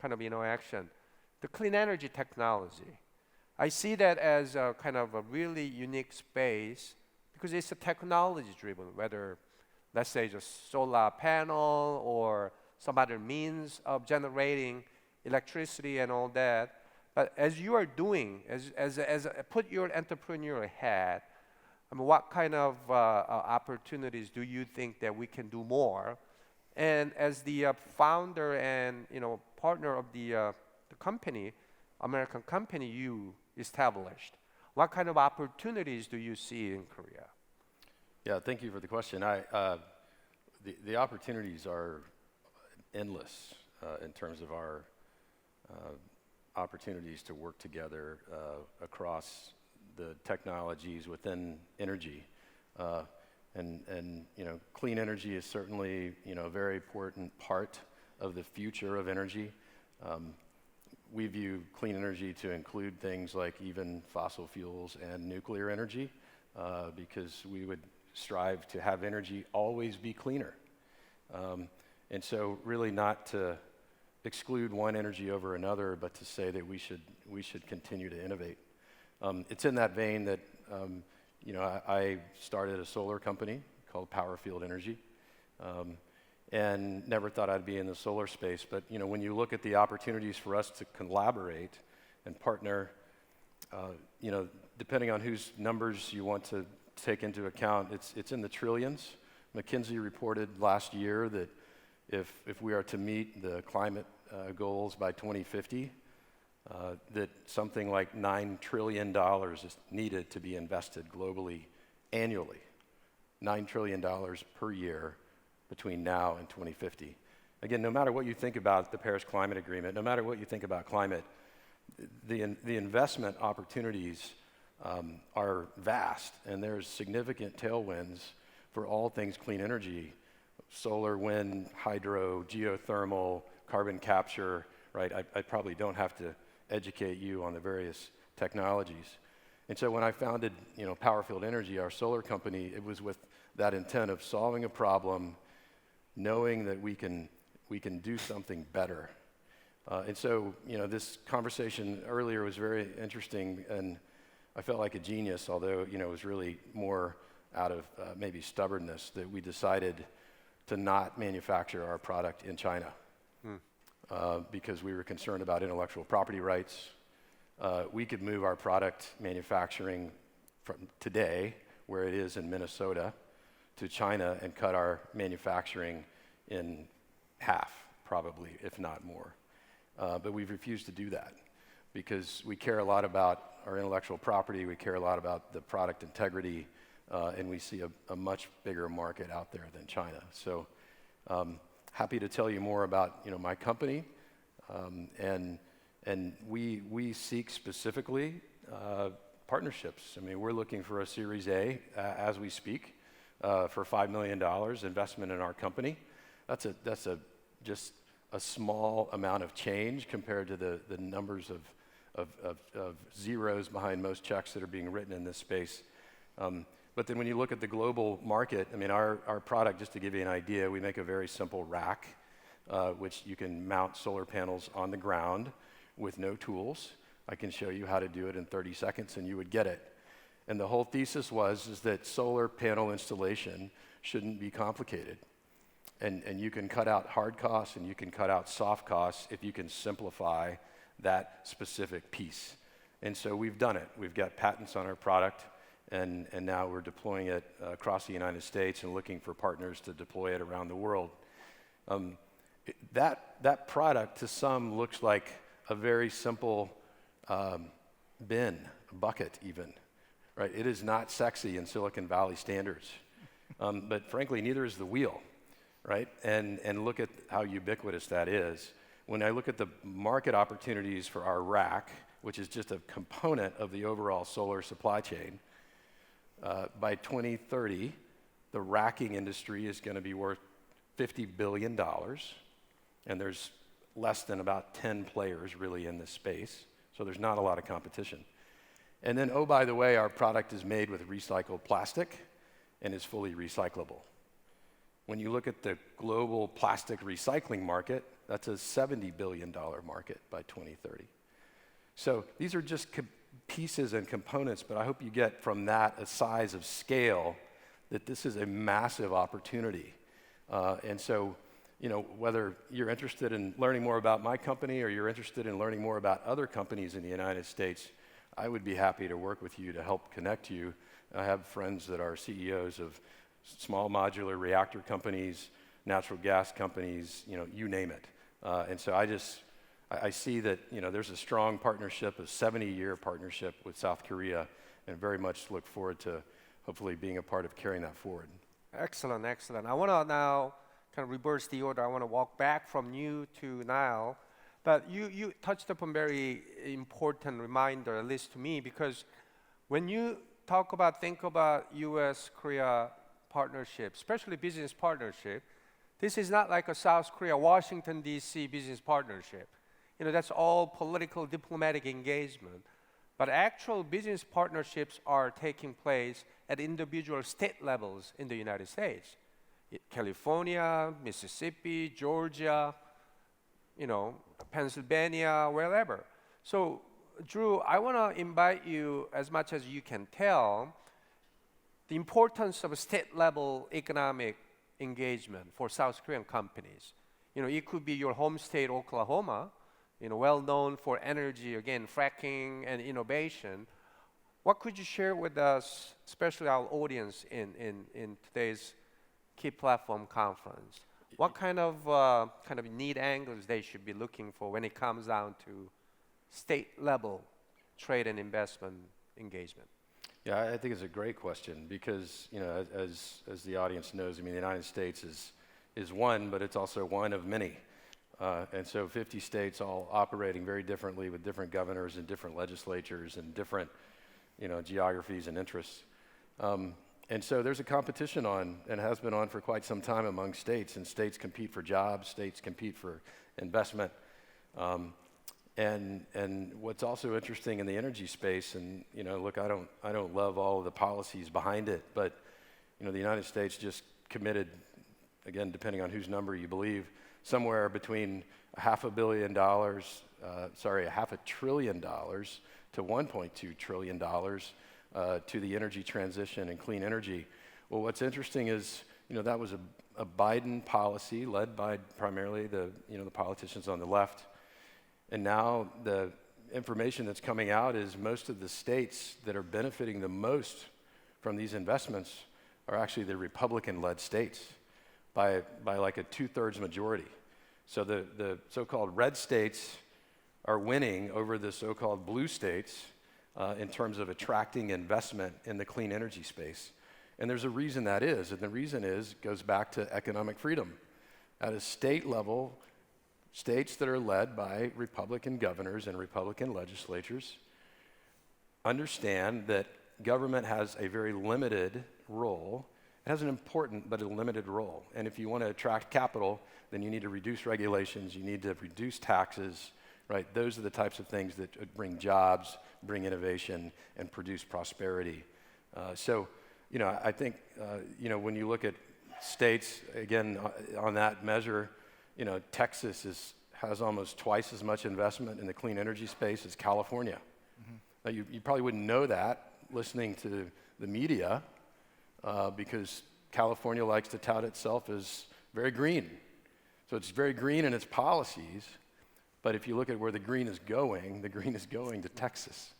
kind of interaction, the clean energy technology. I see that as a kind of a really unique space because it's a technology-driven, whether, let's say, just solar panel or some other means of generating electricity and all that. But as you are doing, put your entrepreneurial hat, I mean, what kind of opportunities do you think that we can do more? And as the founder and partner of the company, American company you established, what kind of opportunities do you see in Korea? Yeah, thank you for the question. The opportunities are endless in terms of our opportunities to work together across the technologies within energy. And clean energy is certainly a very important part of the future of energy. We view clean energy to include things like even fossil fuels and nuclear energy because we would strive to have energy always be cleaner. And so really not to exclude one energy over another, but to say that we should continue to innovate. It's in that vein that I started a solar company called Powerfield Energy, and never thought I'd be in the solar space. But when you look at the opportunities for us to collaborate and partner, depending on whose numbers you want to take into account, it's in the trillions. McKinsey reported last year that if we are to meet the climate goals by 2050, that something like $9 trillion is needed to be invested globally annually. $9 trillion per year between now and 2050. Again, no matter what you think about the Paris Climate Agreement, no matter what you think about climate, the investment opportunities are vast, and there's significant tailwinds for all things clean energy: solar, wind, hydro, geothermal, carbon capture. Right? I probably don't have to educate you on the various technologies. And so when I founded, Powerfield Energy, our solar company, it was with that intent of solving a problem, knowing that we can do something better. And so, this conversation earlier was very interesting, and I felt like a genius, although, it was really more out of maybe stubbornness that we decided to not manufacture our product in China. Because we were concerned about intellectual property rights. We could move our product manufacturing from today, where it is in Minnesota, to China and cut our manufacturing in half, probably, if not more. But we've refused to do that because we care a lot about our intellectual property. We care a lot about the product integrity. and we see a much bigger market out there than China. So happy to tell you more about my company, and we seek specifically partnerships. I mean, we're looking for a Series A as we speak for $5 million investment in our company. That's just a small amount of change compared to the numbers of zeros behind most checks that are being written in this space. But then when you look at the global market, I mean, our product, just to give you an idea, we make a very simple rack, which you can mount solar panels on the ground with no tools. I can show you how to do it in 30 seconds and you would get it. And the whole thesis is that solar panel installation shouldn't be complicated. And you can cut out hard costs and you can cut out soft costs if you can simplify that specific piece. And so we've done it. We've got patents on our product, and now we're deploying it across the United States and looking for partners to deploy it around the world. That product to some looks like a very simple bin, a bucket even, right? It is not sexy in Silicon Valley standards, but frankly, neither is the wheel, right? And look at how ubiquitous that is. When I look at the market opportunities for our rack, which is just a component of the overall solar supply chain, by 2030, the racking industry is going to be worth $50 billion, and there's less than about 10 players really in this space, so there's not a lot of competition. And then, oh, by the way, our product is made with recycled plastic and is fully recyclable. When you look at the global plastic recycling market, that's a $70 billion market by 2030. So these are just pieces and components, but I hope you get from that a size of scale that this is a massive opportunity. And so, whether you're interested in learning more about my company or you're interested in learning more about other companies in the United States, I would be happy to work with you to help connect you. I have friends that are CEOs of small modular reactor companies, natural gas companies, you name it. And so I see that there's a strong partnership, a 70-year partnership with South Korea, and very much look forward to hopefully being a part of carrying that forward. Excellent, excellent. I want to now kind of reverse the order. I want to walk back from you to now. But you touched upon very important reminder, at least to me, because when you think about U.S.-Korea partnership, especially business partnership, this is not like a South Korea, Washington, D.C. business partnership. That's all political, diplomatic engagement. But actual business partnerships are taking place at individual state levels in the United States. California, Mississippi, Georgia, Pennsylvania, wherever. So, Drew, I want to invite you, as much as you can tell, the importance of state-level economic engagement for South Korean companies. It could be your home state, Oklahoma, well known for energy, again, fracking and innovation. What could you share with us, especially our audience in today's K.E.Y Platform conference? What kind of need angles they should be looking for when it comes down to state-level trade and investment engagement? Yeah, I think it's a great question because, as the audience knows, the United States is one, but it's also one of many. And so 50 states all operating very differently with different governors and different legislatures and different, geographies and interests. And so there's a competition on, and has been on for quite some time among states, and states compete for jobs, states compete for investment. And what's also interesting in the energy space, and look, I don't love all of the policies behind it, but the United States just committed, again, depending on whose number you believe, somewhere between $500 billion to $1.2 trillion to the energy transition and clean energy. Well, what's interesting is, that was a Biden policy led by primarily the politicians on the left. And now the information that's coming out is most of the states that are benefiting the most from these investments are actually the Republican-led states by like a 2/3 majority. So the so-called red states are winning over the so-called blue states in terms of attracting investment in the clean energy space. And there's a reason that is, and the reason goes back to economic freedom. At a state level, states that are led by Republican governors and Republican legislatures understand that government has a very limited role. It has an important but a limited role. And if you want to attract capital, then you need to reduce regulations, you need to reduce taxes, right? Those are the types of things that bring jobs, bring innovation, and produce prosperity. So, I think, when you look at states, again, on that measure, Texas has almost twice as much investment in the clean energy space as California. Now, you probably wouldn't know that listening to the media because California likes to tout itself as very green. So it's very green in its policies, but if you look at where the green is going to Texas.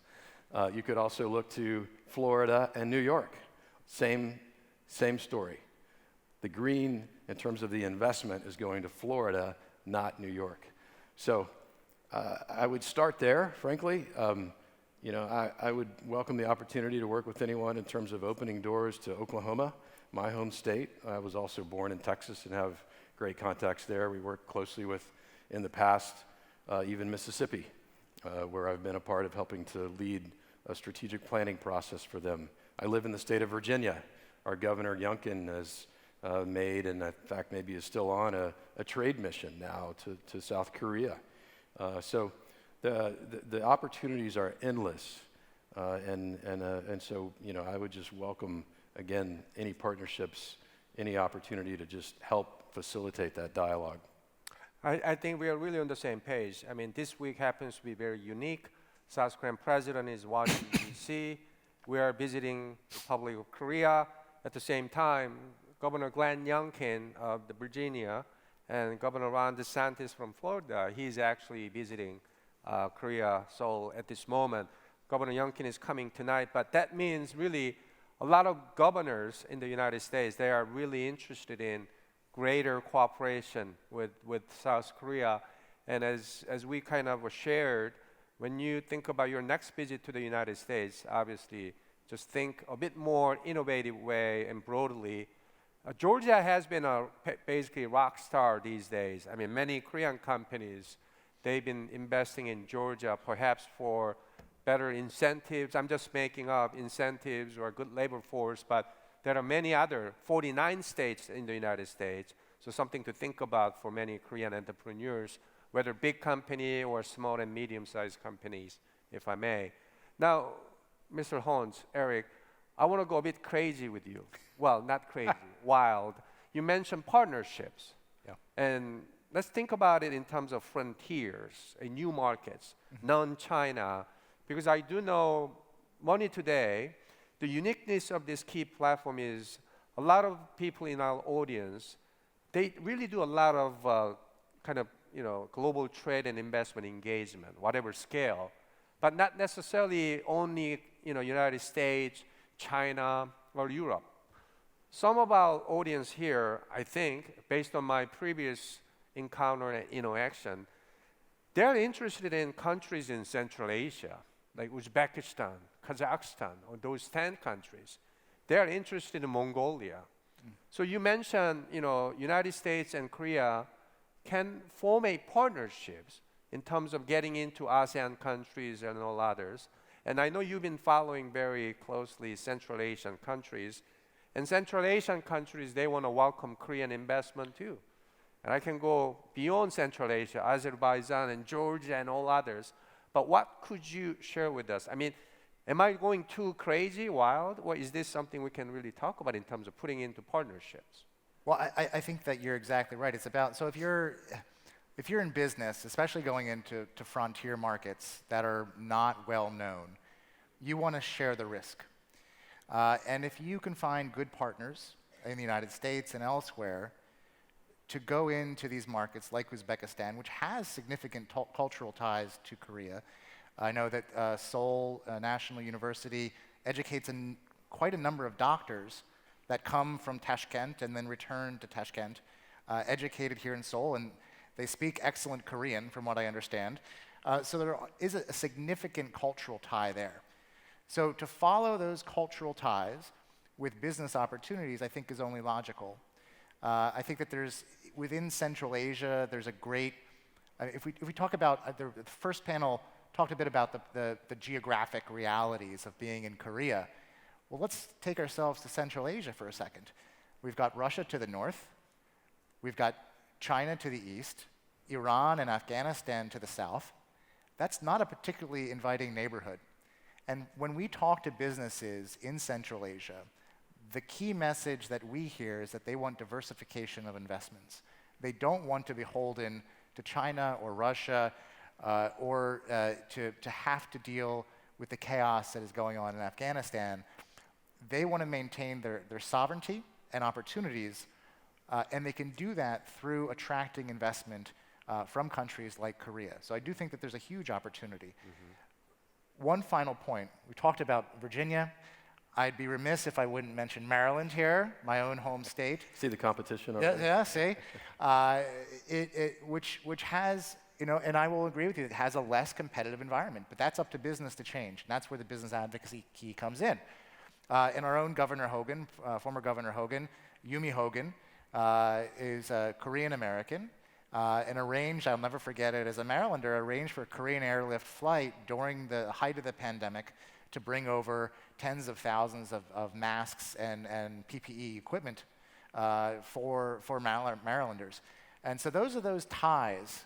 You could also look to Florida and New York. Same story. The green, in terms of the investment, is going to Florida, not New York. So I would start there, frankly. I would welcome the opportunity to work with anyone in terms of opening doors to Oklahoma, my home state. I was also born in Texas and have great contacts there. We worked closely with, in the past, even Mississippi, where I've been a part of helping to lead a strategic planning process for them. I live in the state of Virginia. Our Governor Youngkin has made, and in fact maybe is still on, a trade mission now to South Korea. So the opportunities are endless, and so I would just welcome again any partnerships, any opportunity to just help facilitate that dialogue. I think we are really on the same page. I mean, this week happens to be very unique. South Korean president is Washington, D.C. We are visiting the Republic of Korea. At the same time, Governor Glenn Youngkin of Virginia and Governor Ron DeSantis from Florida, he's actually visiting Korea, Seoul at this moment. Governor Youngkin is coming tonight, but that means really a lot of governors in the United States, they are really interested in greater cooperation with South Korea. And as we kind of shared, when you think about your next visit to the United States, obviously, just think a bit more innovative way and broadly. Georgia has been basically rock star these days. I mean, many Korean companies, they've been investing in Georgia perhaps for better incentives. I'm just making up incentives or a good labor force, but there are many other 49 states in the United States. So something to think about for many Korean entrepreneurs, whether big company or small and medium-sized companies, if I may. Now, Mr. Holmes, Eric, I want to go a bit crazy with you. Well, not crazy, wild. You mentioned partnerships. Yeah. And let's think about it in terms of frontiers, new markets, non-China. Because I do know MoneyToday, the uniqueness of this K.E.Y platform is a lot of people in our audience, they really do a lot of global trade and investment engagement, whatever scale, but not necessarily only United States, China, or Europe. Some of our audience here, I think, based on my previous encounter and interaction, they're interested in countries in Central Asia, like Uzbekistan, Kazakhstan, or those 10 countries. They're interested in Mongolia. So you mentioned, United States and Korea can form a partnerships in terms of getting into ASEAN countries and all others. And I know you've been following very closely Central Asian countries. And Central Asian countries, they want to welcome Korean investment too. And I can go beyond Central Asia, Azerbaijan and Georgia and all others. But what could you share with us? I mean, am I going too crazy, wild? Or is this something we can really talk about in terms of putting into partnerships? Well, I think that you're exactly right. It's about, so if you're in business, especially going into frontier markets that are not well known, you want to share the risk. And if you can find good partners in the United States and elsewhere to go into these markets like Uzbekistan, which has significant cultural ties to Korea. I know that Seoul National University educates quite a number of doctors that come from Tashkent and then return to Tashkent, educated here in Seoul, and they speak excellent Korean, from what I understand. So there is a significant cultural tie there. So to follow those cultural ties, with business opportunities, I think is only logical. I think that within Central Asia, there's a great, if we talk about, the first panel talked a bit about the geographic realities of being in Korea. Well, let's take ourselves to Central Asia for a second. We've got Russia to the north, we've got China to the east, Iran and Afghanistan to the south. That's not a particularly inviting neighborhood. And when we talk to businesses in Central Asia, the key message that we hear is that they want diversification of investments. They don't want to be beholden to China or Russia or to have to deal with the chaos that is going on in Afghanistan. They want to maintain their sovereignty and opportunities, and they can do that through attracting investment from countries like Korea. So I do think that there's a huge opportunity. One final point. We talked about Virginia. I'd be remiss if I wouldn't mention Maryland here, my own home state. See the competition over Yeah, there? yeah, see? Which has, and I will agree with you, it has a less competitive environment, but that's up to business to change, and that's where the business advocacy key comes in. And our own Governor Hogan, former Governor Hogan, Yumi Hogan, is a Korean American, and arranged, I'll never forget it, as a Marylander, arranged for a Korean airlift flight during the height of the pandemic to bring over tens of thousands of masks and PPE equipment for Marylanders. And so those are those ties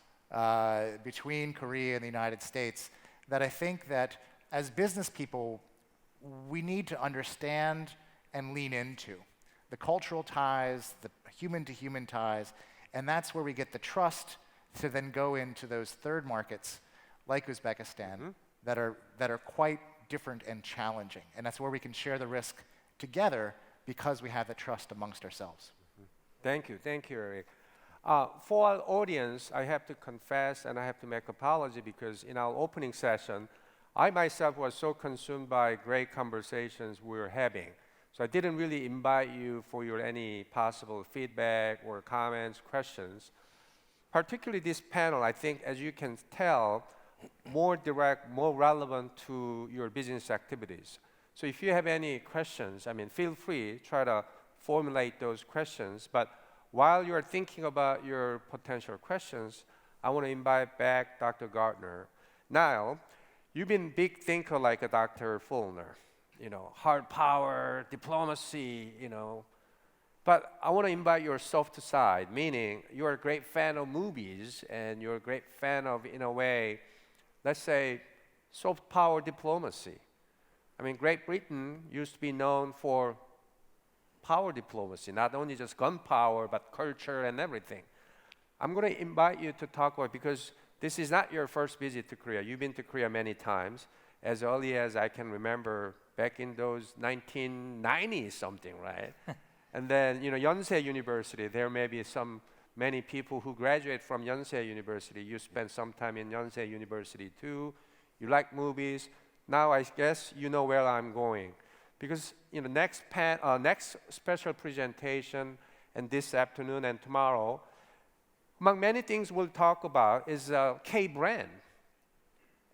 between Korea and the United States that I think that as business people, we need to understand and lean into. The cultural ties, the human-to-human ties, and that's where we get the trust to then go into those third markets like Uzbekistan that are quite different and challenging. And that's where we can share the risk together because we have the trust amongst ourselves. Thank you, Eric. For our audience, I have to confess and I have to make apology because in our opening session, I myself was so consumed by great conversations we were having. So I didn't really invite you for your any possible feedback or comments, questions. Particularly this panel, I think, as you can tell, more direct, more relevant to your business activities. So if you have any questions, feel free, try to formulate those questions. But while you're thinking about your potential questions, I want to invite back Dr. Gardner. Now, you've been a big thinker like a Dr. Fulner. Hard power, diplomacy, But I want to invite your soft side, meaning you're a great fan of movies and you're a great fan of, in a way, let's say, soft power diplomacy. Great Britain used to be known for power diplomacy, not only just gun power, but culture and everything. I'm going to invite you to talk about, because this is not your first visit to Korea. You've been to Korea many times, as early as I can remember, back in those 1990s something, right? And then, Yonsei University, there may be many people who graduate from Yonsei University. You spent some time in Yonsei University too. You like movies. Now I guess you know where I'm going. Because next special presentation and this afternoon and tomorrow, among many things we'll talk about is K-brand.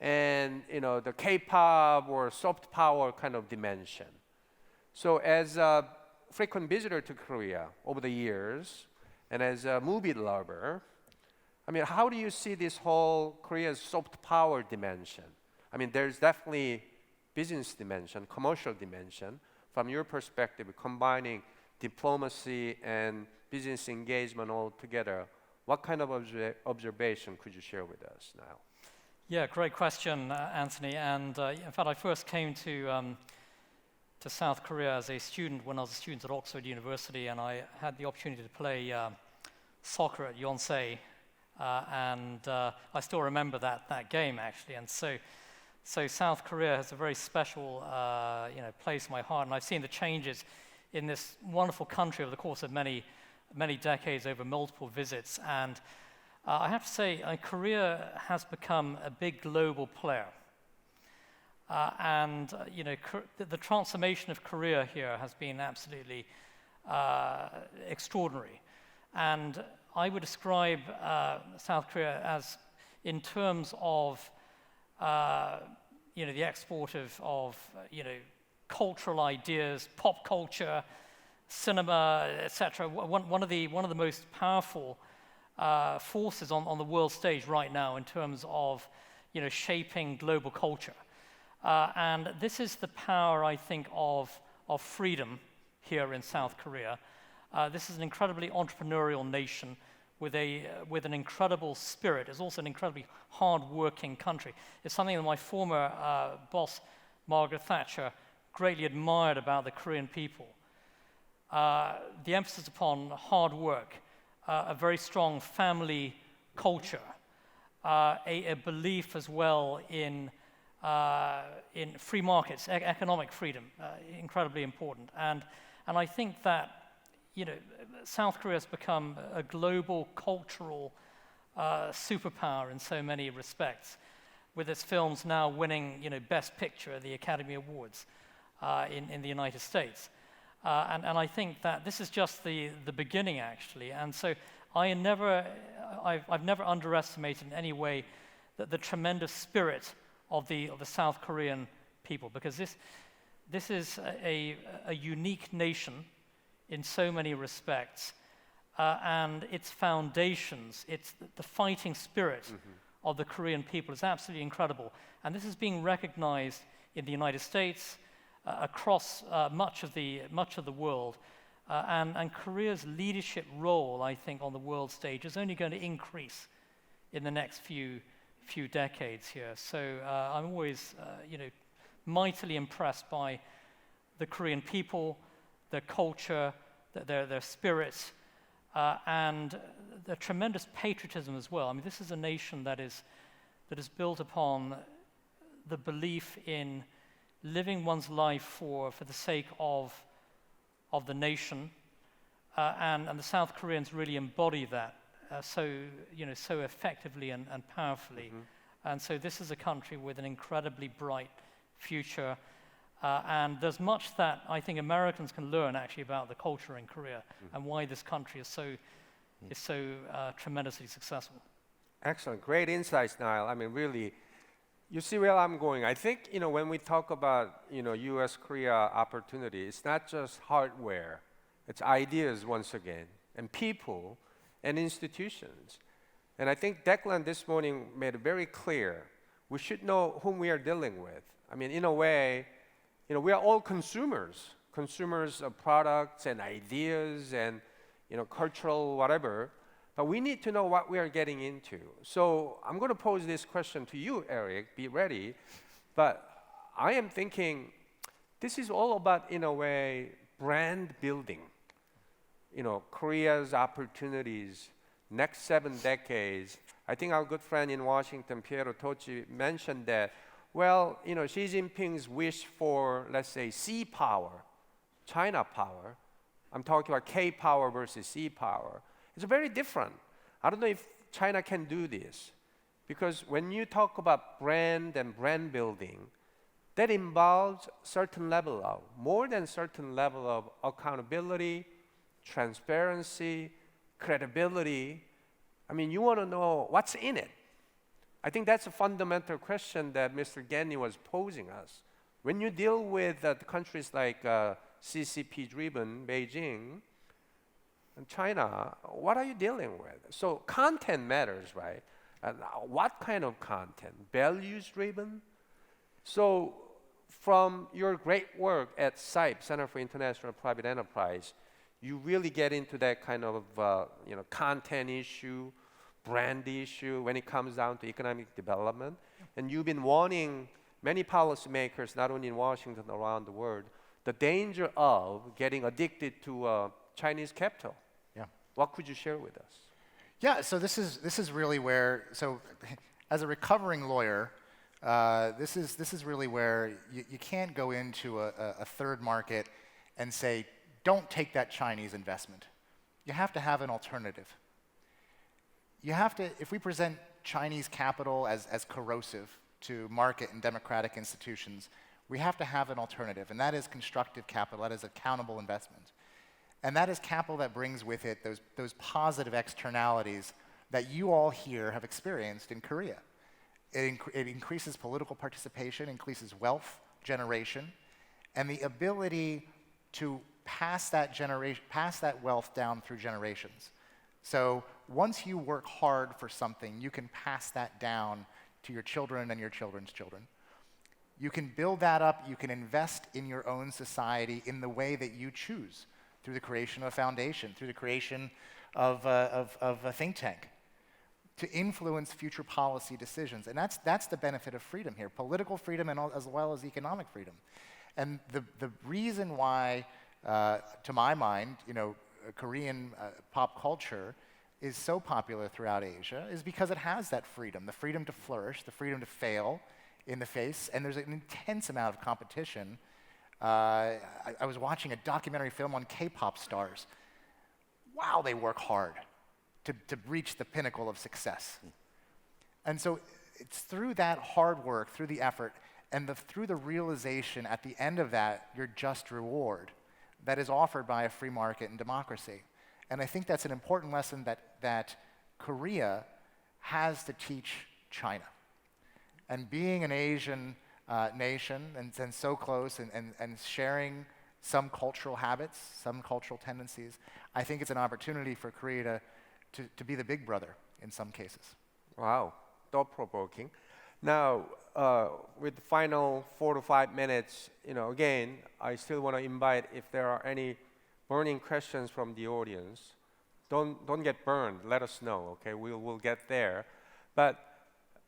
And the K-pop or soft power kind of dimension. So as a frequent visitor to Korea over the years, and as a movie lover, how do you see this whole Korea's soft power dimension? There's definitely business dimension, commercial dimension. From your perspective, combining diplomacy and business engagement all together, what kind of observation could you share with us now? Yeah, great question, Anthony. And in fact, I first came to South Korea as a student when I was a student at Oxford University, and I had the opportunity to play soccer at Yonsei, and I still remember that game actually. And so South Korea has a very special place in my heart, and I've seen the changes in this wonderful country over the course of many decades, over multiple visits. And I have to say, Korea has become a big global player. The transformation of Korea here has been absolutely extraordinary. And I would describe South Korea as, in terms of the export of cultural ideas, pop culture, cinema, etc. One of the most powerful forces on the world stage right now in terms of shaping global culture. And this is the power, I think, of freedom here in South Korea. This is an incredibly entrepreneurial nation with an incredible spirit. It's also an incredibly hard-working country. It's something that my former boss, Margaret Thatcher, greatly admired about the Korean people. The emphasis upon hard work, a very strong family culture, a belief as well in free markets, economic freedom, incredibly important. And I think that South Korea has become a global cultural superpower in so many respects, with its films now winning Best Picture at the Academy Awards in the United States. And I think that this is just the beginning, actually. And so I've never underestimated in any way the tremendous spirit of the South Korean people, because this is a unique nation in so many respects, and its foundations, the fighting spirit of the Korean people is absolutely incredible. And this is being recognized in the United States, across much of the world, and Korea's leadership role, I think, on the world stage is only going to increase in the next few decades here. So I'm always, mightily impressed by the Korean people, their culture, their spirits, and the tremendous patriotism as well. I mean, this is a nation that is built upon the belief in living one's life for the sake of the nation, and the South Koreans really embody that so effectively and powerfully. And so this is a country with an incredibly bright future, and there's much that I think Americans can learn actually about the culture in Korea and why this country is so tremendously successful. Excellent, great insights, Niall. I mean, really, you see where I'm going. I think when we talk about U.S.-Korea opportunity, it's not just hardware; it's ideas once again, and people, and institutions. And I think Declan this morning made it very clear we should know whom we are dealing with. I mean, in a way, we are all consumers of products and ideas and cultural whatever. But we need to know what we are getting into. So I'm going to pose this question to you, Eric. Be ready. But I am thinking this is all about, in a way, brand building. Korea's opportunities, next 7 decades. I think our good friend in Washington, Piero Tocci, mentioned that, well, Xi Jinping's wish for, let's say, sea power, China power. I'm talking about K power versus sea power. It's very different. I don't know if China can do this, because when you talk about brand and brand building, that involves more than certain level of accountability, transparency, credibility. I mean, you want to know what's in it. I think that's a fundamental question that Mr. Ganni was posing us. When you deal with countries like CCP-driven Beijing and China, what are you dealing with? So content matters, right? What kind of content? Values-driven? So from your great work at CIPE, Center for International Private Enterprise, you really get into that kind of content issue, brand issue when it comes down to economic development. And you've been warning many policymakers, not only in Washington, around the world, the danger of getting addicted to Chinese capital. Yeah. What could you share with us? Yeah, so this is really where, so as a recovering lawyer, this is really where you can't go into a third market and say, don't take that Chinese investment. You have to have an alternative. You have to, if we present Chinese capital as corrosive to market and democratic institutions, we have to have an alternative, and that is constructive capital, that is accountable investment. And that is capital that brings with it those positive externalities that you all here have experienced in Korea. It increases political participation, increases wealth generation, and the ability to pass that wealth down through generations. So once you work hard for something, you can pass that down to your children and your children's children. You can build that up, you can invest in your own society in the way that you choose, through the creation of a foundation, through the creation of a think tank, to influence future policy decisions. And that's the benefit of freedom here, political freedom and as well as economic freedom. And the reason why, to my mind, Korean pop culture is so popular throughout Asia is because it has that freedom, the freedom to flourish, the freedom to fail in the face, and there's an intense amount of competition. I was watching a documentary film on K-pop stars. Wow, they work hard to reach the pinnacle of success. And so it's through that hard work, through the effort, and through the realization at the end of that, your just reward, that is offered by a free market and democracy. And I think that's an important lesson that Korea has to teach China. And being an Asian nation and so close and sharing some cultural habits, some cultural tendencies, I think it's an opportunity for Korea to be the big brother in some cases. Wow, thought-provoking. Now, with the final 4 to 5 minutes, again, I still want to invite if there are any burning questions from the audience. Don't get burned. Let us know. Okay, we'll get there. But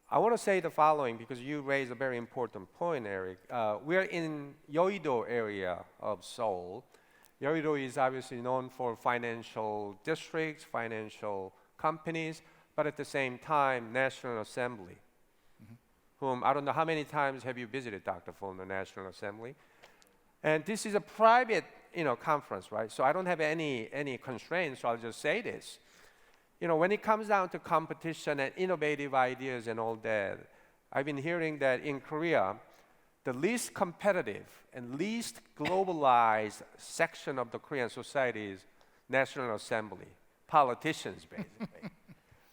I want to say the following because you raised a very important point, Eric. We're in Yeouido area of Seoul. Yeouido is obviously known for financial districts, financial companies, but at the same time, National Assembly. Whom I don't know how many times have you visited, Dr. Fong, the National Assembly. And this is a private, conference, right? So I don't have any constraints, so I'll just say this. When it comes down to competition and innovative ideas and all that, I've been hearing that in Korea, the least competitive and least globalized section of the Korean society is National Assembly, politicians, basically.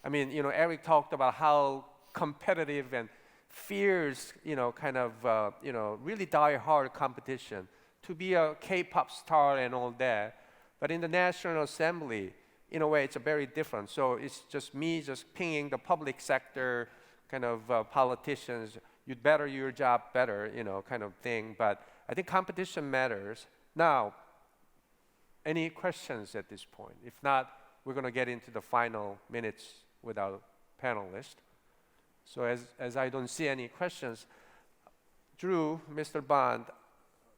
I mean, Eric talked about how competitive and fierce, really die-hard competition to be a K-pop star and all that. But in the National Assembly, in a way, it's a very different. So it's just me just pinging the public sector politicians, you'd better your job better, kind of thing. But I think competition matters. Now, any questions at this point? If not, we're going to get into the final minutes with our panelists. So as I don't see any questions, Drew, Mr. Bond,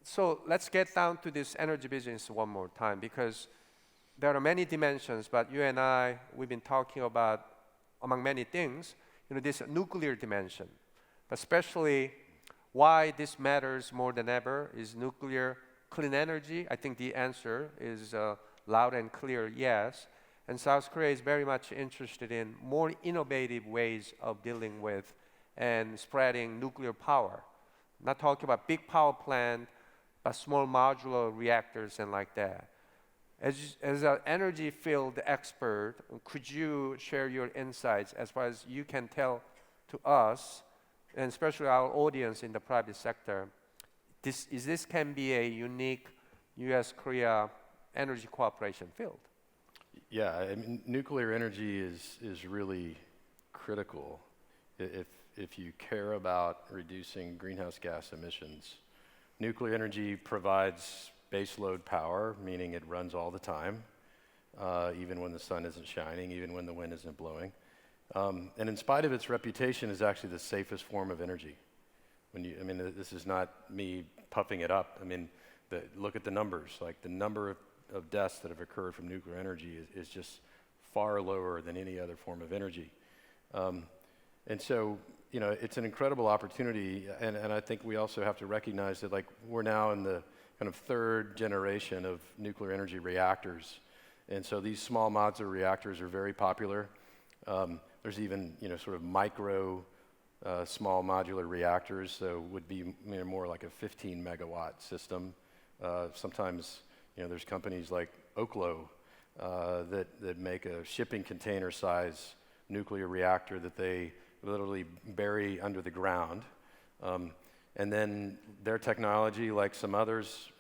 so let's get down to this energy business one more time because there are many dimensions, but you and I, we've been talking about, among many things, this nuclear dimension. Especially why this matters more than ever is nuclear clean energy. I think the answer is loud and clear, yes. And South Korea is very much interested in more innovative ways of dealing with and spreading nuclear power. Not talking about big power plant, but small modular reactors and like that. As an energy field expert, could you share your insights as far as you can tell to us, and especially our audience in the private sector, this can be a unique U.S.-Korea energy cooperation field? Yeah, I mean, nuclear energy is really critical if you care about reducing greenhouse gas emissions. Nuclear energy provides baseload power, meaning it runs all the time, even when the sun isn't shining, even when the wind isn't blowing. And in spite of its reputation, is actually the safest form of energy. This is not me puffing it up. I mean, look at the numbers. Like the number of deaths that have occurred from nuclear energy is just far lower than any other form of energy. And so, it's an incredible opportunity, and I think we also have to recognize that we're now in the kind of third generation of nuclear energy reactors. And so these small modular reactors are very popular. There's even, sort of micro small modular reactors, so would be more like a 15 megawatt system. Sometimes, there's companies like Oklo that make a shipping container size nuclear reactor that they literally bury under the ground. And then their technology, like some others,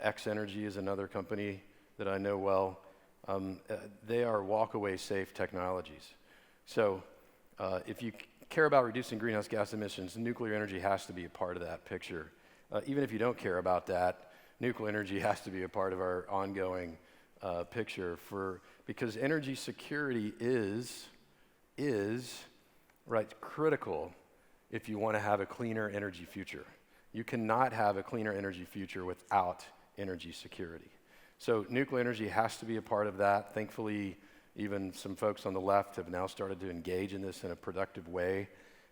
X Energy is another company that I know well. They are walk-away safe technologies. So if you care about reducing greenhouse gas emissions, nuclear energy has to be a part of that picture. Even if you don't care about that, nuclear energy has to be a part of our ongoing picture because energy security is critical if you want to have a cleaner energy future. You cannot have a cleaner energy future without energy security. So nuclear energy has to be a part of that. Thankfully, even some folks on the left have now started to engage in this in a productive way.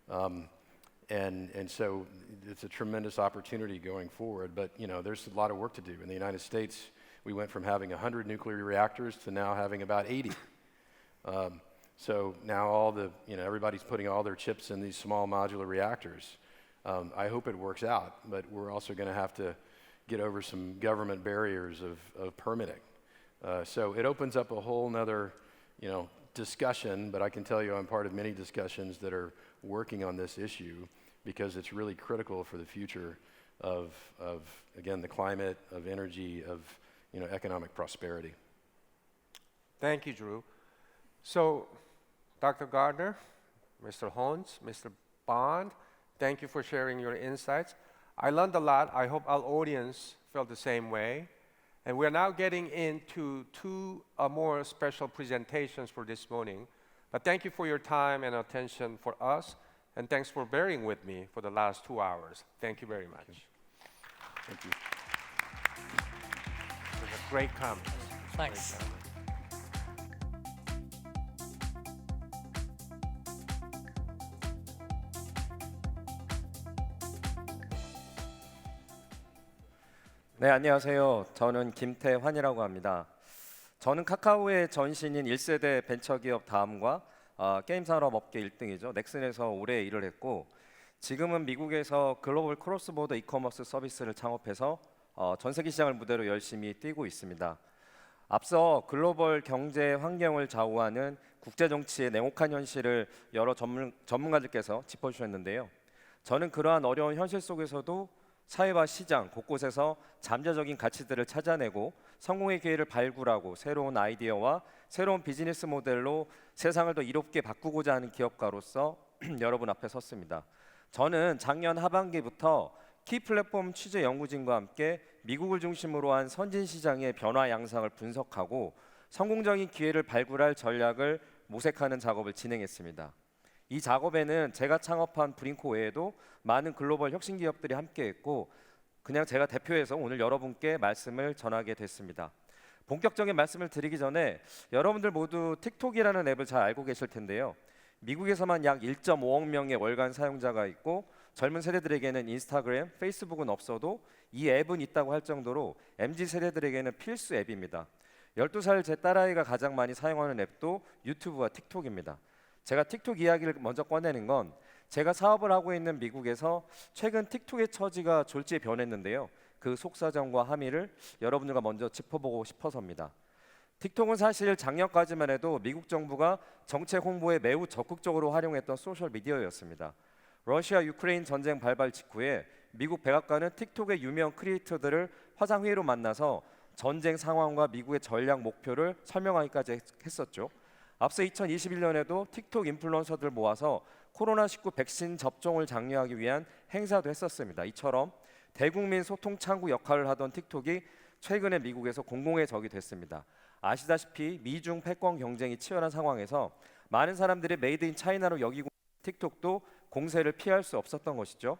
And so it's a tremendous opportunity going forward. But there's a lot of work to do. In the United States, we went from having 100 nuclear reactors to now having about 80. So now everybody's putting all their chips in these small modular reactors. I hope it works out, but we're also going to have to get over some government barriers of permitting. So it opens up a whole nother, discussion, but I can tell you I'm part of many discussions that are working on this issue because it's really critical for the future of again, the climate, of energy, of, economic prosperity. Thank you, Drew. So, Dr. Gardner, Mr. Holmes, Mr. Bond, thank you for sharing your insights. I learned a lot. I hope our audience felt the same way. And we're now getting into two more special presentations for this morning. But thank you for your time and attention for us, and thanks for bearing with me for the last 2 hours. Thank you very much. Thank you. It was a great conference. Thanks. 네, 안녕하세요. 저는 김태환이라고 합니다. 저는 카카오의 전신인 1세대 벤처기업 다음과 게임 산업 업계 1등이죠. 넥슨에서 오래 일을 했고 지금은 미국에서 글로벌 크로스보더 이커머스 서비스를 창업해서 전 세계 시장을 무대로 열심히 뛰고 있습니다. 앞서 글로벌 경제 환경을 좌우하는 국제 정치의 냉혹한 현실을 여러 전문가들께서 짚어주셨는데요. 저는 그러한 어려운 현실 속에서도 사회와 시장 곳곳에서 잠재적인 가치들을 찾아내고 성공의 기회를 발굴하고 새로운 아이디어와 새로운 비즈니스 모델로 세상을 더 이롭게 바꾸고자 하는 기업가로서 여러분 앞에 섰습니다. 저는 작년 하반기부터 K.E.Y 플랫폼 취재 연구진과 함께 미국을 중심으로 한 선진 시장의 변화 양상을 분석하고 성공적인 기회를 발굴할 전략을 모색하는 작업을 진행했습니다. 이 작업에는 제가 창업한 브링코 외에도 많은 글로벌 혁신 기업들이 함께했고 그냥 제가 대표해서 오늘 여러분께 말씀을 전하게 됐습니다. 본격적인 말씀을 드리기 전에 여러분들 모두 틱톡이라는 앱을 잘 알고 계실 텐데요. 미국에서만 약 1.5억 명의 월간 사용자가 있고 젊은 세대들에게는 인스타그램, 페이스북은 없어도 이 앱은 있다고 할 정도로 MZ 세대들에게는 필수 앱입니다. 12살 제 딸아이가 가장 많이 사용하는 앱도 유튜브와 틱톡입니다. 제가 틱톡 이야기를 먼저 꺼내는 건 제가 사업을 하고 있는 미국에서 최근 틱톡의 처지가 졸지에 변했는데요. 그 속사정과 함의를 여러분들과 먼저 짚어보고 싶어서입니다. 틱톡은 사실 작년까지만 해도 미국 정부가 정책 홍보에 매우 적극적으로 활용했던 소셜 미디어였습니다. 러시아 유크레인 전쟁 발발 직후에 미국 백악관은 틱톡의 유명 크리에이터들을 화상회의로 만나서 전쟁 상황과 미국의 전략 목표를 설명하기까지 했었죠. 앞서 2021년에도 틱톡 인플루언서들 모아서 코로나19 백신 접종을 장려하기 위한 행사도 했었습니다. 이처럼 대국민 소통 창구 역할을 하던 틱톡이 최근에 미국에서 공공의 적이 됐습니다. 아시다시피 미중 패권 경쟁이 치열한 상황에서 많은 사람들이 메이드 인 차이나로 여기고 틱톡도 공세를 피할 수 없었던 것이죠.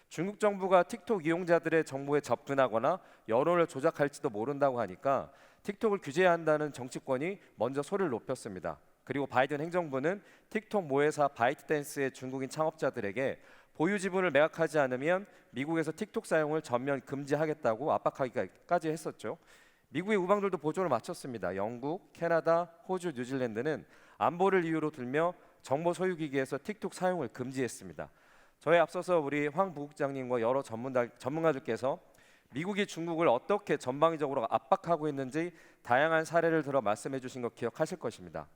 중국 정부가 틱톡 이용자들의 정보에 접근하거나 여론을 조작할지도 모른다고 하니까 틱톡을 규제해야 한다는 정치권이 먼저 소리를 높였습니다. 그리고 바이든 행정부는 틱톡 모회사 바이트댄스의 중국인 창업자들에게 보유 지분을 매각하지 않으면 미국에서 틱톡 사용을 전면 금지하겠다고 압박하기까지 했었죠. 미국의 우방들도 보조를 마쳤습니다. 영국, 캐나다, 호주, 뉴질랜드는 안보를 이유로 들며 정보 소유기기에서 틱톡 사용을 금지했습니다. 저에 앞서서 우리 황 부국장님과 여러 전문가들께서 미국이 중국을 어떻게 전방위적으로 압박하고 있는지 다양한 사례를 들어 말씀해 주신 거 기억하실 것입니다.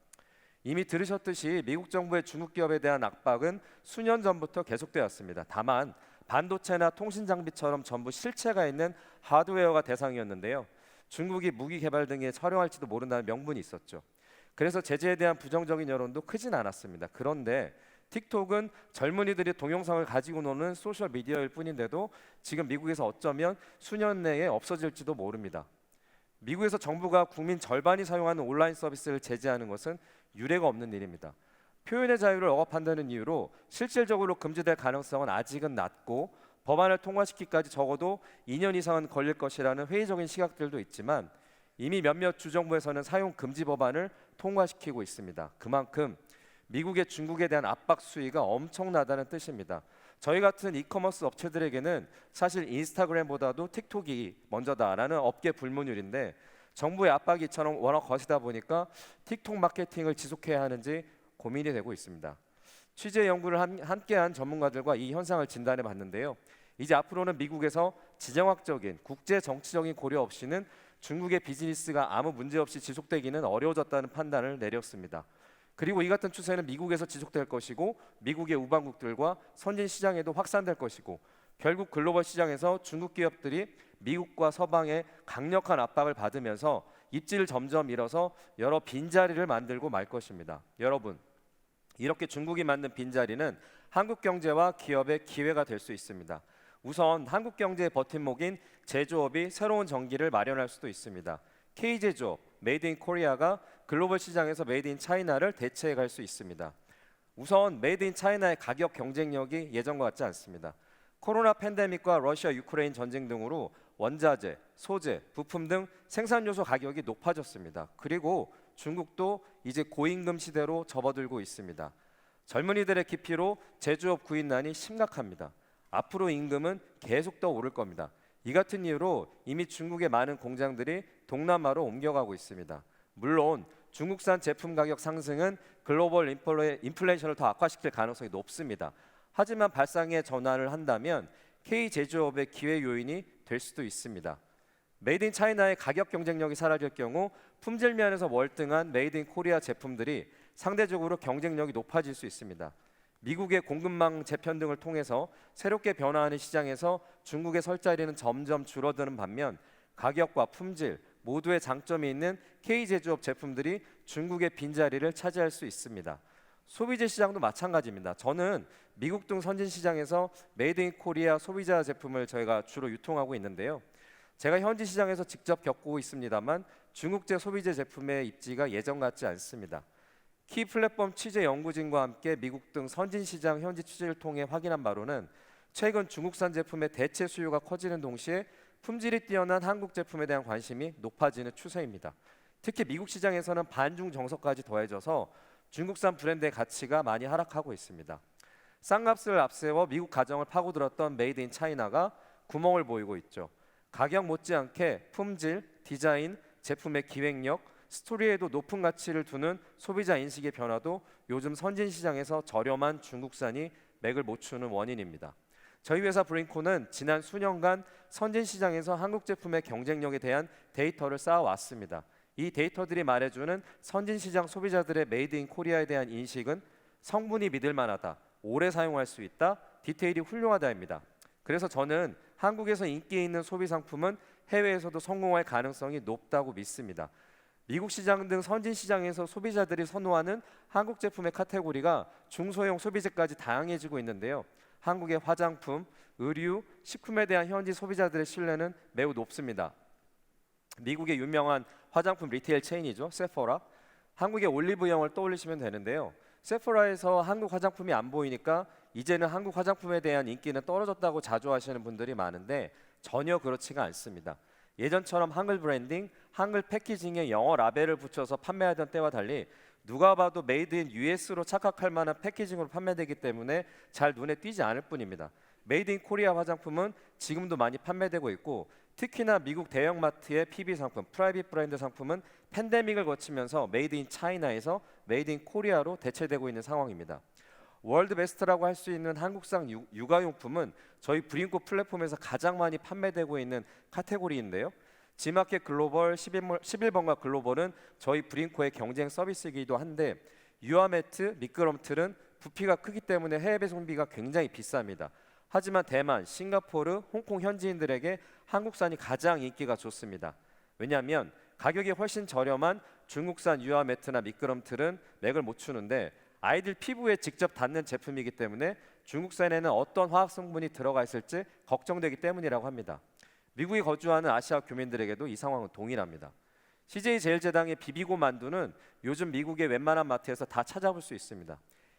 이미 들으셨듯이 미국 정부의 중국 기업에 대한 압박은 수년 전부터 계속되었습니다. 다만 반도체나 통신 장비처럼 전부 실체가 있는 하드웨어가 대상이었는데요. 중국이 무기 개발 등에 활용할지도 모른다는 명분이 있었죠. 그래서 제재에 대한 부정적인 여론도 크진 않았습니다. 그런데 틱톡은 젊은이들이 동영상을 가지고 노는 소셜 미디어일 뿐인데도 지금 미국에서 어쩌면 수년 내에 없어질지도 모릅니다. 미국에서 정부가 국민 절반이 사용하는 온라인 서비스를 제재하는 것은 유례가 없는 일입니다. 표현의 자유를 억압한다는 이유로 실질적으로 금지될 가능성은 아직은 낮고 법안을 통과시키기까지 적어도 2년 이상은 걸릴 것이라는 회의적인 시각들도 있지만 이미 몇몇 주정부에서는 사용 금지 법안을 통과시키고 있습니다. 그만큼 미국의 중국에 대한 압박 수위가 엄청나다는 뜻입니다. 저희 같은 이커머스 업체들에게는 사실 인스타그램보다도 틱톡이 먼저다라는 업계 불문율인데 정부의 압박이 이처럼 워낙 거시다 보니까 틱톡 마케팅을 지속해야 하는지 고민이 되고 있습니다. 취재 연구를 함께한 전문가들과 이 현상을 진단해 봤는데요. 이제 앞으로는 미국에서 지정학적인 국제 정치적인 고려 없이는 중국의 비즈니스가 아무 문제 없이 지속되기는 어려워졌다는 판단을 내렸습니다. 그리고 이 같은 추세는 미국에서 지속될 것이고 미국의 우방국들과 선진 시장에도 확산될 것이고 결국 글로벌 시장에서 중국 기업들이 미국과 서방의 강력한 압박을 받으면서 입지를 점점 잃어서 여러 빈자리를 만들고 말 것입니다. 여러분, 이렇게 중국이 만든 빈자리는 한국 경제와 기업의 기회가 될 수 있습니다. 우선 한국 경제의 버팀목인 제조업이 새로운 전기를 마련할 수도 있습니다. K-제조업, 메이드 인 코리아가 글로벌 시장에서 메이드 인 차이나를 대체해 갈 수 있습니다. 우선 메이드 인 차이나의 가격 경쟁력이 예전과 같지 않습니다. 코로나 팬데믹과 러시아 유크레인 전쟁 등으로 원자재, 소재, 부품 등 생산 요소 가격이 높아졌습니다. 그리고 중국도 이제 고임금 시대로 접어들고 있습니다. 젊은이들의 기피로 제조업 구인난이 심각합니다. 앞으로 임금은 계속 더 오를 겁니다. 이 같은 이유로 이미 중국의 많은 공장들이 동남아로 옮겨가고 있습니다. 물론 중국산 제품 가격 상승은 글로벌 인플레이션을 더 악화시킬 가능성이 높습니다. 하지만 발상의 전환을 한다면 K 제조업의 기회 요인이 될 수도 있습니다. 메이드 인 차이나의 가격 경쟁력이 사라질 경우 품질 면에서 월등한 메이드 인 코리아 제품들이 상대적으로 경쟁력이 높아질 수 있습니다. 미국의 공급망 재편 등을 통해서 새롭게 변화하는 시장에서 중국의 설 자리는 점점 줄어드는 반면 가격과 품질 모두의 장점이 있는 K 제조업 제품들이 중국의 빈자리를 차지할 수 있습니다. 소비재 시장도 마찬가지입니다. 저는 미국 등 선진 시장에서 메이드 인 코리아 소비자 제품을 저희가 주로 유통하고 있는데요. 제가 현지 시장에서 직접 겪고 있습니다만 중국제 소비재 제품의 입지가 예전 같지 않습니다. K.E.Y 플랫폼 취재 연구진과 함께 미국 등 선진 시장 현지 취재를 통해 확인한 바로는 최근 중국산 제품의 대체 수요가 커지는 동시에 품질이 뛰어난 한국 제품에 대한 관심이 높아지는 추세입니다. 특히 미국 시장에서는 반중 정서까지 더해져서 중국산 브랜드의 가치가 많이 하락하고 있습니다. 싼값을 앞세워 미국 가정을 파고들었던 메이드 인 차이나가 구멍을 보이고 있죠. 가격 못지않게 품질, 디자인, 제품의 기획력, 스토리에도 높은 가치를 두는 소비자 인식의 변화도 요즘 선진 시장에서 저렴한 중국산이 맥을 못 추는 원인입니다. 저희 회사 브링코는 지난 수년간 선진 시장에서 한국 제품의 경쟁력에 대한 데이터를 쌓아왔습니다. 이 데이터들이 말해주는 선진 시장 소비자들의 메이드 인 코리아에 대한 인식은 성분이 믿을 만하다, 오래 사용할 수 있다, 디테일이 훌륭하다입니다. 그래서 저는 한국에서 인기 있는 소비 상품은 해외에서도 성공할 가능성이 높다고 믿습니다. 미국 시장 등 선진 시장에서 소비자들이 선호하는 한국 제품의 카테고리가 중소형 소비재까지 다양해지고 있는데요. 한국의 화장품, 의류, 식품에 대한 현지 소비자들의 신뢰는 매우 높습니다. 미국의 유명한 화장품 리테일 체인이죠. 세포라. 한국의 올리브영을 떠올리시면 되는데요. 세포라에서 한국 화장품이 안 보이니까 이제는 한국 화장품에 대한 인기는 떨어졌다고 자주 하시는 분들이 많은데 전혀 그렇지가 않습니다. 예전처럼 한글 브랜딩, 한글 패키징에 영어 라벨을 붙여서 판매하던 때와 달리 누가 봐도 메이드 인 US로 착각할 만한 패키징으로 판매되기 때문에 잘 눈에 띄지 않을 뿐입니다. 메이드 인 코리아 화장품은 지금도 많이 판매되고 있고 특히나 미국 대형마트의 PB 상품, 프라이빗 브랜드 상품은 팬데믹을 거치면서 메이드 인 차이나에서 메이드 인 코리아로 대체되고 있는 상황입니다. 월드 베스트라고 할 수 있는 한국산 육아용품은 저희 브링코 플랫폼에서 가장 많이 판매되고 있는 카테고리인데요. 지마켓 글로벌 11번가 글로벌은 저희 브링코의 경쟁 서비스이기도 한데 유아매트, 미끄럼틀은 부피가 크기 때문에 해외 배송비가 굉장히 비쌉니다. 하지만 대만, 싱가포르, 홍콩 현지인들에게 한국산이 가장 인기가 좋습니다. 왜냐하면 가격이 훨씬 저렴한 중국산 유화 매트나 미끄럼틀은 맥을 못 추는데 아이들 피부에 직접 닿는 제품이기 때문에 중국산에는 어떤 화학 성분이 들어가 있을지 걱정되기 때문이라고 합니다. 미국에 거주하는 아시아 교민들에게도 이 상황은 동일합니다. CJ 제일제당의 비비고 만두는 요즘 미국의 웬만한 마트에서 다 찾아볼 수 있습니다.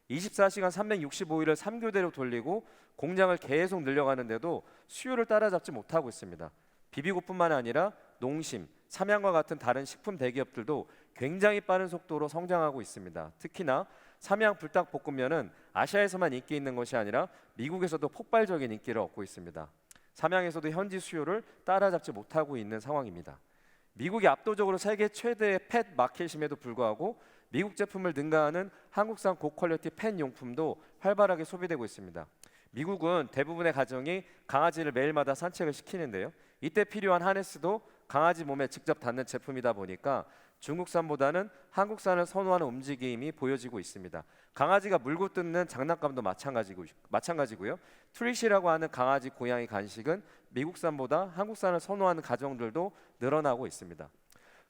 24시간 365일을 3교대로 돌리고 공장을 계속 늘려가는데도 수요를 따라잡지 못하고 있습니다. 비비고뿐만 아니라 농심, 삼양과 같은 다른 식품 대기업들도 굉장히 빠른 속도로 성장하고 있습니다. 특히나 삼양 불닭볶음면은 아시아에서만 인기 있는 것이 아니라 미국에서도 폭발적인 인기를 얻고 있습니다. 삼양에서도 현지 수요를 따라잡지 못하고 있는 상황입니다. 미국이 압도적으로 세계 최대의 펫 마켓임에도 불구하고 미국 제품을 능가하는 한국산 고퀄리티 펫 용품도 활발하게 소비되고 있습니다. 미국은 대부분의 가정이 강아지를 매일마다 산책을 시키는데요. 이때 필요한 하네스도 강아지 몸에 직접 닿는 제품이다 보니까 중국산보다는 한국산을 선호하는 움직임이 보여지고 있습니다. 강아지가 물고 뜯는 장난감도 마찬가지고요. 트릿이라고 하는 강아지 고양이 간식은 미국산보다 한국산을 선호하는 가정들도 늘어나고 있습니다.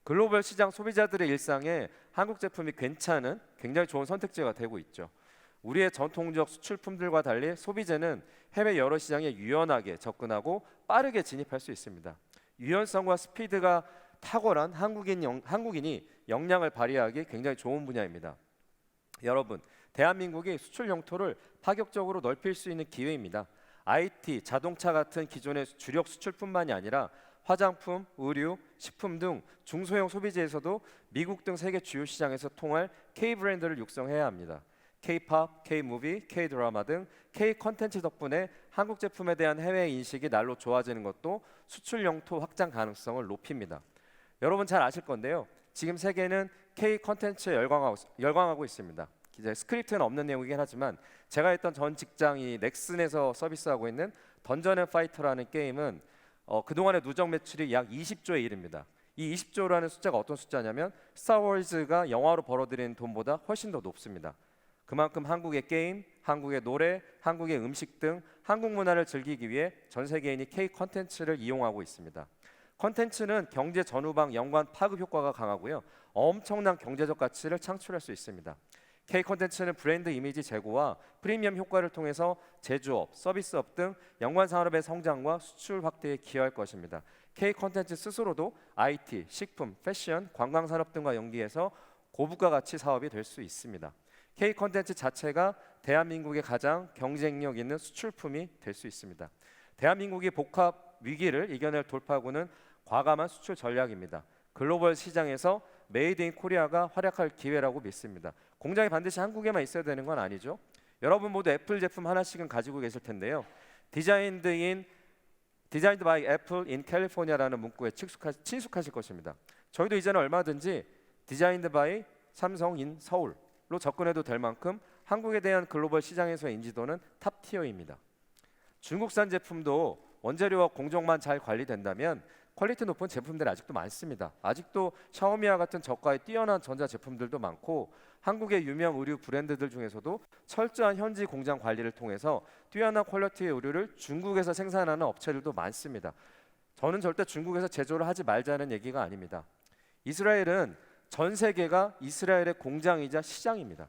글로벌 시장 소비자들의 일상에 한국 제품이 괜찮은 굉장히 좋은 선택지가 되고 있죠. 우리의 전통적 수출품들과 달리 소비재는 해외 여러 시장에 유연하게 접근하고 빠르게 진입할 수 있습니다. 유연성과 스피드가 탁월한 한국인이 역량을 발휘하기 굉장히 좋은 분야입니다. 여러분, 대한민국이 수출 영토를 파격적으로 넓힐 수 있는 기회입니다. IT, 자동차 같은 기존의 주력 수출뿐만이 아니라 화장품, 의류, 식품 등 중소형 소비재에서도 미국 등 세계 주요 시장에서 통할 K 브랜드를 육성해야 합니다. K-팝, K-무비, K-드라마 등 K-컨텐츠 덕분에 한국 제품에 대한 해외 인식이 날로 좋아지는 것도 수출 영토 확장 가능성을 높입니다. 여러분 잘 아실 건데요. 지금 세계는 K-컨텐츠에 열광하고 있습니다. 이제 스크립트는 없는 내용이긴 하지만 제가 했던 전 직장이 넥슨에서 서비스하고 있는 던전 앤 파이터라는 게임은 그동안의 누적 매출이 약 20조에 이릅니다. 이 20조라는 숫자가 어떤 숫자냐면 스타워즈가 영화로 벌어들이는 돈보다 훨씬 더 높습니다. 그만큼 한국의 게임, 한국의 노래, 한국의 음식 등 한국 문화를 즐기기 위해 전 세계인이 K 컨텐츠를 이용하고 있습니다. 컨텐츠는 경제 전후방 연관 파급 효과가 강하고요. 엄청난 경제적 가치를 창출할 수 있습니다. K 컨텐츠는 브랜드 이미지 제고와 프리미엄 효과를 통해서 제조업, 서비스업 등 연관 산업의 성장과 수출 확대에 기여할 것입니다. K 컨텐츠 스스로도 IT, 식품, 패션, 관광 산업 등과 연계해서 고부가 가치 사업이 될 수 있습니다. K 컨텐츠 자체가 대한민국의 가장 경쟁력 있는 수출품이 될 수 있습니다. 대한민국이 복합 위기를 이겨낼 돌파구는 과감한 수출 전략입니다. 글로벌 시장에서 메이드 인 코리아가 활약할 기회라고 믿습니다. 공장이 반드시 한국에만 있어야 되는 건 아니죠. 여러분 모두 애플 제품 하나씩은 가지고 계실 텐데요. 디자인드 바이 애플 인 캘리포니아라는 문구에 친숙하실 것입니다. 저희도 이제는 얼마든지 디자인드 바이 삼성 인 서울로 접근해도 될 만큼 한국에 대한 글로벌 시장에서의 인지도는 탑 티어입니다. 중국산 제품도 원재료와 공정만 잘 관리된다면 퀄리티 높은 제품들이 아직도 많습니다. 아직도 샤오미와 같은 저가의 뛰어난 전자 제품들도 많고 한국의 유명 의류 브랜드들 중에서도 철저한 현지 공장 관리를 통해서 뛰어난 퀄리티의 의류를 중국에서 생산하는 업체들도 많습니다. 저는 절대 중국에서 제조를 하지 말자는 얘기가 아닙니다. 이스라엘은 전 세계가 이스라엘의 공장이자 시장입니다.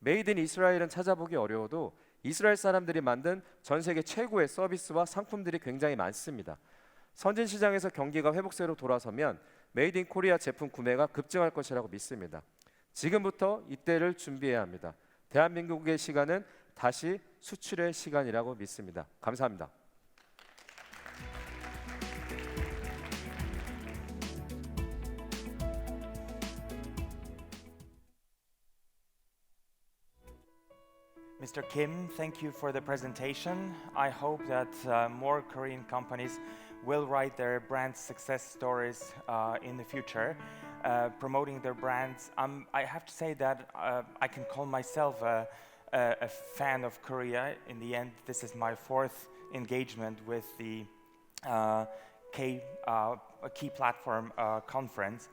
메이드 인 이스라엘은 찾아보기 어려워도 이스라엘 사람들이 만든 전 세계 최고의 서비스와 상품들이 굉장히 많습니다. 선진 시장에서 경기가 회복세로 돌아서면 메이드 인 코리아 제품 구매가 급증할 것이라고 믿습니다. 지금부터 이때를 준비해야 합니다. 대한민국의 시간은 다시 수출의 시간이라고 믿습니다. 감사합니다. Mr. Kim, thank you for the presentation. I hope that more Korean companies will write their brand success stories in the future, promoting their brands. I have to say that I can call myself a fan of Korea. In the end, this is my fourth engagement with the K.E.Y Platform conference.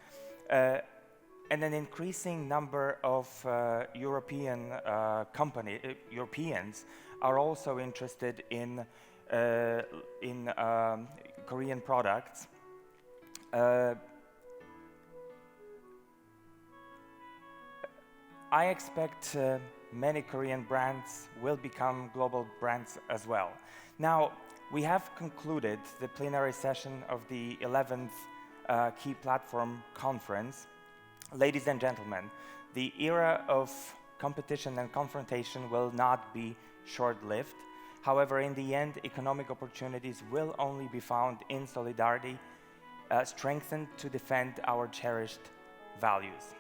And an increasing number of Europeans are also interested in Korean products. I expect many Korean brands will become global brands as well. Now, we have concluded the plenary session of the 11th K.E.Y Platform Conference. Ladies and gentlemen, the era of competition and confrontation will not be short-lived. However, in the end, economic opportunities will only be found in solidarity, strengthened to defend our cherished values.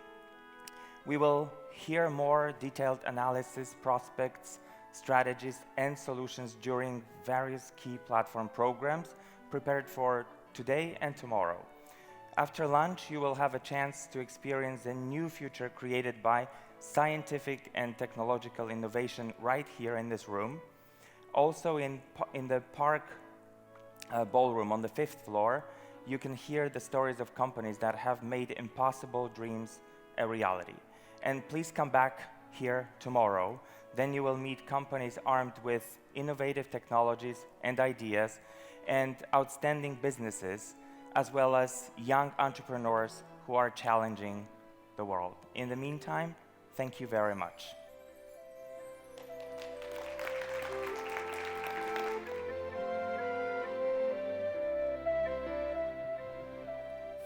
We will hear more detailed analysis, prospects, strategies, and solutions during various K.E.Y Platform programs prepared for today and tomorrow. After lunch, you will have a chance to experience a new future created by scientific and technological innovation right here in this room. Also in the park ballroom on the 5th floor, you can hear the stories of companies that have made impossible dreams a reality. And please come back here tomorrow. Then you will meet companies armed with innovative technologies and ideas and outstanding businesses, as well as young entrepreneurs who are challenging the world. In the meantime, thank you very much.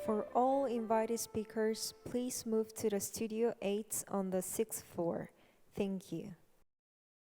For all invited speakers, please move to the Studio 8 on the 6th floor. Thank you.